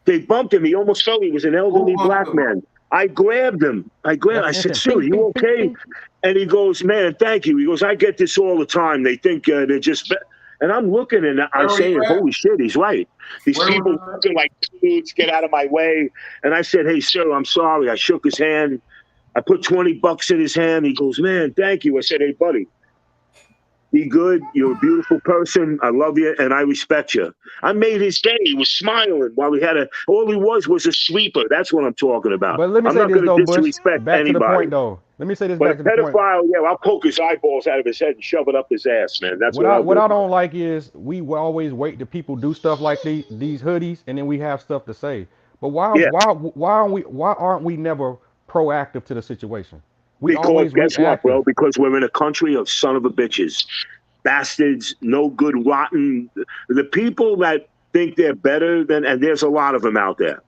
They bumped him. He almost fell. He was an elderly bumped black him? man. I grabbed him. I That's said, instant. "Sir, Ping, you ping, ping, okay?" ping. And he goes, "Man, thank you." He goes, "I get this all the time. They think they're just." And I'm looking and I'm Where were you saying, at? "Holy shit, he's right." These Where people was looking like dudes, get out of my way. And I said, "Hey, sir, I'm sorry." I shook his hand. I put $20 in his hand. He goes, "Man, thank you." I said, "Hey, buddy, be good. You're a beautiful person. I love you and I respect you." I made his day. He was smiling while he had all he was a sweeper. That's what I'm talking about. But let me I'm say not this going though, to Bush. disrespect Back to the anybody. point though. Let me say this But a back to the point. pedophile, yeah, I'll poke his eyeballs out of his head and shove it up his ass, man. That's What what I I'll what do. I don't like is we will always wait to people do stuff like these hoodies, and then we have stuff to say. But Yeah, why aren't we never proactive to the situation? We because always guess what, reactive. bro? Because we're in a country of son of a bitches, bastards, no good, rotten. The people that think they're better than, and there's a lot of them out there.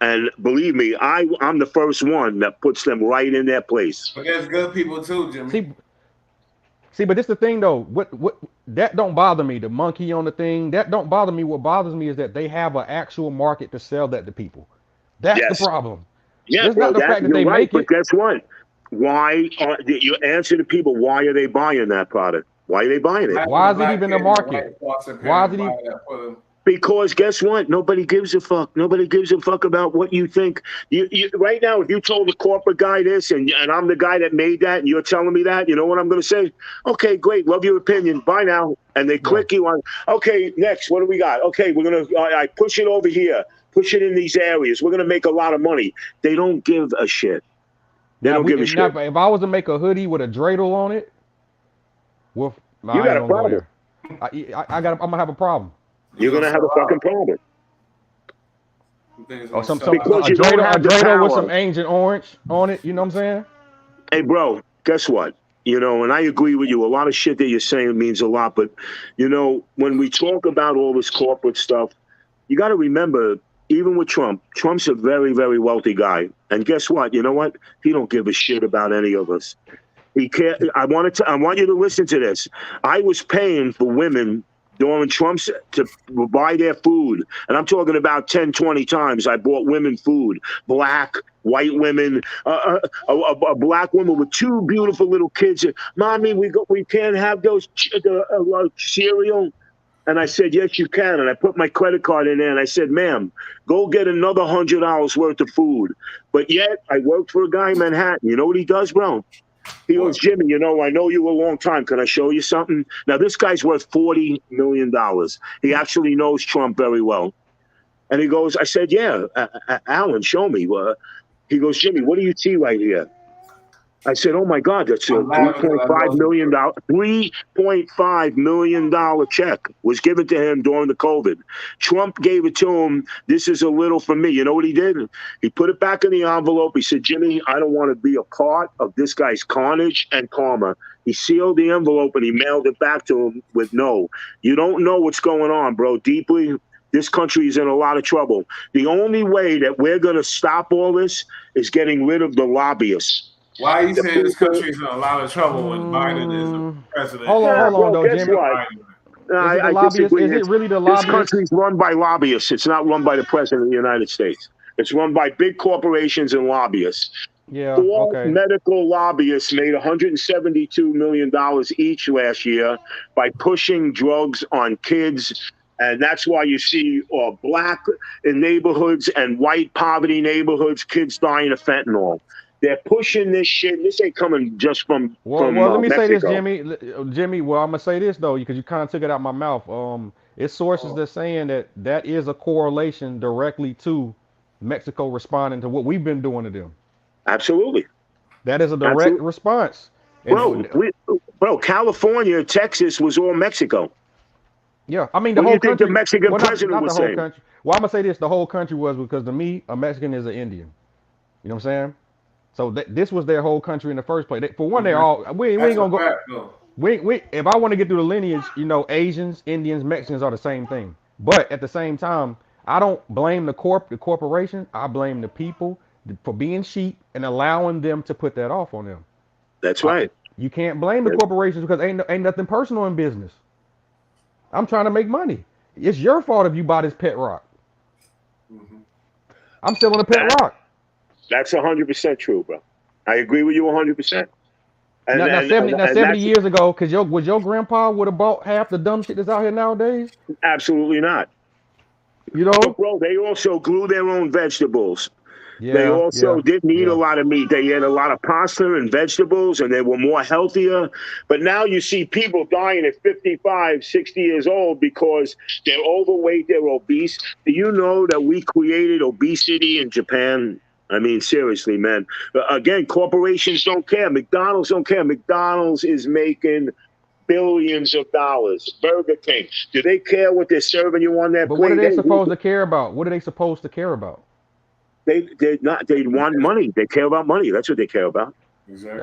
And believe me, I'm the first one that puts them right in their place. But there's good people too, Jimmy. See, but this the thing though. What that don't bother me. The monkey on the thing that don't bother me. What bothers me is that they have an actual market to sell that to people. That's the Yes. problem. Yeah, It's bro, not the that fact that you're they right. make But it. guess what? Why are you answer to people? Why are they buying that product? Why are they buying it? Why is it even a market? Why is it even? Because guess what? Nobody gives a fuck. Nobody gives a fuck about what you think. You right now, if you told the corporate guy this, and I'm the guy that made that, and you're telling me that, you know what I'm going to say? Okay, great, love your opinion. Bye now. And they Yeah. click you on. Okay, next, what do we got? Okay, we're gonna. I push it over here. Push it in these areas. We're gonna make a lot of money. They don't give a shit. They Now don't give a now shit. if I was to make a hoodie with a dreidel on it, well, You I got ain't a gonna go problem. there. I'm gonna have a problem. You're gonna have a fucking problem. Or some Because you don't have the dreidel with power. some Agent Orange on it. You know what I'm saying? Hey, bro, guess what? And I agree with you. A lot of shit that you're saying means a lot. But, when we talk about all this corporate stuff, you got to remember, even with Trump's a very, very wealthy guy. And guess what? You know what? He don't give a shit about any of us. He can't. I want you to listen to this. I was paying for women during Trump's to buy their food. And I'm talking about 10, 20 times. I bought women food, black, white women, a black woman with two beautiful little kids. "Mommy, we can't have those cereal." And I said, "Yes, you can." And I put my credit card in there and I said, "Ma'am, go get another $100 worth of food." But yet I worked for a guy in Manhattan. You know what he does, bro? He goes, "Jimmy, I know you a long time. Can I show you something?" Now, this guy's worth $40 million. He actually knows Trump very well. And he goes, I said, "Yeah, Alan, show me." He goes, "Jimmy, what do you see right here?" I said, "Oh my God, that's a $3.5 million check was given to him during the COVID. Trump gave it to him. This is a little for me." You know what he did? He put it back in the envelope. He said, "Jimmy, I don't want to be a part of this guy's carnage and karma." He sealed the envelope and he mailed it back to him with "No, you don't know what's going on, bro. Deeply, this country is in a lot of trouble. The only way that we're going to stop all this is getting rid of the lobbyists." Why are you saying this country is in a lot of trouble when Biden is the president? Hold on, though, guess Jimmy. what? Is it the I lobbyists? disagree. Is it really the This lobbyists? country's run by lobbyists. It's not run by the president of the United States. It's run by big corporations and lobbyists. Yeah. Four Okay. medical lobbyists made $172 million each last year by pushing drugs on kids. And that's why you see black in neighborhoods and white poverty neighborhoods, kids dying of fentanyl. They're pushing this shit. This ain't coming just from Well, let me say this, Mexico. Jimmy. Well, I'm gonna say this though, because you kind of took it out my mouth. It's sources that's saying that is a correlation directly to Mexico responding to what we've been doing to them. Absolutely. That is a direct response. Bro, California, Texas was all Mexico. Yeah, I mean the whole country. The Mexican president not was the whole saying. Country. Well, I'm gonna say this: the whole country was, because to me, a Mexican is an Indian. You know what I'm saying? So this was their whole country in the first place. For one, they're all we ain't gonna go. If I want to get through the lineage, Asians, Indians, Mexicans are the same thing. But at the same time, I don't blame the corporation. I blame the people for being sheep and allowing them to put that off on them. That's right. You can't blame the corporations because ain't nothing personal in business. I'm trying to make money. It's your fault if you buy this pet rock. I'm selling a pet rock. That's 100% true, bro. I agree with you 100%. And Now, now and 70, and, now and 70 that's years ago, cause your grandpa would have bought half the dumb shit that's out here nowadays. absolutely not. You But know? bro, they also grew their own vegetables. They Yeah, also yeah, didn't eat a yeah. lot of meat. They ate a lot of pasta and vegetables, and they were more healthier. But now you see people dying at 55, 60 years old because they're overweight, they're obese. Do you know that we created obesity in Japan? I mean, seriously, man. Again, corporations don't care. McDonald's don't care. McDonald's is making billions of dollars. Burger King, do they care what they're serving you on that But what are plate? they Hey, supposed to care about? What are they supposed to care about? they not they want money. They care about money. That's what they care about.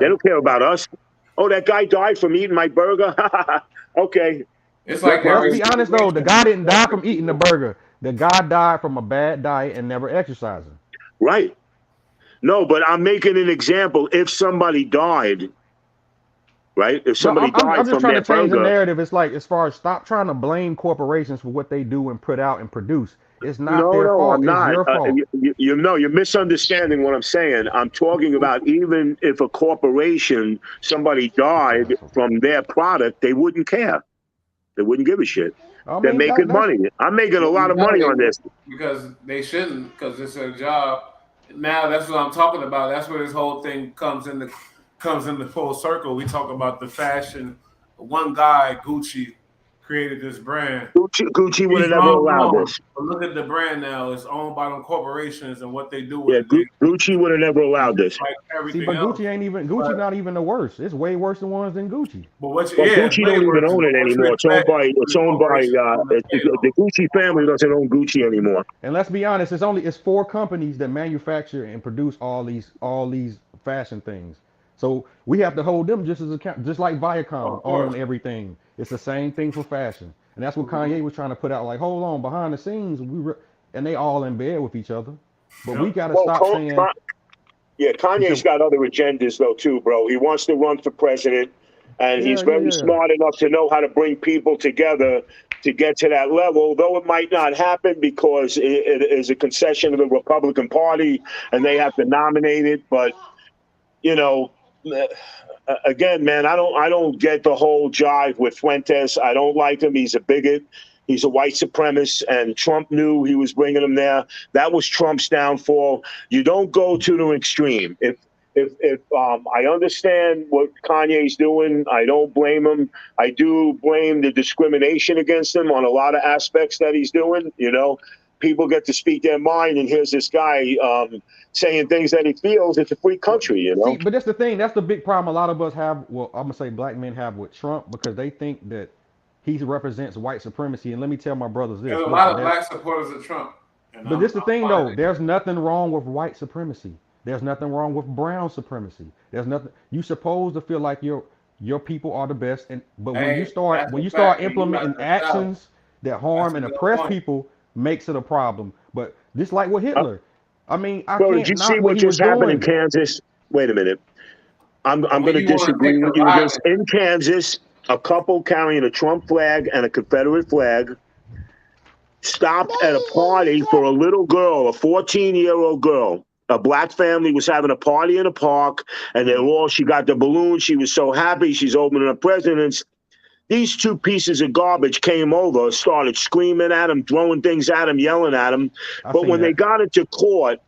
They Exactly. don't care about us. Oh, that guy died from eating my burger. Okay, It's no like But let's every problem. be honest though, the situation. guy didn't die from eating the burger. The guy died from a bad diet and never exercising. Right. No, but I'm making an example. If somebody died, right? If But somebody I'm died just from trying their to change the burger, narrative. It's like as far as stop trying to blame corporations for what they do and put out and produce. It's not no, their no, fault. I'm It's not. your fault. You know, you're misunderstanding what I'm saying. I'm talking about even if a corporation, somebody This died asshole. from their product, they wouldn't care. They wouldn't give a shit. I They're mean making that's money. I'm making a Well, lot you of know money they on would this. because they shouldn't because it's their job. Now that's what I'm talking about. That's where this whole thing comes into full circle. We talk about the fashion. One guy, Gucci, created this brand. Gucci would He's have never long allowed gone. this. But look at the brand now. It's owned by them corporations and what they do with Yeah, it. They Gucci would have never allowed this. like See, everything but else. Gucci But not even the worst. It's way worse than ones than Gucci. But it's Gucci way don't even worse. own But it what you anymore. expect It's when owned by corporations own it, they the own Gucci family doesn't own Gucci anymore. And let's be honest, it's four companies that manufacture and produce all these fashion things. So we have to hold them just as account, just like Oh, Viacom of own course. everything. It's the same thing for fashion, and that's what Mhm. Kanye was trying to put out. Like, hold on, behind the scenes, and they all in bed with each other. But we Yep. got to Well, stop saying. yeah, You Kanye's said, got other agendas though too, bro. He wants to run for president, and yeah, he's yeah, very yeah, yeah. smart enough to know how to bring people together to get to that level. Though it might not happen because it is a concession of the Republican Party, and they have to nominate it. But you know, again, man, I don't get the whole jive with Fuentes. I don't like him. He's a bigot. He's a white supremacist, and Trump knew he was bringing him there. That was Trump's downfall. You don't go to the extreme. If I understand what Kanye's doing, I don't blame him. I do blame the discrimination against him on a lot of aspects that he's doing. You know, people get to speak their mind, and here's this guy saying things that he feels. It's a free But country, you see, know. but that's the thing. That's the big problem a lot of us have. Well, I'm gonna say black men have with Trump because they think that he represents white supremacy. And let me tell my brothers There's this: a lot listen, of black supporters of Trump, and but this the I'm thing fine. though. There's nothing wrong with white supremacy. There's nothing wrong with brown supremacy. There's nothing. You supposed to feel like your people are the best. And but when you Hey, start that's when a you start fact. And you got implementing the South. actions that That's harm a and good oppress point. people, makes it a problem. But just like with Hitler, I mean, I Bro, did you can't see knock what what he was just happened in doing. Kansas? Wait a minute. But I'm when going to you want to disagree take with the you. This violence, in Kansas, a couple carrying a Trump flag and a Confederate flag stopped at a party for a little girl, a 14-year-old girl. A black family was having a party in a park, and she got the balloon. She was so happy. She's opening her presents. These two pieces of garbage came over, started screaming at him, throwing things at him, yelling at him. I But seen when they that. got into court,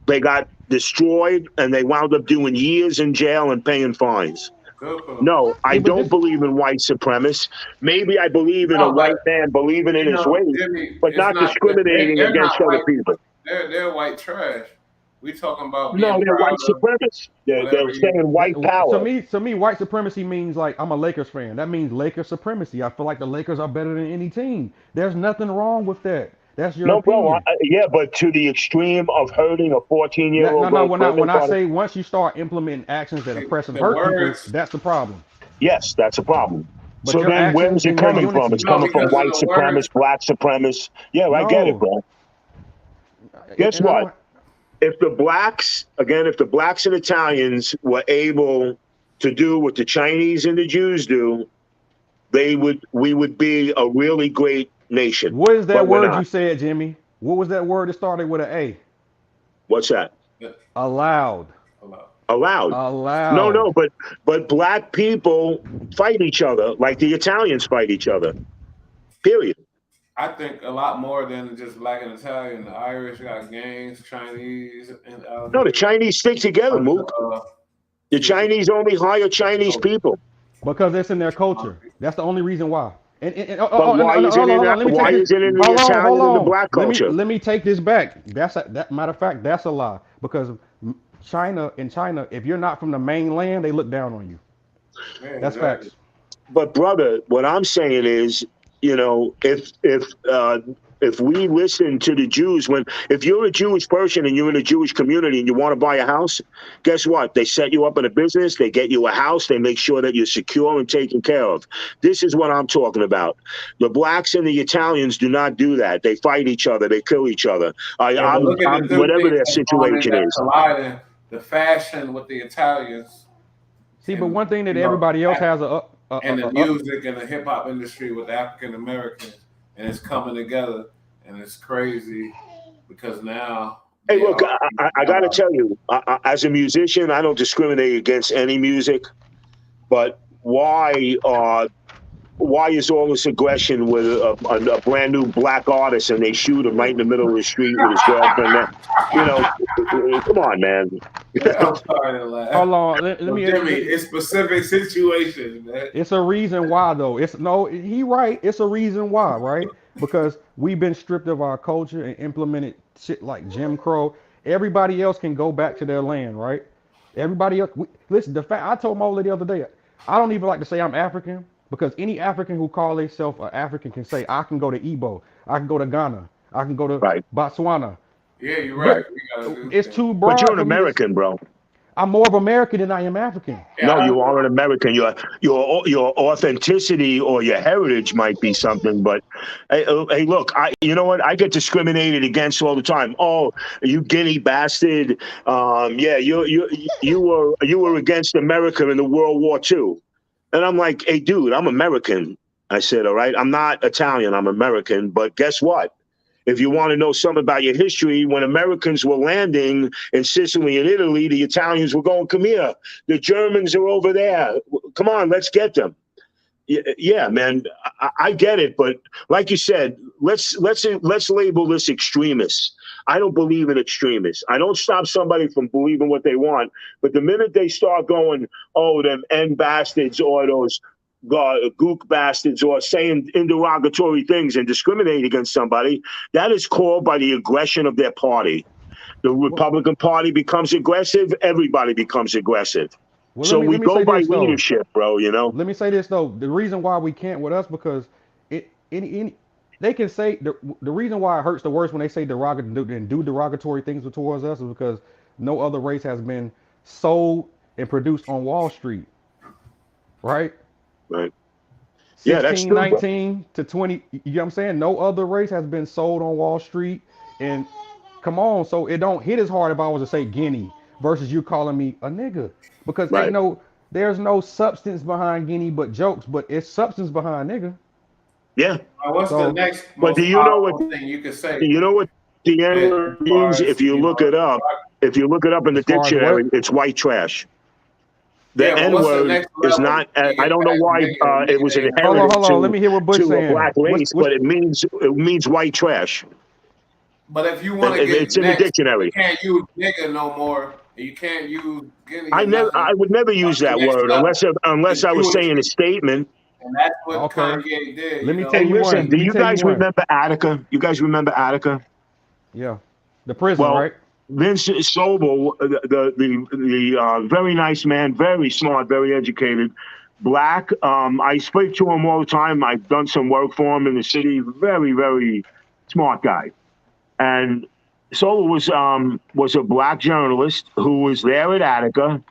they got destroyed, and they wound up doing years in jail and paying fines. good for them. No, I See, but don't this believe in white supremacists. Maybe I believe in a No, but white man believing in his ways, Jimmy, but it's not not that discriminating they're against not other white. people. They're white trash. We talking about No, being they're proud white of supremacists. whatever They're you. saying white power. to me, white supremacy means like I'm a Lakers fan. That means Lakers supremacy. I feel like the Lakers are better than any team. There's nothing wrong with that. That's your No, bro. opinion. Yeah, but to the extreme of hurting a 14-year No, old no. girl's When birthday I party, say once you start implementing actions that oppress and The hurt people, words, that's the problem. yes, that's a problem. But So your then where actions is it and your coming from? It's unity, no, coming from because of white the words. supremacists, black supremacists. Yeah, I get it, no. bro. Guess And I what? don't. If the blacks, again, if the blacks and Italians were able to do what the Chinese and the Jews do, we would be a really great nation. What is that But we're word you not. said, Jimmy? What was that word that started with an A? What's that? Allowed. Allowed. No, Allowed. no, but black people fight each other like the Italians fight each other. Period. I think a lot more than just black and Italian. The Irish got gangs, Chinese, and No, the Chinese stick together, Mook. The Chinese only hire Chinese people. Because it's in their culture. That's the only reason why. But why is it in the Italian and the black culture? Let me take this back. That matter of fact, that's a lie. Because China, if you're not from the mainland, they look down on you. Man, that's exactly. facts. But brother, what I'm saying is, you know, if we listen to the Jews, if you're a Jewish person and you're in a Jewish community and you want to buy a house, guess what? They set you up in a business, they get you a house, they make sure that you're secure and taken care of. This is what I'm talking about. The blacks and the Italians do not do that. They fight each other, they kill each other. Whatever their situation is. Colliding, the fashion with the Italians. See, but one thing that everybody else has and the music and the hip hop industry with the African Americans. And it's coming together, and it's crazy because now. Hey, look, I got to tell you, as a musician, I don't discriminate against any music, but why is all this aggression with a brand new black artist and they shoot him right in the middle of the street with his girlfriend? You know, come on, man. I'm sorry to laugh. Hold on, let me. Jimmy, it's specific situations, man. It's a reason why, though. He right. It's a reason why, right? Because we've been stripped of our culture and implemented shit like Jim Crow. Everybody else can go back to their land, right? Everybody else. Listen, the fact I told Mola the other day, I don't even like to say I'm African because any African who call themselves an African can say I can go to Igbo, I can go to Ghana, I can go to Botswana. Yeah, you're right. It's too broad. But you're an American, bro. I'm more of American than I am African. No, you are an American. Your authenticity or your heritage might be something, but hey, look, you know what? I get discriminated against all the time. Oh, you Guinea bastard! Yeah, you were against America in the World War II, and I'm like, hey, dude, I'm American. I said, all right, I'm not Italian, I'm American, but guess what? If you want to know something about your history, when Americans were landing in Sicily and Italy, the Italians were going, come here. The Germans are over there. Come on, let's get them. Yeah, man, I get it. But like you said, let's label this extremists. I don't believe in extremists. I don't stop somebody from believing what they want. But the minute they start going, oh, them N bastards or those gook bastards or saying derogatory things and discriminating against somebody, that is called by the aggression of their party. The Republican Party becomes aggressive, everybody becomes aggressive. Well, so we go by leadership, bro, you know? Let me say this, though. The reason why we can't with us, because they can say, the reason why it hurts the worst when they say derogatory things towards us is because no other race has been sold and produced on Wall Street, right? Right. Yeah, that's true. 19 to 20. You know what I'm saying? No other race has been sold on Wall Street. And come on, so it don't hit as hard if I was to say Guinea versus you calling me a nigga. Because there's no substance behind Guinea but jokes, but it's substance behind nigga. Yeah. What's the next but do you know what thing you could say? You know what the N means? If you look it up, in the dictionary, it's white trash. The N-word is not. I don't know why it was inherited hold on. Let me hear what Bush to saying. a black race, but it means white trash. But if you want to get it's in the dictionary. You can't use nigga no more. You can't use Guinea. I would never use that word unless I was saying a statement. And that's what Kanye did. Let me tell you one. Do you guys remember Attica? You guys remember Attica? Yeah, the prison, right? Vince Sobel, the very nice man, very smart, very educated, black. I speak to him all the time. I've done some work for him in the city. Very, very smart guy. And Sobel was a black journalist who was there at Attica.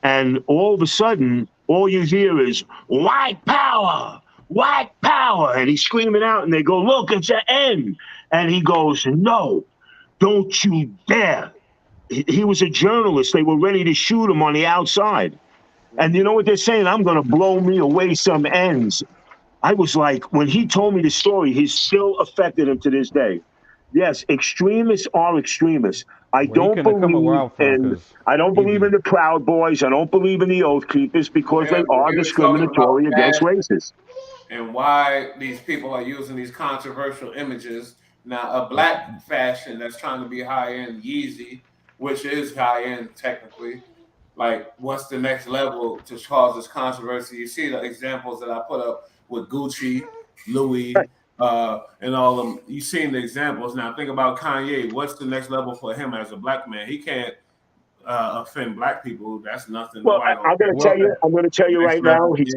And all of a sudden, all you hear is white power, white power. And he's screaming out and they go, look, it's an N. And he goes, no. Don't you dare. He was a journalist. They were ready to shoot him on the outside. And you know what they're saying? I'm going to blow me away some ends. I was like, when he told me the story, he's still affected him to this day. Yes, extremists are extremists. I Well, he don't couldn't have come up where believe I'm from in because I don't he believe in be. the Proud Boys. I don't believe in the Oath Keepers because Yeah, they but are we were talking about discriminatory against fashion races. and why these people are using these controversial images. Now, a But black fashion that's trying to be high end, Yeezy, which is high end technically. Like, what's the next level to cause this controversy? You see the examples that I put up with Gucci, Louis, and all of them. You've seen the examples. Now, think about Kanye. What's the next level for him as a black man? He can't offend black people. That's nothing. Well, Nobody gonna I'm going to care tell well, about you. that. I'm going to tell you Next right now. level, He's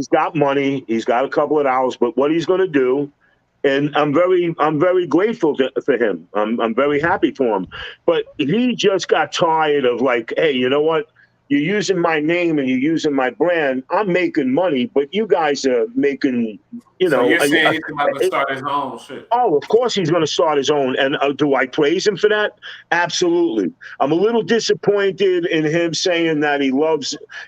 got money. He's got a couple of dollars. But what he's going to do, and I'm very grateful for him. I'm very happy for him. But he just got tired of like, hey, you know what? You're using my name and you're using my brand. I'm making money, but you guys are making, you So know. you're saying he's about to start his own shit? Oh, of course he's going to start his own. And do I praise him for that? Absolutely. I'm a little disappointed in him saying that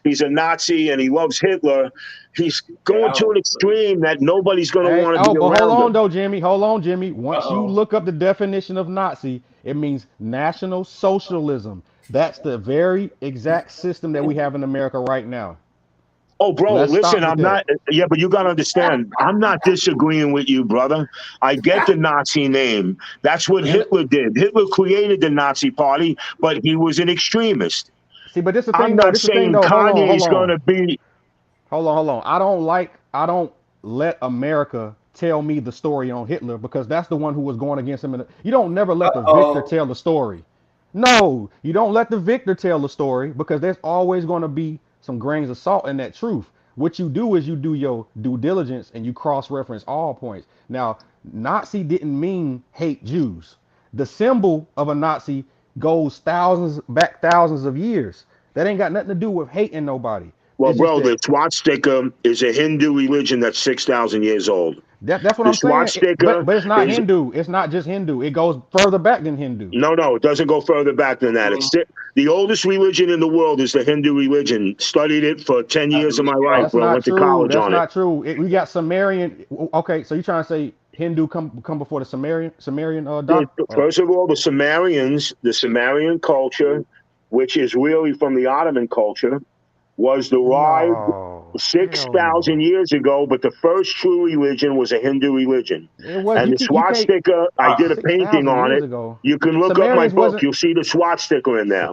he's a Nazi and he loves Hitler. He's Yeah, going I to an was. extreme that nobody's going to hey, want to oh, be but hold around on him. though, Jimmy. Hold on, Jimmy. Uh Once you oh. look up the definition of Nazi, it means National Socialism. That's the very exact system that we have in America right now. Oh, bro, Let's listen, stop with I'm that. not, yeah, but you got to understand, I'm not disagreeing with you, brother. I get the Nazi name. That's what And Hitler did. Hitler created the Nazi party, but he was an extremist. see, but this the I'm thing though. not This the thing saying though. Hold on, hold Kanye's going on. to be. Hold on. I don't let America tell me the story on Hitler because that's the one who was going against him. You don't never Uh let the victor oh. tell the story. No, you don't let the victor tell the story because there's always going to be some grains of salt in that truth. What you do is you do your due diligence and you cross-reference all points. Now, Nazi didn't mean hate Jews. The symbol of a Nazi goes thousands of years. That ain't got nothing to do with hating nobody. Well, It's just bro, that the swastika is a Hindu religion that's 6,000 years old. that's what The I'm saying. swastika But it's not is Hindu. It's not just Hindu. It goes further back than Hindu. no, it doesn't go further back than that. Mm, The oldest religion in the world is the Hindu religion. Studied it for 10 I years of believe my life, y'all. That's bro. not Went to true. college That's on it. not true. We got Sumerian. Okay, so you trying to say Hindu come before the Sumerian The, doc? first of all, the Sumerian culture, which is really from the Ottoman culture, was derived No, hell 6,000 no. years ago, but the first true religion was a Hindu religion. It was And you the can you can't swastika, I did a six painting thousand on years it. ago. You can look up my Sumerians book. wasn't You'll see the swastika in there.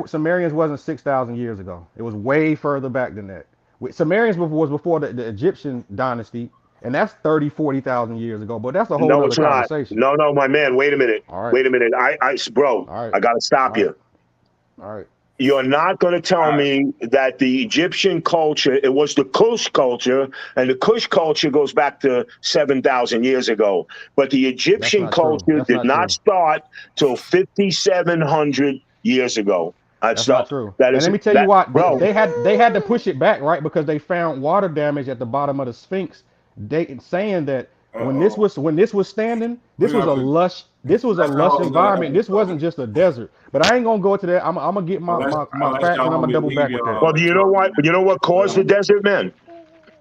Sumerians wasn't 6,000 years ago. It was way further back than that. Sumerians was before the Egyptian dynasty, and that's 30, 40,000 years ago. But that's a whole No, nother it's not. conversation. No, my man. Wait a minute. All right, Wait a minute. Bro, all right, I got to stop all right, you. all right. You're not going to tell All right. me that the Egyptian culture, it was the Kush culture, and the Kush culture goes back to 7,000 years ago. But the That's Egyptian not true. culture That's did not not true. start till 5,700 years ago. That's not true. That And is let me tell you that, why bro. they had to push it back, right? Because they found water damage at the bottom of the Sphinx. They saying that Uh oh. when this was standing, We got to. this was a That's a lush whole nother environment. This episode. wasn't just a desert. But I ain't gonna go into that. I'm gonna get my Unless facts and y'all I'm want gonna me to double leave back with that. y'all Well, and you know talk. what? You know what caused the desert, man?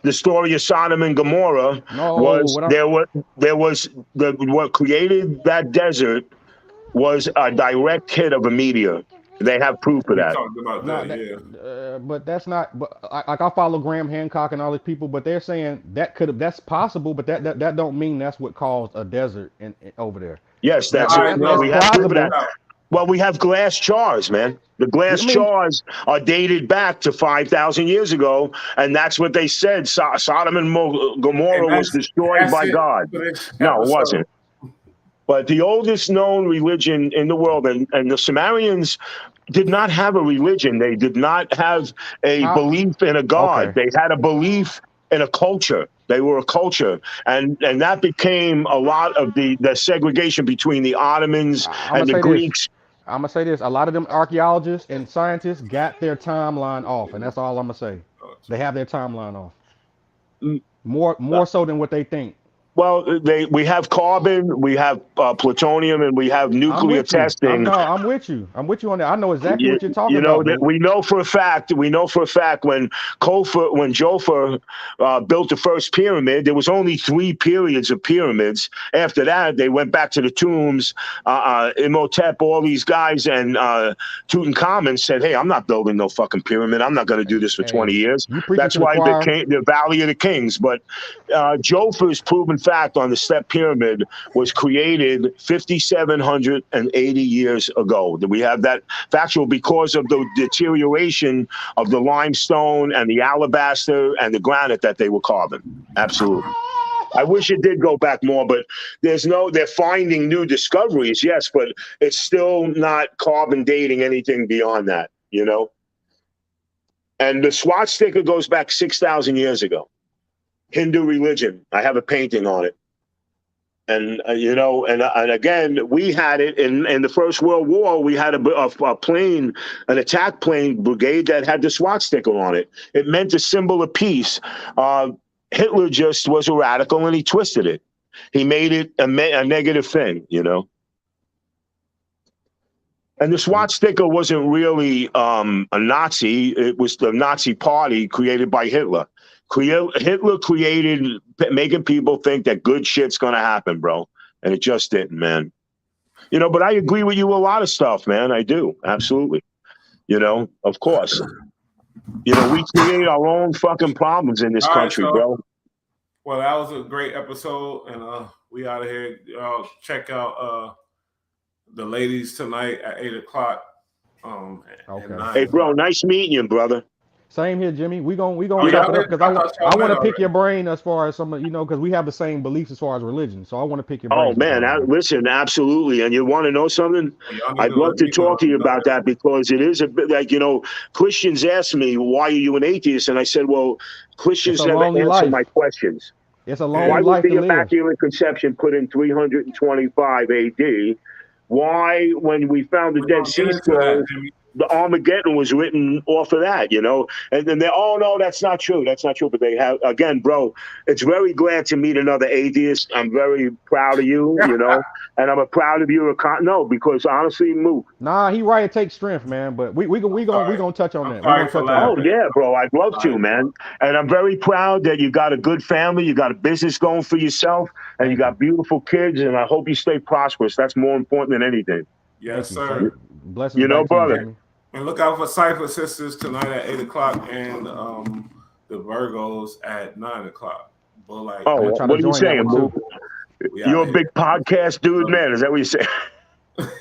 The story of Sodom and Gomorrah No, was what I'm there was what created that desert was a direct hit of a meteor. They have proof of We that. talked about no, that. Yeah. but that's not. But I follow Graham Hancock and all these people, but they're saying that could have that's possible, but that don't mean that's what caused a desert over there. Yes, Now that's All it. right. No, it's we Look. have proof Check of this that. plausible. out. Well, we have glass jars, man. The I glass mean, jars are dated back to 5,000 years ago, and that's what they said. Sodom and And Gomorrah was destroyed that's by it God. for this No, it episode. wasn't. But the oldest known religion in the world, and the Sumerians did not have a religion. They did not have a how? belief in a God. Okay, They had a belief in a culture. They were a culture. And that became a lot of the segregation between the Ottomans I'm gonna and the say this. Greeks. I'm gonna say this. A lot of them archaeologists and scientists got their timeline off, and that's all I'm gonna say. They have their timeline off Mm, more so than what they think. Well, we have carbon, we have plutonium, and we have I'm nuclear with you. testing. I'm with you. I'm with you on that. I know exactly what you're talking You know about, that dude. we know for a fact when Jofer built the first pyramid, there was only 3 periods of pyramids. After that, they went back to the tombs. Imhotep, all these guys, and Tutankhamun said, "Hey, I'm not building no fucking pyramid. I'm not going to do this for 20 Hey, years." you preaching That's to the why choir. the Valley of the Kings. But Jofer's proven fact on the step pyramid was created 5,780 years ago. We have that factual because of the deterioration of the limestone and the alabaster and the granite that they were carving. Absolutely. I wish it did go back more, but they're finding new discoveries, yes, but it's still not carbon dating anything beyond that, you know? And the swastika goes back 6,000 years ago. Hindu religion. I have a painting on it. And, you know, and again, we had it in the First World War. We had a plane, an attack plane brigade that had the swastika on it. It meant a symbol of peace. Hitler just was a radical and he twisted it. He made it a negative thing, you know. And the swastika wasn't really a Nazi. It was the Nazi party created by Hitler. Hitler created making people think that good shit's going to happen, bro. And it just didn't, man. You know, but I agree with you a lot of stuff, man. I do. Absolutely. You know, of course. You know, we create our own fucking problems in this country, bro. Well, that was a great episode. And we out of here. Check out the ladies tonight at 8 o'clock. Okay. Hey, bro, nice meeting you, brother. Same here, Jimmy. We gonna chop it up because I want to pick your brain as far as some, you know, because we have the same beliefs as far as religion. So I want to pick your brain. Oh man, listen, absolutely. And you want to know something? I'd love to talk to you about that because it is a bit like, you know, Christians ask me, "Why are you an atheist?" And I said, "Well, Christians never answer my questions. It's a long life. Why was the live. Immaculate Conception put in 325 AD? Why, when we found the Dead Sea Scrolls, the Armageddon was written off of that, you know?" And then oh no, that's not true. That's not true. But they have, again, bro, it's very glad to meet another atheist. I'm very proud of you, you know, and I'm proud of you. No, because honestly, Mook. Nah, he right. It takes strength, man. But we gonna touch on that. Oh yeah, bro. I'd love to, man. And I'm very proud that you got a good family, you got a business going for yourself, and you got beautiful kids. And I hope you stay prosperous. That's more important than anything. Yes, sir. Blessings, you know, brother. And look out for Cypher Sisters tonight at 8 o'clock and the Virgos at 9 o'clock. Oh, what are you saying, Mook? You're a big podcast dude, man. Is that what you're saying?